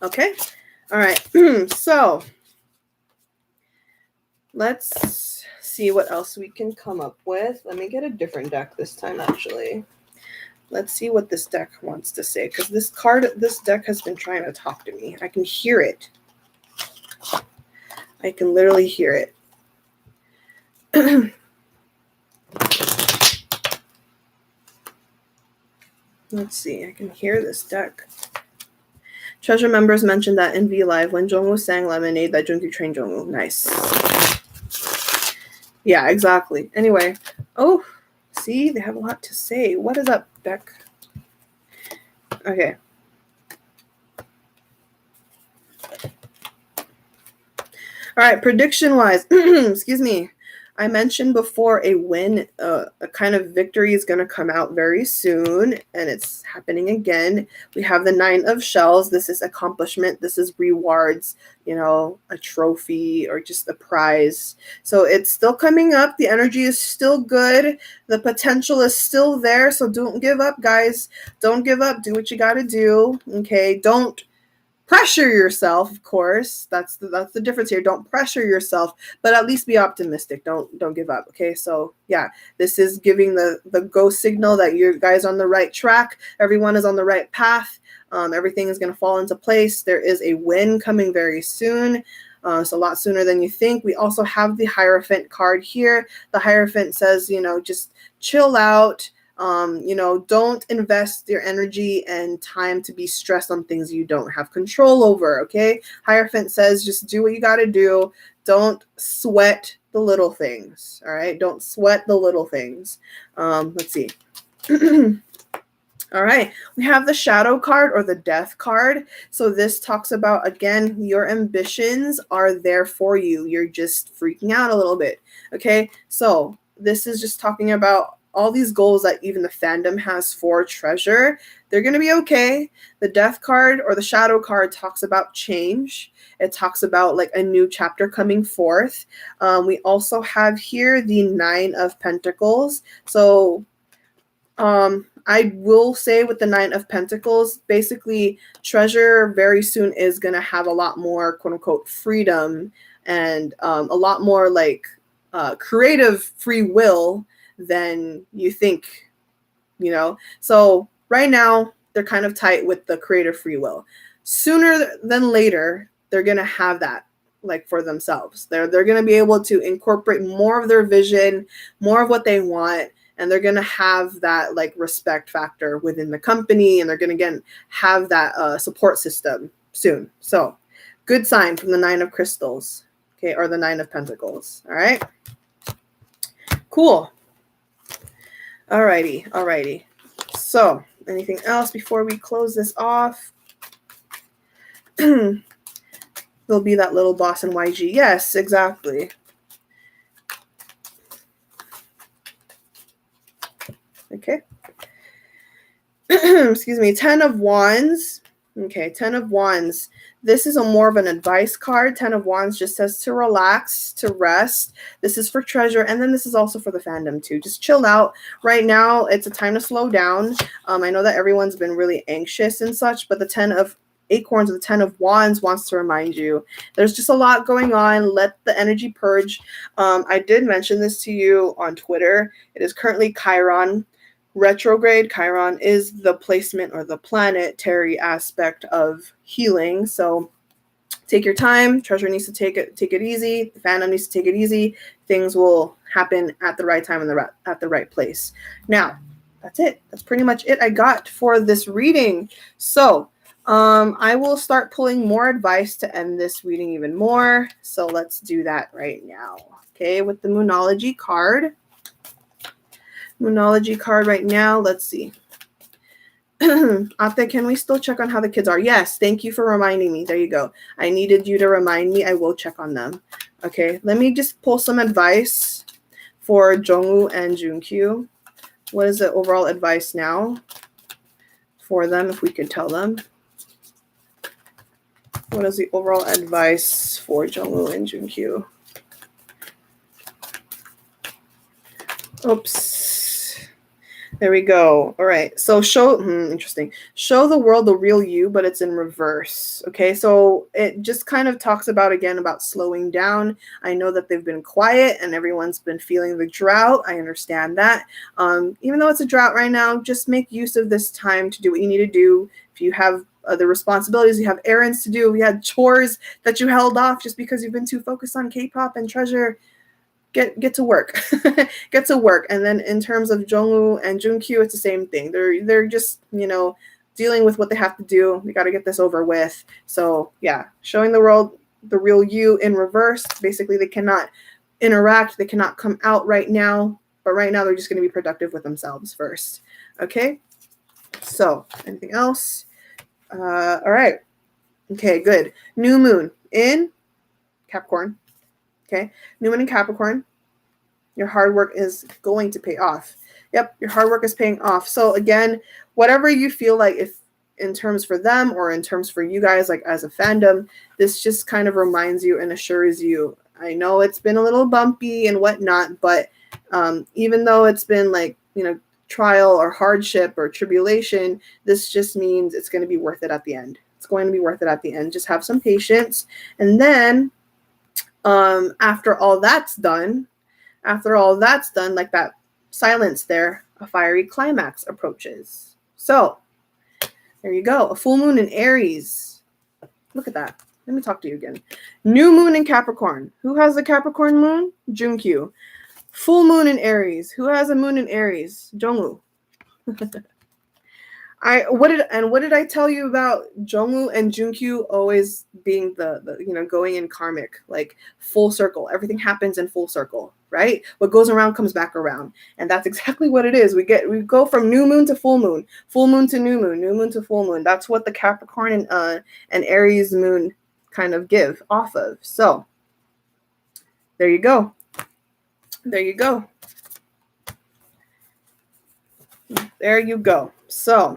Okay, all right, so let's see what else we can come up with. Let me get a different deck this time, actually. Let's see what this deck wants to say, because this deck has been trying to talk to me. I can hear it. I can literally hear it. Let's see. I can hear this deck. Treasure members mentioned that in V Live when Jungwoo sang Lemonade that JUNKYU trained Jungwoo. Nice. Yeah, exactly. Anyway. Oh, see? They have a lot to say. What is up, deck? Okay. All right, prediction-wise. Excuse me. I mentioned before a win, a kind of victory is going to come out very soon, and it's happening again. We have the 9 of Shells. This is accomplishment. This is rewards, a trophy or just a prize. So it's still coming up. The energy is still good. The potential is still there. So don't give up, guys. Don't give up. Do what you got to do. Okay. Don't pressure yourself, of course. That's the difference here. Don't pressure yourself, but at least be optimistic. Don't give up. Okay, so yeah, this is giving the go signal that you guys are on the right track. Everyone is on the right path. Everything is going to fall into place. There is a win coming very soon. So a lot sooner than you think. We also have the Hierophant card here. The Hierophant says, just chill out. Don't invest your energy and time to be stressed on things you don't have control over, okay? Hierophant says just do what you got to do. Don't sweat the little things, all right? Don't sweat the little things. Let's see. All right, we have the Shadow card or the Death card. So this talks about, again, your ambitions are there for you. You're just freaking out a little bit, okay? So this is just talking about all these goals that even the fandom has for Treasure, they're going to be okay. The Death card or the Shadow card talks about change. It talks about like a new chapter coming forth. We also have here the Nine of Pentacles. So I will say with the Nine of Pentacles, basically Treasure very soon is going to have a lot more quote unquote freedom and a lot more like creative free will than you think, you know? So right now they're kind of tight with the creative free will. Sooner than later, they're going to have that like for themselves. They're going to be able to incorporate more of their vision, more of what they want, and they're going to have that like respect factor within the company, and they're going to again have that support system soon. So good sign from the Nine of Crystals, okay, or the Nine of Pentacles. All right, cool. Alrighty. So anything else before we close this off? There'll be that little boss in YG. Yes, exactly. Okay. Excuse me. 10 of Wands. Okay, 10 of Wands. This is a more of an advice card. 10 of Wands just says to relax, to rest. This is for Treasure, and then this is also for the fandom too. Just chill out. Right now, it's a time to slow down. I know that everyone's been really anxious and such, but the 10 of Acorns or the 10 of Wands wants to remind you there's just a lot going on. Let the energy purge. I did mention this to you on Twitter. It is currently Chiron retrograde. Chiron is the placement or the planetary aspect of healing. So take your time. Treasure needs to take it easy. The fandom needs to take it easy. Things will happen at the right time and at the right place. Now, that's it. That's pretty much it I got for this reading. So I will start pulling more advice to end this reading even more. So let's do that right now. Okay, with the Moonology card. Moonology card right now. Let's see. Ate, can we still check on how the kids are? Yes, thank you for reminding me. There you go. I needed you to remind me. I will check on them. Okay, let me just pull some advice for JEONGWOO and JUNKYU. What is the overall advice now for them, if we could tell them? What is the overall advice for JEONGWOO and JUNKYU? Oops. There we go. All right. So interesting. Show the world the real you, but it's in reverse. Okay. So it just kind of talks about, again, about slowing down. I know that they've been quiet and everyone's been feeling the drought. I understand that. Even though it's a drought right now, just make use of this time to do what you need to do. If you have other responsibilities, you have errands to do, you had chores that you held off just because you've been too focused on K-pop and Treasure, get to work. Get to work. And then in terms of JEONGWOO and JUNKYU, it's the same thing. They're just, dealing with what they have to do. We got to get this over with. So yeah, showing the world the real you in reverse. Basically, they cannot interact. They cannot come out right now. But right now, they're just going to be productive with themselves first. Okay. So anything else? All right. Okay, good. New moon in Capricorn. Okay, New moon in Capricorn. Your hard work is going to pay off. Yep, your hard work is paying off. So again, whatever you feel like, if in terms for them or in terms for you guys, like as a fandom, this just kind of reminds you and assures you. I know it's been a little bumpy and whatnot, but even though it's been like, trial or hardship or tribulation, this just means it's going to be worth it at the end. It's going to be worth it at the end. Just have some patience. And then after all that's done, like that silence there, a fiery climax approaches. So there you go. A full moon in Aries. Look at that. Let me talk to you again. New moon in Capricorn. Who has the Capricorn moon? JUNKYU. Full moon in Aries. Who has a moon in Aries? JEONGWOO. What did I tell you about JEONGWOO and JUNKYU always being the going in karmic, like full circle. Everything happens in full circle, right? What goes around comes back around. And that's exactly what it is. We go from new moon to full moon to new moon to full moon. That's what the Capricorn and Aries moon kind of give off of. So there you go. There you go. There you go. So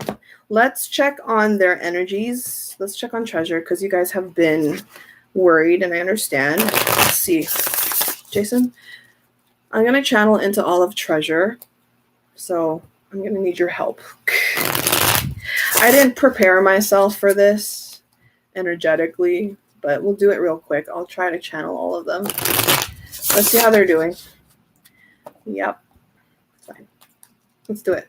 let's check on their energies. Let's check on Treasure because you guys have been worried and I understand. Let's see. Jason, I'm going to channel into all of Treasure. So I'm going to need your help. I didn't prepare myself for this energetically, but we'll do it real quick. I'll try to channel all of them. Let's see how they're doing. Yep. Fine. Let's do it.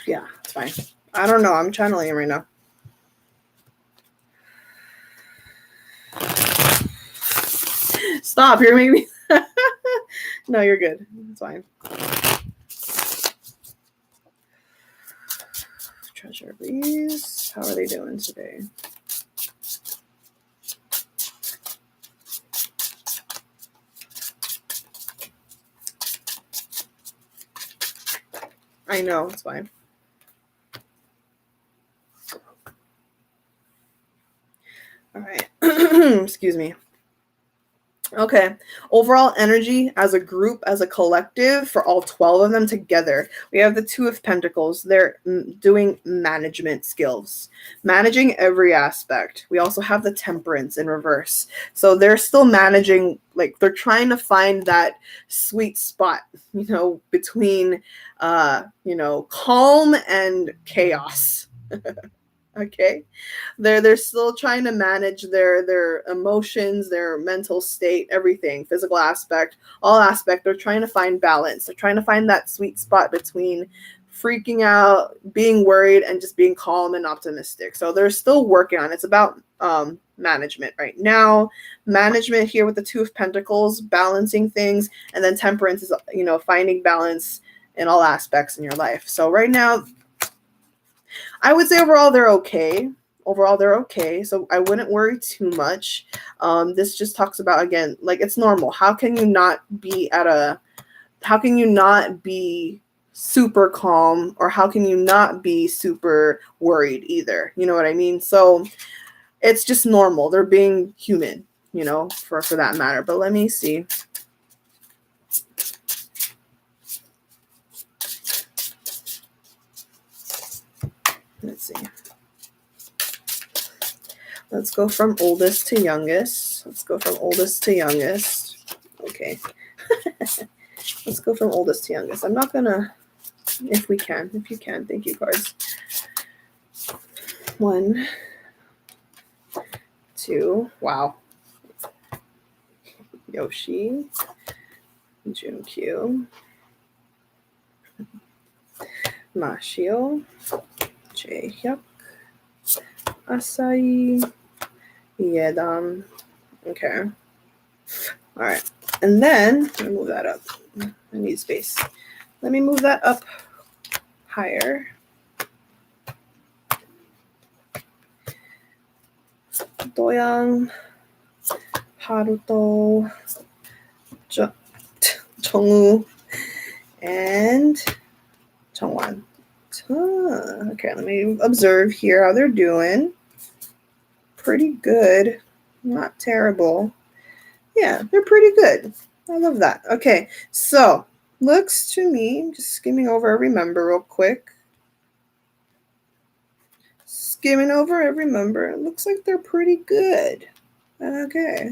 Yeah, it's fine. I don't know. I'm channeling him right now. Stop. You're making me. No, you're good. It's fine. Treasure, please. How are they doing today? I know. It's fine. All right. Excuse me. Okay. Overall energy as a group, as a collective, for all 12 of them together. We have the Two of Pentacles. They're doing management skills, managing every aspect. We also have the Temperance in reverse. So they're still managing, like they're trying to find that sweet spot, between, calm and chaos. Okay. They're still trying to manage their emotions, their mental state, everything, physical aspect, all aspect. They're trying to find balance. They're trying to find that sweet spot between freaking out, being worried, and just being calm and optimistic. So they're still working on it. It's about management right now. Management here with the Two of Pentacles, balancing things, and then Temperance is finding balance in all aspects in your life. So right now, I would say overall they're okay. So I wouldn't worry too much. This just talks about, again, like it's normal. How can you not be super calm, or how can you not be super worried either? You know what I mean? So it's just normal. They're being human, for that matter. But let me see. Let's see. Let's go from oldest to youngest. Okay. Let's go from oldest to youngest. I'm not gonna, if you can, thank you, cards. 1, 2, wow. Yoshi, JUNKYU, Mashio, JEONKYU, Asai, Yedam. Okay. All right. And then let me move that up. I need space. Let me move that up higher. Doyoung, Haruto, Jongwoo, and Chongwan. Okay, let me observe here how they're doing. Pretty good. Not terrible. Yeah, they're pretty good. I love that. Okay, so looks to me, just skimming over every member real quick. It looks like they're pretty good. Okay,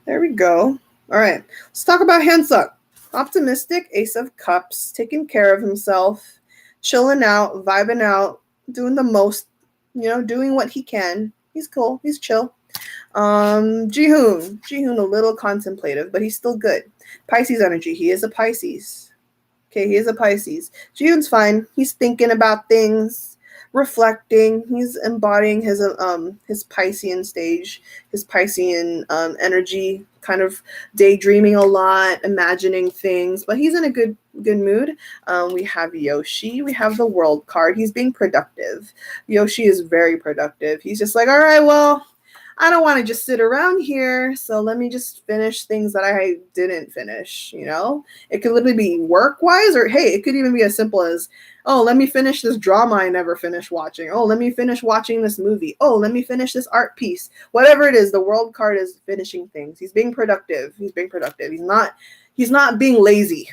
there we go. All right, let's talk about Hansuk. Optimistic, Ace of Cups, taking care of himself, chilling out, vibing out, doing the most, doing what he can. He's cool. He's chill. Jihoon a little contemplative, but he's still good. Pisces energy. He is a Pisces. Okay, he is a Pisces. Jihoon's fine. He's thinking about things, reflecting. He's embodying his Piscean stage, his Piscean energy, kind of daydreaming a lot, imagining things, but he's in a good mood. We have Yoshi. We have the World card. He's being productive. Yoshi is very productive. He's just like, all right, well, I don't want to just sit around here, so let me just finish things that I didn't finish, you know? It could literally be work-wise, or hey, it could even be as simple as, oh, let me finish this drama I never finished watching. Oh, let me finish watching this movie. Oh, let me finish this art piece. Whatever it is, the world card is finishing things. He's being productive. He's being productive. He's not being lazy.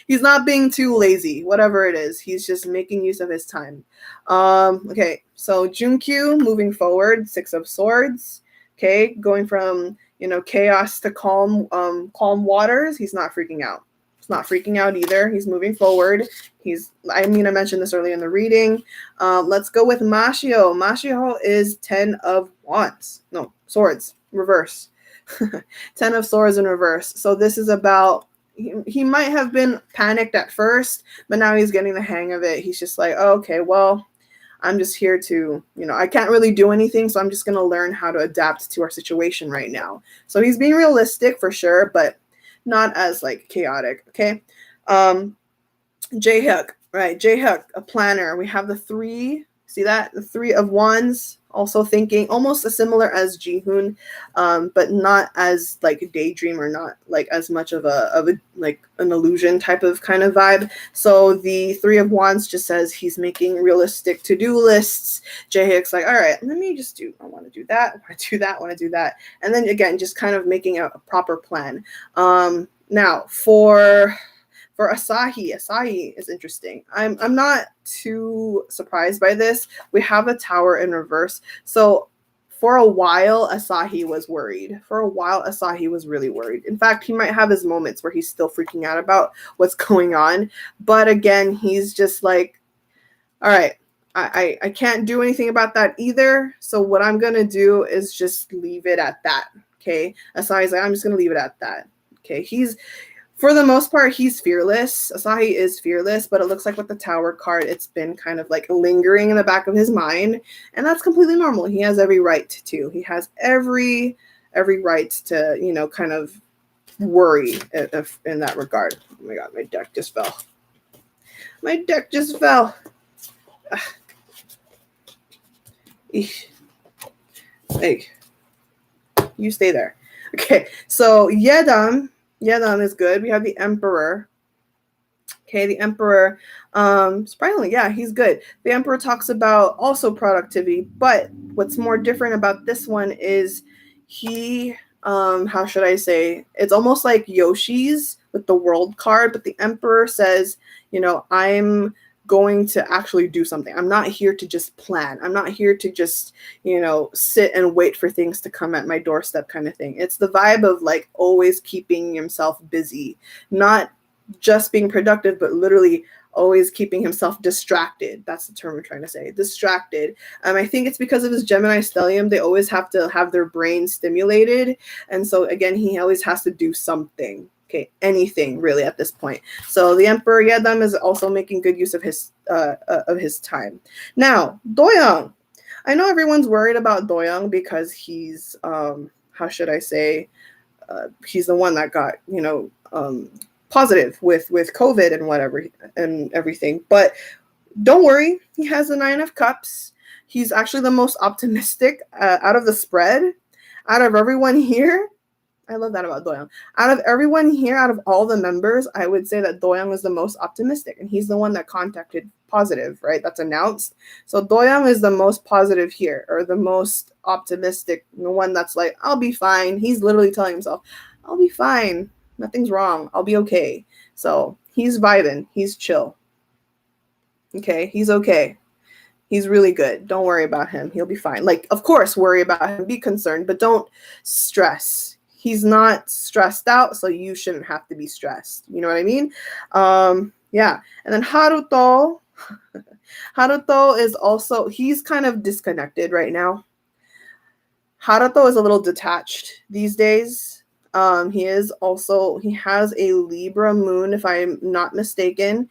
He's not being too lazy. Whatever it is, he's just making use of his time. Okay, so JUNKYU moving forward, Six of Swords. Okay, going from chaos to calm waters. He's not freaking out. He's not freaking out either. He's moving forward. I mentioned this earlier in the reading. Let's go with Mashio. Mashio is 10 of Wands. No, Swords, reverse. 10 of Swords in reverse. So this is about, he might have been panicked at first, but now he's getting the hang of it. He's just like, oh, okay, well, I'm just here to, I can't really do anything, so I'm just going to learn how to adapt to our situation right now. So he's being realistic for sure, but not as like chaotic, okay? Jaehyuk, right? Jaehyuk, a planner. We have the 3, see that? The 3 of Wands, also thinking almost as similar as Jihoon, but not as like a daydream, or not like as much of a like an illusion type of kind of vibe. So the 3 of Wands just says he's making realistic to-do lists. Jaehyuk's like, all right, let me just do, I want to do that, I want to do that, I want to do that. And then again, just kind of making a proper plan. Now for Asahi is interesting. I'm not too surprised by this. We have a Tower in reverse. So for a while, Asahi was worried. For a while, Asahi was really worried. In fact, he might have his moments where he's still freaking out about what's going on. But again, he's just like, all right, I can't do anything about that either. So what I'm going to do is just leave it at that. Okay. Asahi's like, I'm just going to leave it at that. Okay. For the most part, he's fearless. Asahi is fearless, but it looks like with the Tower card, it's been kind of like lingering in the back of his mind, and that's completely normal. He has every right to. He has every right to, kind of worry if in that regard. Oh my God, my deck just fell. My deck just fell. Hey, you stay there. Okay, so Yedam is good. We have the Emperor. Okay, the Emperor, surprisingly, yeah, he's good. The Emperor talks about also productivity, but what's more different about this one is he, how should I say, it's almost like Yoshi's with the World card, but the Emperor says, I'm going to actually do something. I'm not here to just plan. I'm not here to just, sit and wait for things to come at my doorstep kind of thing. It's the vibe of like always keeping himself busy, not just being productive, but literally always keeping himself distracted. That's the term I'm trying to say, distracted. I think it's because of his Gemini stellium. They always have to have their brain stimulated. And so again, he always has to do something. Okay, anything really at this point. So the Emperor Yedam is also making good use of his time. Now, Doyoung. I know everyone's worried about Doyoung because he's how should I say, he's the one that got positive with COVID and whatever and everything. But don't worry, he has the 9 of Cups. He's actually the most optimistic out of the spread, out of everyone here. I love that about Doyoung. Out of everyone here, out of all the members, I would say that Doyoung is the most optimistic, and he's the one that contacted positive, right? That's announced. So Doyoung is the most positive here, or the most optimistic, the one that's like, I'll be fine. He's literally telling himself, I'll be fine. Nothing's wrong. I'll be okay. So he's vibing. He's chill. Okay, he's okay. He's really good. Don't worry about him. He'll be fine. Like, of course, worry about him. Be concerned, but don't stress. He's not stressed out, so you shouldn't have to be stressed. You know what I mean? Yeah. And then Haruto. Haruto is also, he's kind of disconnected right now. Haruto is a little detached these days. He has a Libra moon, if I'm not mistaken.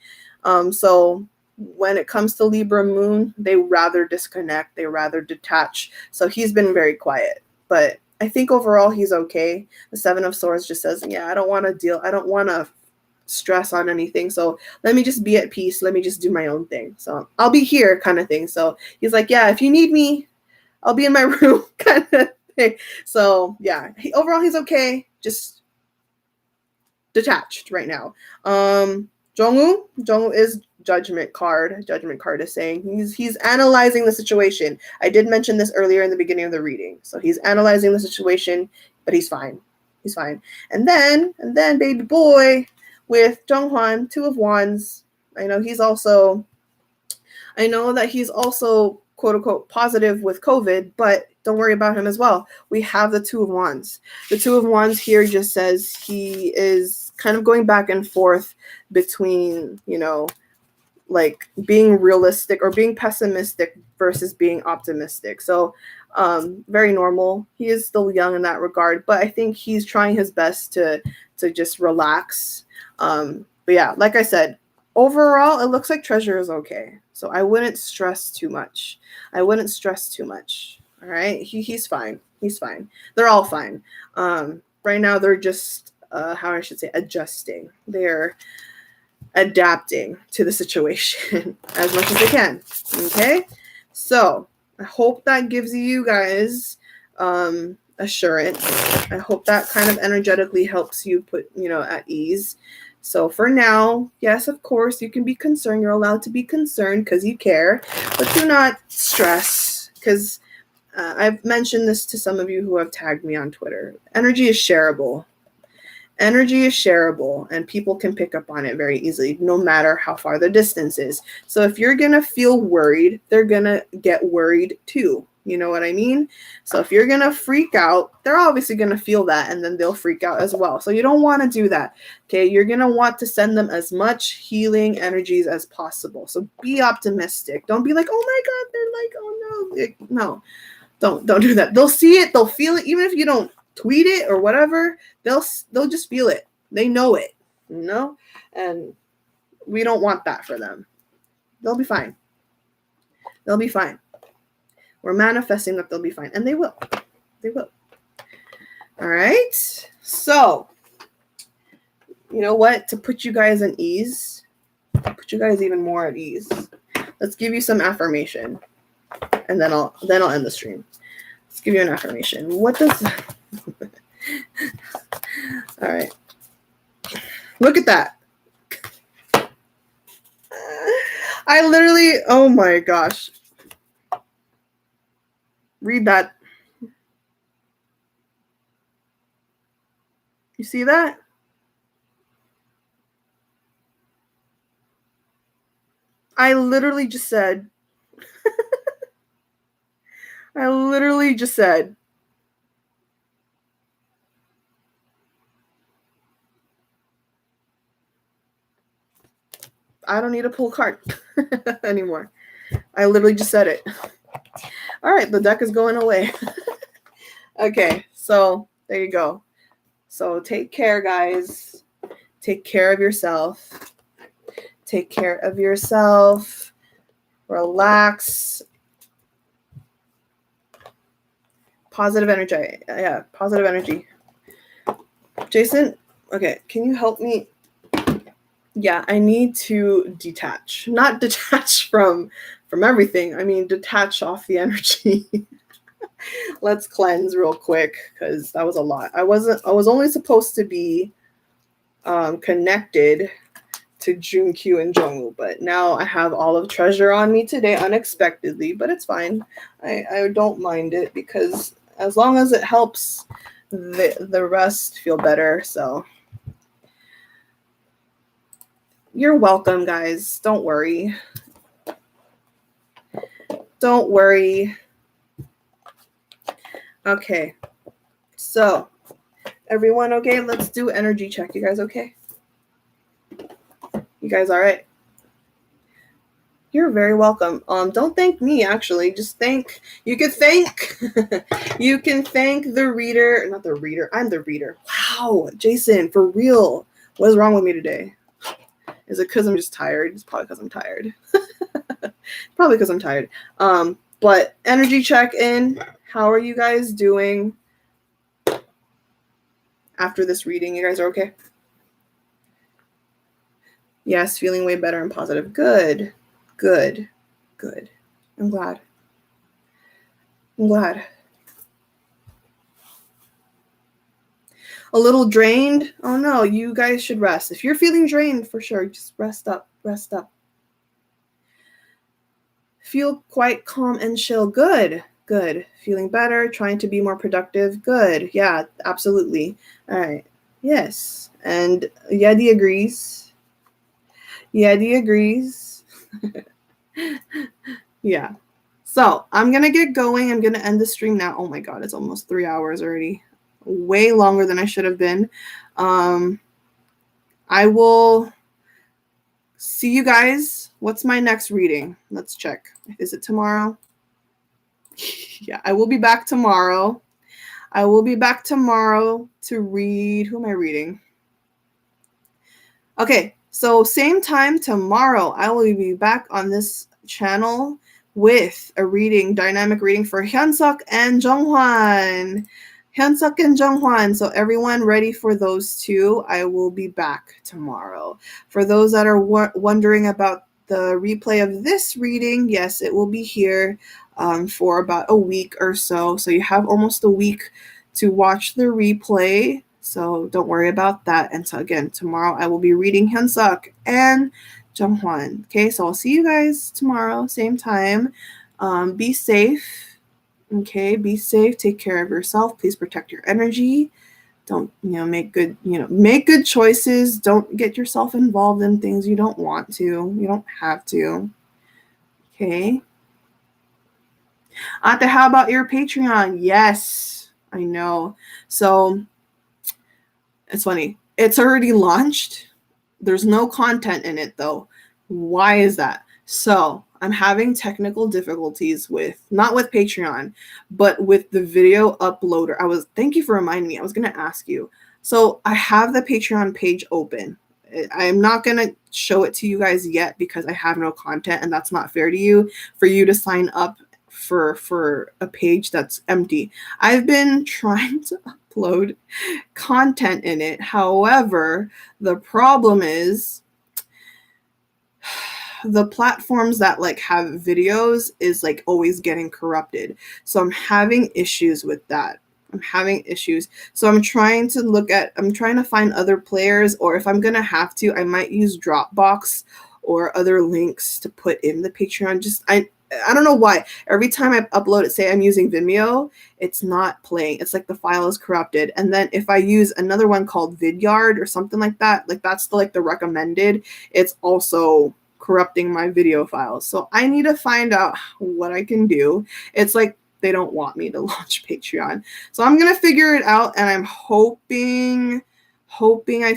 So when it comes to Libra moon, they rather disconnect, they rather detach. So he's been very quiet, but I think overall he's okay. The 7 of Swords just says, yeah, I don't want to stress on anything. So let me just be at peace. Let me just do my own thing. So I'll be here kind of thing. So he's like, yeah, if you need me, I'll be in my room kind of thing. So yeah, overall he's okay. Just detached right now. Jungwoo is judgment card. Judgment card is saying he's analyzing the situation. I did mention this earlier in the beginning of the reading. So he's analyzing the situation, but he's fine. He's fine. And then baby boy with Junghwan, 2 of Wands. I know that he's also quote unquote positive with COVID, but don't worry about him as well. We have the 2 of Wands. The 2 of Wands here just says he is kind of going back and forth between, like being realistic or being pessimistic versus being optimistic. So very normal. He is still young in that regard, but I think he's trying his best to just relax. But yeah, like I said, overall, it looks like Treasure is okay. So I wouldn't stress too much. All right. He's fine. He's fine. They're all fine. Right now they're just how I should say adjusting. They're adapting to the situation as much as they can. Okay. So I hope that gives you guys assurance. I hope that kind of energetically helps you put, at ease. So for now, yes, of course, you can be concerned. You're allowed to be concerned because you care, but do not stress because I've mentioned this to some of you who have tagged me on Twitter. Energy is shareable. Energy is shareable, and people can pick up on it very easily, no matter how far the distance is. So if you're going to feel worried, they're going to get worried too. You know what I mean? So if you're going to freak out, they're obviously going to feel that, and then they'll freak out as well. So you don't want to do that. Okay. You're going to want to send them as much healing energies as possible. So be optimistic. Don't be like, oh my God, they're like, oh no. No, don't do that. They'll see it. They'll feel it. Even if you don't tweet it or whatever, they'll just feel it. They know it, and we don't want that for them. They'll be fine. They'll be fine. We're manifesting that they'll be fine, and they will. All right. So, you know what? To put you guys at ease, put you guys even more at ease, let's give you some affirmation, and then I'll end the stream. Let's give you an affirmation. What does all right. Look at that. I literally, oh my gosh. Read that. You see that? I literally just said, I don't need to pull a card anymore. I literally just said it. All right, the deck is going away. Okay, so there you go. So take care, guys. Take care of yourself. Take care of yourself. Relax. Positive energy. Yeah, positive energy. Jason, okay, can you help me? Yeah, I need to detach. Not detach from everything. I mean, detach off the energy. Let's cleanse real quick because that was a lot. I was only supposed to be connected to JUNKYU and JEONGWOO, but now I have all of Treasure on me today unexpectedly, but it's fine. I don't mind it because as long as it helps the rest feel better. So you're welcome, guys. Don't worry. Don't worry. Okay. So, everyone okay? Let's do energy check. You guys okay? You guys all right? You're very welcome. Don't thank me, actually. Just thank, you can thank, you can thank the reader, not the reader, I'm the reader. Wow, Jason, for real. What is wrong with me today? Is it because I'm just tired? It's probably because I'm tired. Probably because I'm tired. But energy check-in. How are you guys doing after this reading? You guys are okay? Yes, feeling way better and positive. Good. I'm glad. I'm glad. A little drained? Oh no, you guys should rest. If you're feeling drained, for sure, just rest up, rest up. Feel quite calm and chill. Good, good. Feeling better, trying to be more productive. Good. Yeah, absolutely. All right. Yes. And Yeti agrees. Yeti agrees. Yeah. So I'm going to get going. I'm going to end the stream now. Oh my God, it's almost 3 hours already. Way longer than I should have been. I will see you guys. What's my next reading? Let's check. Is it tomorrow? Yeah, I will be back tomorrow. I will be back tomorrow to read. Who am I reading? Okay, so same time tomorrow, I will be back on this channel with a reading, dynamic reading for Hyunsuk and Jonghwan. Hyunsuk and Jonghwan. So everyone ready for those two. I will be back tomorrow. For those that are wondering about the replay of this reading, yes, it will be here for about a week or so. So you have almost a week to watch the replay. So don't worry about that. And so again, tomorrow I will be reading Hyunsuk and Jonghwan. Okay, so I'll see you guys tomorrow, same time. Be safe. Okay, be safe. Take care of yourself. Please protect your energy. Don't, make good choices. Don't get yourself involved in things you don't want to. You don't have to. Okay. Ate, how about your Patreon? Yes, I know. So it's funny. It's already launched. There's no content in it though. Why is that? So I'm having technical difficulties not with Patreon, but with the video uploader. Thank you for reminding me. I was going to ask you. So I have the Patreon page open. I'm not going to show it to you guys yet because I have no content and that's not fair to you for you to sign up for a page that's empty. I've been trying to upload content in it. However, the problem is the platforms that have videos is always getting corrupted. So I'm having issues with that. I'm having issues. So I'm trying to find other players, or if I'm going to have to, I might use Dropbox or other links to put in the Patreon. I don't know why. Every time I upload it, say I'm using Vimeo, it's not playing. It's like the file is corrupted. And then if I use another one called Vidyard or something like that, that's the recommended, it's also corrupting my video files. So I need to find out what I can do. It's they don't want me to launch Patreon. So I'm going to figure it out, and I'm hoping I,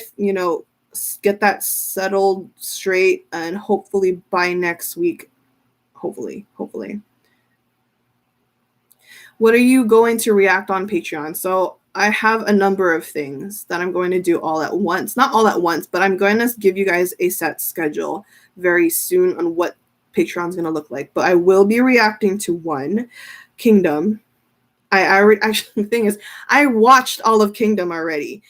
get that settled straight, and hopefully by next week, hopefully. What are you going to react on Patreon? So I have a number of things that I'm going to do all at once. Not all at once, but I'm going to give you guys a set schedule very soon on what Patreon's going to look like. But I will be reacting to one, Kingdom. Actually, the thing is, I watched all of Kingdom already.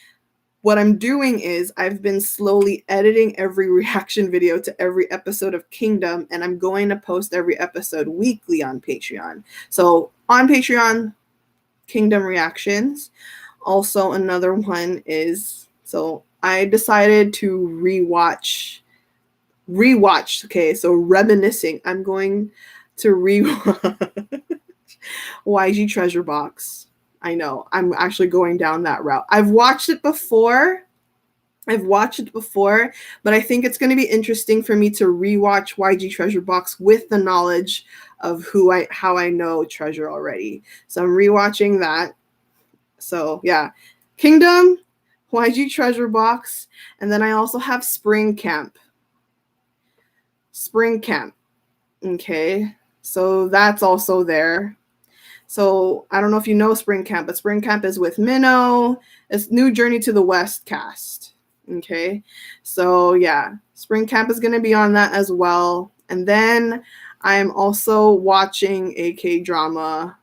What I'm doing is I've been slowly editing every reaction video to every episode of Kingdom, and I'm going to post every episode weekly on Patreon. So on Patreon, Kingdom reactions. Also, another one is, so I decided to rewatch. Okay, so reminiscing. I'm going to rewatch YG Treasure Box. I know, I'm actually going down that route. I've watched it before, but I think it's going to be interesting for me to rewatch YG Treasure Box with the knowledge of how I know Treasure already. So I'm rewatching that. So yeah, Kingdom, YG Treasure Box, and then I also have Spring Camp. Okay, so that's also there. So I don't know if you know Spring Camp, but Spring Camp is with Minho. It's New Journey to the West cast. Okay, so yeah, Spring Camp is going to be on that as well. And then I'm also watching a K-drama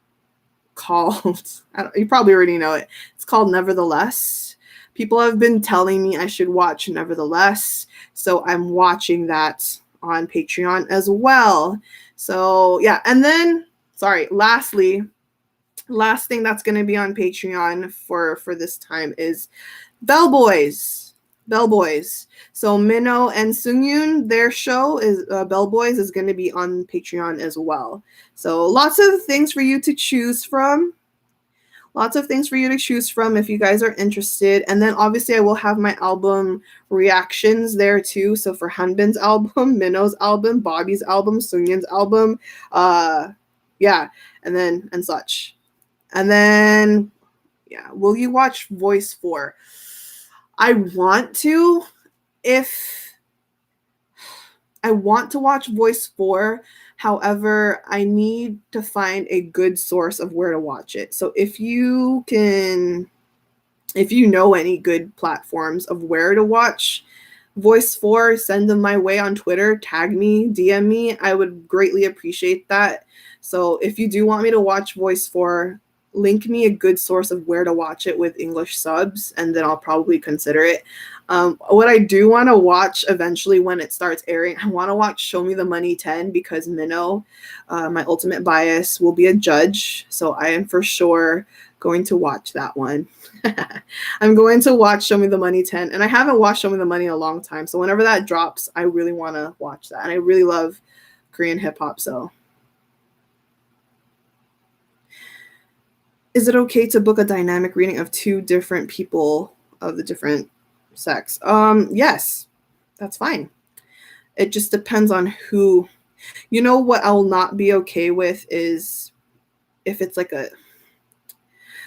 called, you probably already know it. It's called Nevertheless. People have been telling me I should watch Nevertheless. So I'm watching that on Patreon as well. So yeah, and then, lastly, Last thing that's going to be on Patreon for this time is Bellboys. Bellboys. So Minho and Sungyun, their show is Bellboys is going to be on Patreon as well. So lots of things for you to choose from. Lots of things for you to choose from if you guys are interested. And then obviously I will have my album reactions there too. So for Hanbin's album, Minho's album, Bobby's album, Sungyun's album, yeah, and such. And then, yeah, will you watch Voice 4? I want to. If I want to watch Voice 4, however, I need to find a good source of where to watch it. So if you know any good platforms of where to watch Voice 4, send them my way on Twitter, tag me, DM me. I would greatly appreciate that. So if you do want me to watch Voice 4, link me a good source of where to watch it with English subs, and then I'll probably consider it. What I do want to watch eventually when it starts airing, I want to watch Show Me the Money 10 because Minho, my ultimate bias, will be a judge. So I am for sure going to watch that one. I'm going to watch Show Me the Money 10, and I haven't watched Show Me the Money in a long time. So whenever that drops, I really want to watch that. And I really love Korean hip hop, so. Is it okay to book a dynamic reading of 2 different people of the different sex? Yes, that's fine. It just depends on who. You know what I will not be okay with is if it's like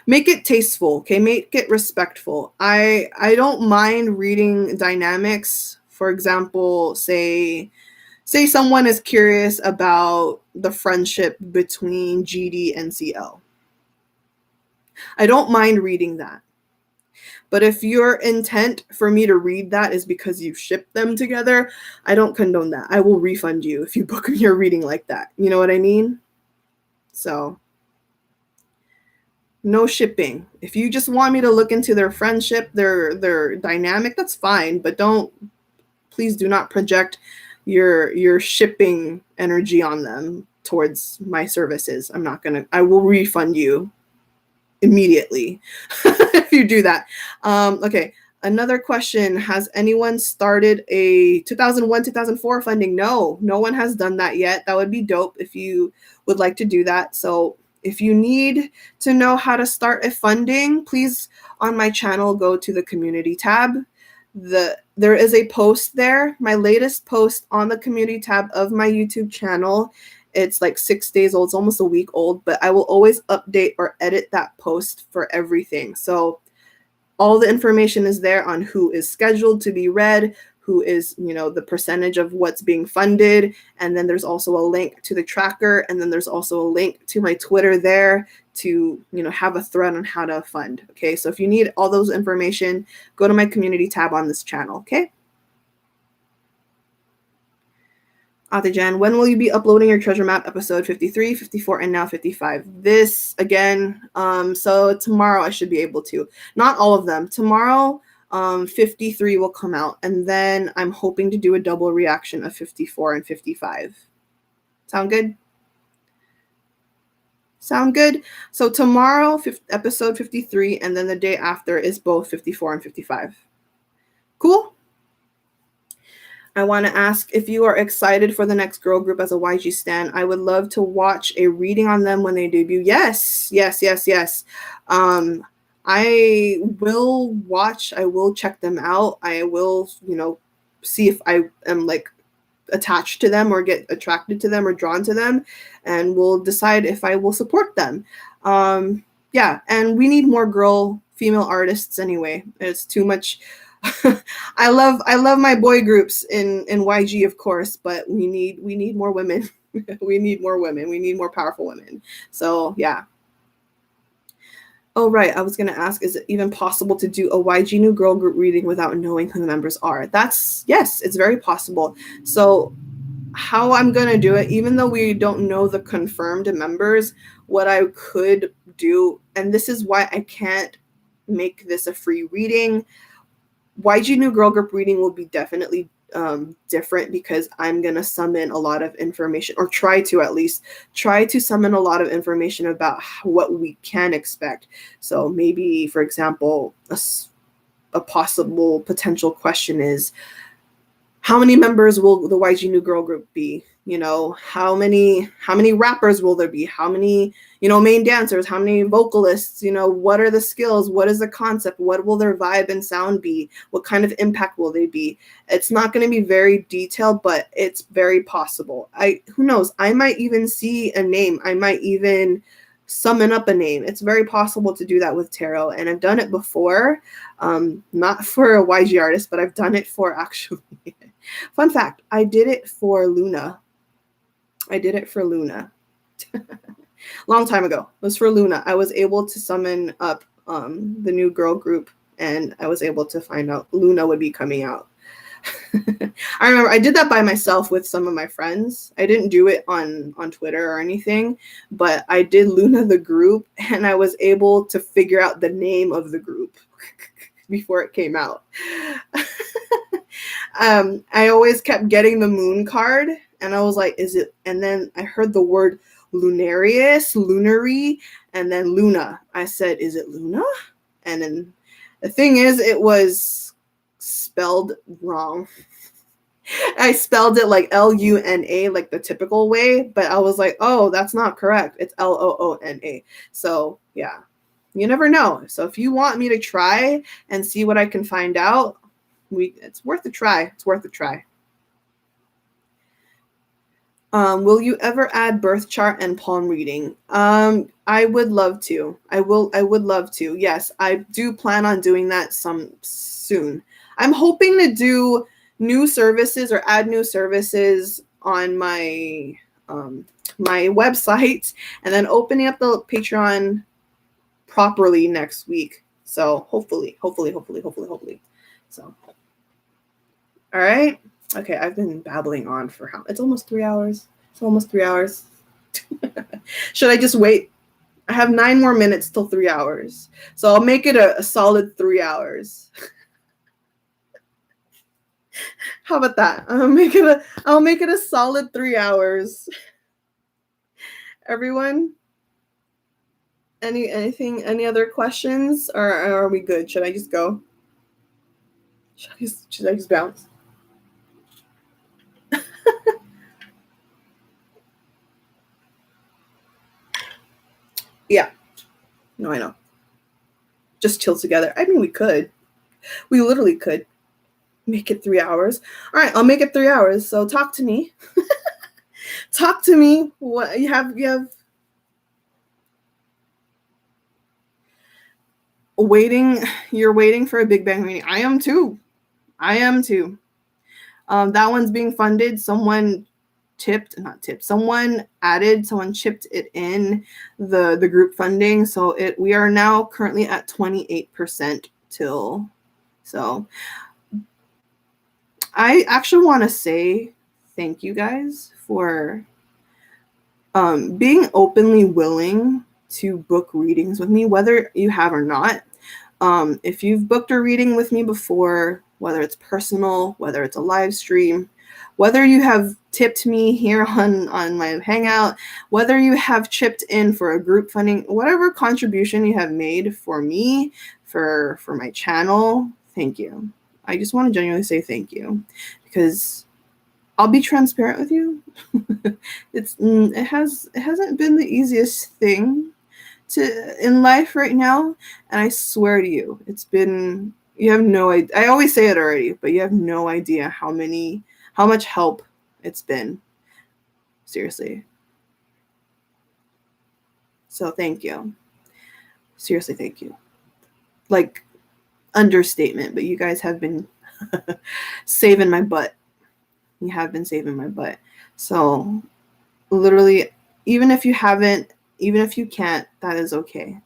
make it tasteful, okay? Make it respectful. I don't mind reading dynamics. For example, say someone is curious about the friendship between GD and CL. I don't mind reading that. But if your intent for me to read that is because you ship them together, I don't condone that. I will refund you if you book your reading like that. You know what I mean? So, no shipping. If you just want me to look into their friendship, their dynamic, that's fine. But please do not project your shipping energy on them towards my services. I will refund you immediately if you do that. Okay, another question. Has anyone started a 2001-2004 funding? No one has done that yet. That would be dope if you would like to do that. So if you need to know how to start a funding, please on my channel go to the community tab. There is a post there, my latest post on the community tab of my YouTube channel. It's like 6 days old. It's almost a week old, but I will always update or edit that post for everything. So all the information is there on who is scheduled to be read, who is, the percentage of what's being funded. And then there's also a link to the tracker. And then there's also a link to my Twitter there to, have a thread on how to fund. Okay. So if you need all those information, go to my community tab on this channel. Okay. Jan, when will you be uploading your treasure map episode 53, 54, and now 55? This again, so tomorrow I should be able to. Not all of them. Tomorrow, 53 will come out, and then I'm hoping to do a double reaction of 54 and 55. Sound good? Sound good? So tomorrow, episode 53, and then the day after is both 54 and 55. Cool? I want to ask if you are excited for the next girl group as a YG stan. I would love to watch a reading on them when they debut. Yes. I will watch. I will check them out. I will, see if I am attached to them or get attracted to them or drawn to them, and we'll decide if I will support them. Yeah, and we need more female artists anyway. It's too much. I love my boy groups in YG, of course, but we need more women. We need more women. We need more powerful women. So yeah. Oh, right. I was going to ask, is it even possible to do a YG new girl group reading without knowing who the members are? Yes, it's very possible. So how I'm going to do it, even though we don't know the confirmed members, what I could do, and this is why I can't make this a free reading, YG New Girl Group reading will be definitely different because I'm going to summon a lot of information, or try to at least try to summon a lot of information about what we can expect. So maybe, for example, a possible potential question is, how many members will the YG New Girl Group be? You know, how many rappers will there be? How many, you know, main dancers? How many vocalists? You know, what are the skills? What is the concept? What will their vibe and sound be? What kind of impact will they be? It's not going to be very detailed, but it's very possible. Who knows? I might even see a name. I might even summon up a name. It's very possible to do that with tarot, and I've done it before. Not for a YG artist, but I've done it for actually. Fun fact, I did it for Luna. Long time ago. It was for Luna. I was able to summon up the new girl group, and I was able to find out Luna would be coming out. I remember I did that by myself with some of my friends. I didn't do it on Twitter or anything, but I did Luna the group, and I was able to figure out the name of the group before it came out. I always kept getting the moon card, and I was like, is it? And then I heard the word lunary, and then Luna. I said, is it Luna? And then the thing is, it was spelled wrong. I spelled it like Luna, like the typical way, but I was like, oh, that's not correct. It's Loona. So yeah, you never know. So if you want me to try and see what I can find out, it's worth a try. It's worth a try. Will you ever add birth chart and palm reading? I would love to. I would love to. Yes, I do plan on doing that soon. I'm hoping to do new services or add new services on my my website, and then opening up the Patreon properly next week. So hopefully. So, all right. Okay, I've been babbling on for it's almost 3 hours. It's almost 3 hours. Should I just wait? I have 9 more minutes till 3 hours. So I'll make it a solid 3 hours. How about that? I'll make it a solid 3 hours. Everyone? Any other questions? Or are we good? Should I just go? Should I just bounce? Yeah. No, I know. Just chill together. I mean, we could. We literally could make it 3 hours. All right, I'll make it 3 hours. So talk to me. Talk to me. What you have waiting. You're waiting for a Big Bang reading. I am too. That one's being funded. Someone chipped it in the group funding. So we are now currently at 28% till. So I actually want to say thank you guys for being openly willing to book readings with me, whether you have or not. If you've booked a reading with me before, whether it's personal, whether it's a live stream, whether you have tipped me here on my Hangout, whether you have chipped in for a group funding, whatever contribution you have made for me, for my channel, thank you. I just want to genuinely say thank you, because I'll be transparent with you. It hasn't been the easiest thing in life right now, and I swear to you, you have no idea. I always say it already, but you have no idea how much help it's been. Seriously. So thank you. Seriously, thank you. Like, understatement, but you guys have been saving my butt. You have been saving my butt. So literally, even if you can't, that is okay.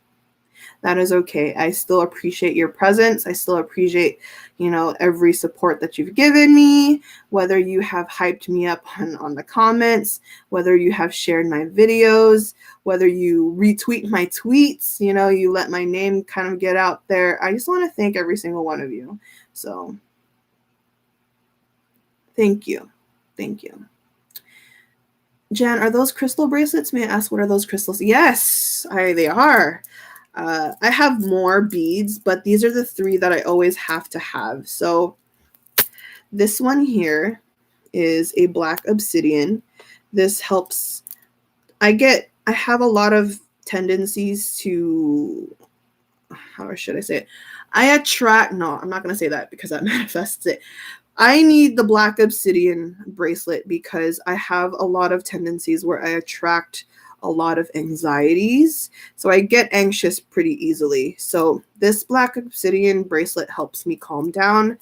That is okay. I still appreciate your presence. I still appreciate, every support that you've given me, whether you have hyped me up on the comments, whether you have shared my videos, whether you retweet my tweets, you let my name kind of get out there. I just want to thank every single one of you. So Thank you. Thank you. Jan, are those crystal bracelets? May I ask what are those crystals? Yes, they are. I have more beads, but these are the 3 that I always have to have. So this one here is a black obsidian. This helps. I have a lot of tendencies to, how should I say it? No, I'm not going to say that because that manifests it. I need the black obsidian bracelet because I have a lot of tendencies where I attract a lot of anxieties. So I get anxious pretty easily. So this black obsidian bracelet helps me calm down,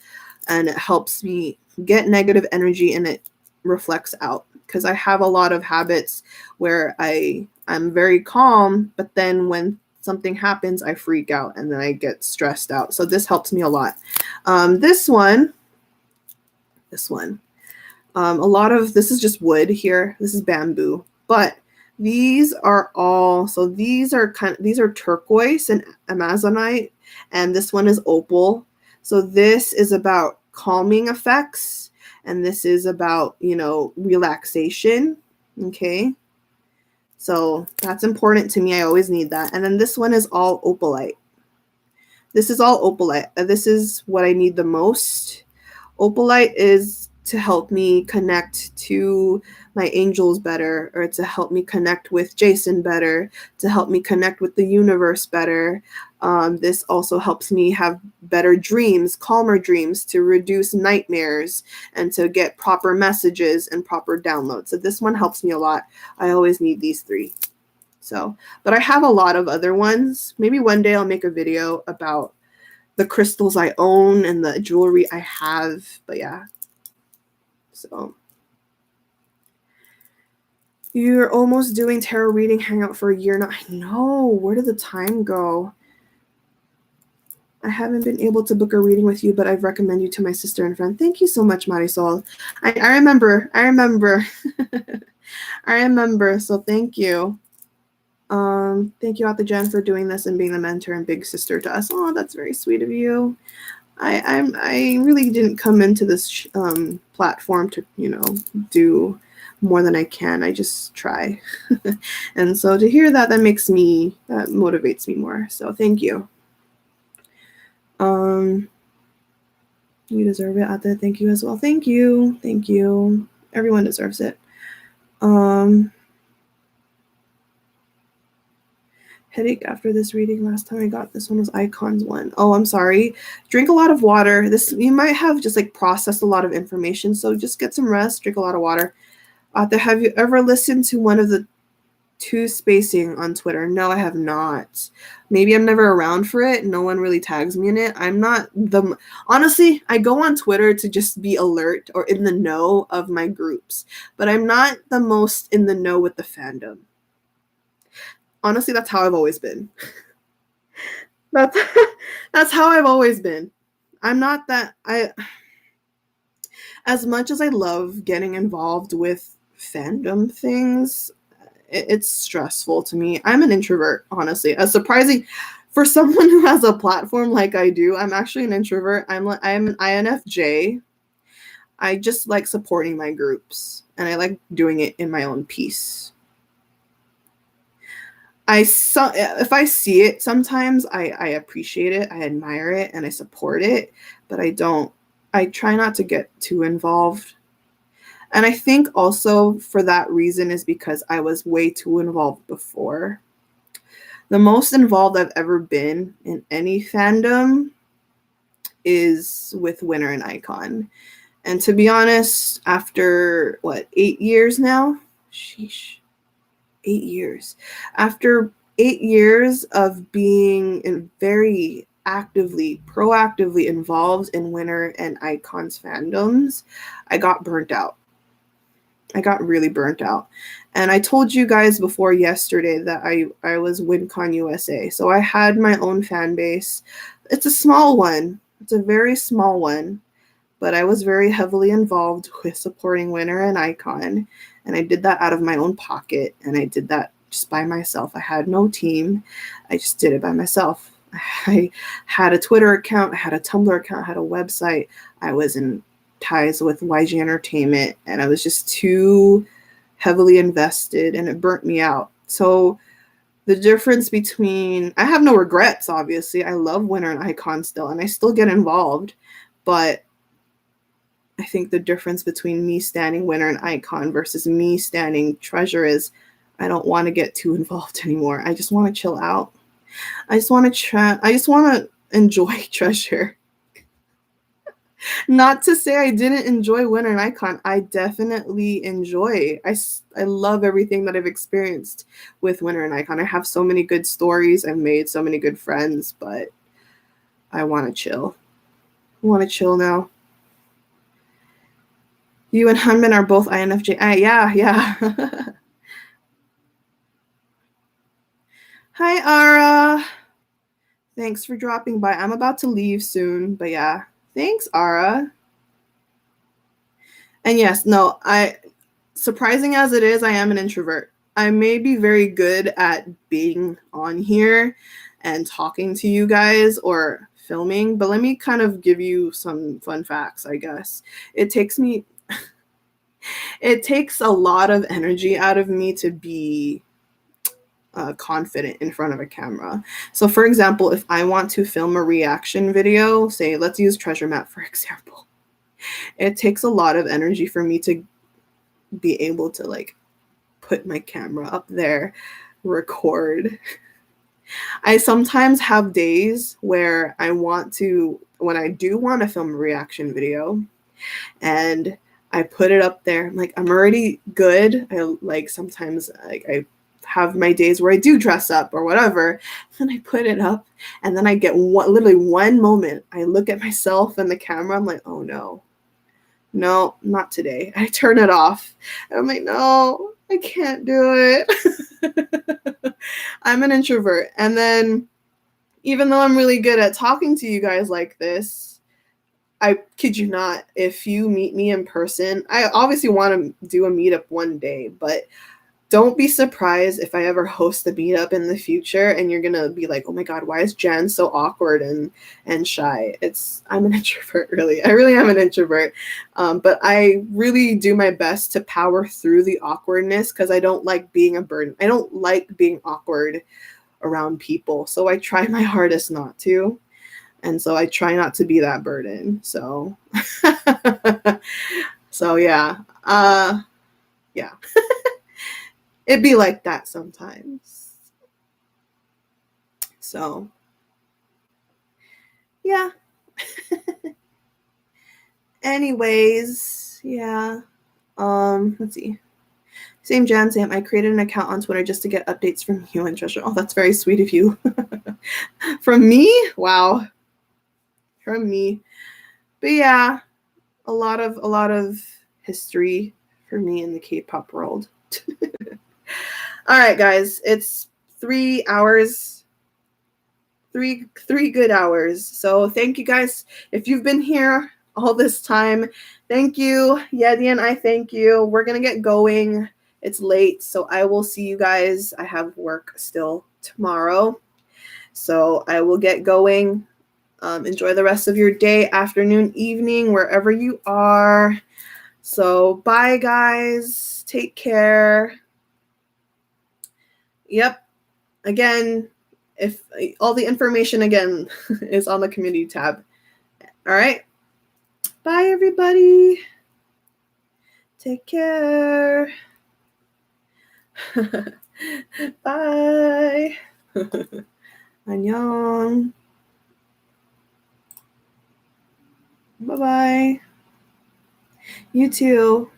and it helps me get negative energy, and it reflects out because I have a lot of habits where I'm very calm, but then when something happens, I freak out and then I get stressed out. So this helps me a lot. This one, this is just wood here. This is bamboo, but these are turquoise and amazonite, and this one is opal. So this is about calming effects, and this is about, relaxation. Okay. So that's important to me. I always need that. And then this one is all opalite. This is all opalite. This is what I need the most. Opalite is to help me connect to my angels better, or to help me connect with Jason better, to help me connect with the universe better. This also helps me have better dreams, calmer dreams, to reduce nightmares, and to get proper messages and proper downloads. So this one helps me a lot. I always need these 3. So, but I have a lot of other ones. Maybe one day I'll make a video about the crystals I own and the jewelry I have. But yeah. So you're almost doing tarot reading hangout for a year now. I know. Where did the time go? I haven't been able to book a reading with you, but I've recommended you to my sister and friend. Thank you so much, Marisol. I remember. I remember. So thank you. Thank you, Author Jen, for doing this and being the mentor and big sister to us. Oh, that's very sweet of you. I really didn't come into this platform to, do more than I can. I just try. And so to hear that motivates me more. So thank you. You deserve it, Ate. Thank you as well. Thank you. Thank you. Everyone deserves it. Headache after this reading. Last time I got this one was Icons 1. Oh, I'm sorry. Drink a lot of water. You might have just processed a lot of information, so just get some rest, drink a lot of water. Have you ever listened to one of the 2 spacing on Twitter? No, I have not. Maybe I'm never around for it. No one really tags me in it. Honestly, I go on Twitter to just be alert or in the know of my groups, but I'm not the most in the know with the fandom. Honestly, that's how I've always been. That's how I've always been. I'm not that. As much as I love getting involved with fandom things, it's stressful to me. I'm an introvert, honestly. Surprising for someone who has a platform like I do. I'm actually an introvert. I'm an INFJ. I just like supporting my groups, and I like doing it in my own peace. If I see it, sometimes I appreciate it, I admire it, and I support it, but I try not to get too involved. And I think also for that reason is because I was way too involved before. The most involved I've ever been in any fandom is with Winner and Icon. And to be honest, after 8 years now? Sheesh. 8 years. After 8 years of being very proactively involved in Winner and Icon's fandoms, I got burnt out. I got really burnt out. And I told you guys before yesterday that I was WinCon USA. So I had my own fan base. It's a small one. It's a very small one. But I was very heavily involved with supporting Winner and Icon. And I did that out of my own pocket. And I did that just by myself. I had no team. I just did it by myself. I had a Twitter account. I had a Tumblr account. I had a website. I was in ties with YG Entertainment, and I was just too heavily invested, and it burnt me out. So the difference between, I have no regrets, obviously. I love Winner and Icon still, and I still get involved, but I think the difference between me standing Winner and Icon versus me standing Treasure is I don't want to get too involved anymore. I just want to chill out. I just want to enjoy Treasure. Not to say I didn't enjoy Winner and Icon. I definitely enjoy. I love everything that I've experienced with Winner and Icon. I have so many good stories. I've made so many good friends, but I want to chill. I want to chill now. You and Hunmin are both INFJ. Yeah. Hi, Ara. Thanks for dropping by. I'm about to leave soon, but yeah. Thanks, Ara. And yes, no, surprising as it is, I am an introvert. I may be very good at being on here and talking to you guys or filming, but let me kind of give you some fun facts, I guess. It takes a lot of energy out of me to be confident in front of a camera. So for example, if I want to film a reaction video, say let's use Treasure Map for example, it takes a lot of energy for me to be able to like put my camera up there, record. I sometimes have days where when I do want to film a reaction video and I put it up there, I'm like, I'm already good. Sometimes I have my days where I do dress up or whatever, and I put it up, and then I get literally one moment, I look at myself in the camera, I'm like, oh no, not today. I turn it off. And I'm like, no, I can't do it. I'm an introvert. And then even though I'm really good at talking to you guys like this, I kid you not, if you meet me in person, I obviously want to do a meetup one day, but don't be surprised if I ever host a meetup in the future and you're gonna be like, oh my god, why is Jen so awkward and shy? I'm an introvert, really. I really am an introvert. But I really do my best to power through the awkwardness because I don't like being a burden. I don't like being awkward around people. So I try my hardest not to. And so I try not to be that burden. So so yeah. Yeah. It'd be like that sometimes. So, yeah. Anyways, yeah. Let's see. Same Jan, Sam. I created an account on Twitter just to get updates from you and Treasure. Oh, that's very sweet of you. From me? Wow. From me. But yeah, a lot of history for me in the K-pop world. All right, guys, it's 3 hours, three good hours. So thank you guys. If you've been here all this time, thank you. Yedian, I thank you. We're going to get going. It's late, so I will see you guys. I have work still tomorrow, so I will get going. Enjoy the rest of your day, afternoon, evening, wherever you are. So bye, guys. Take care. Yep. Again, if all the information again is on the community tab. All right. Bye, everybody. Take care. Bye. Annyeong. Bye-bye. You too.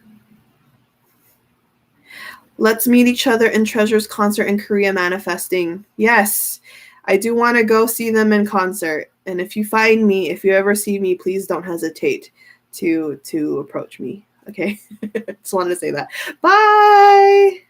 Let's meet each other in Treasure's concert in Korea manifesting. Yes, I do want to go see them in concert. And if you find me, if you ever see me, please don't hesitate to approach me. Okay? Just wanted to say that. Bye!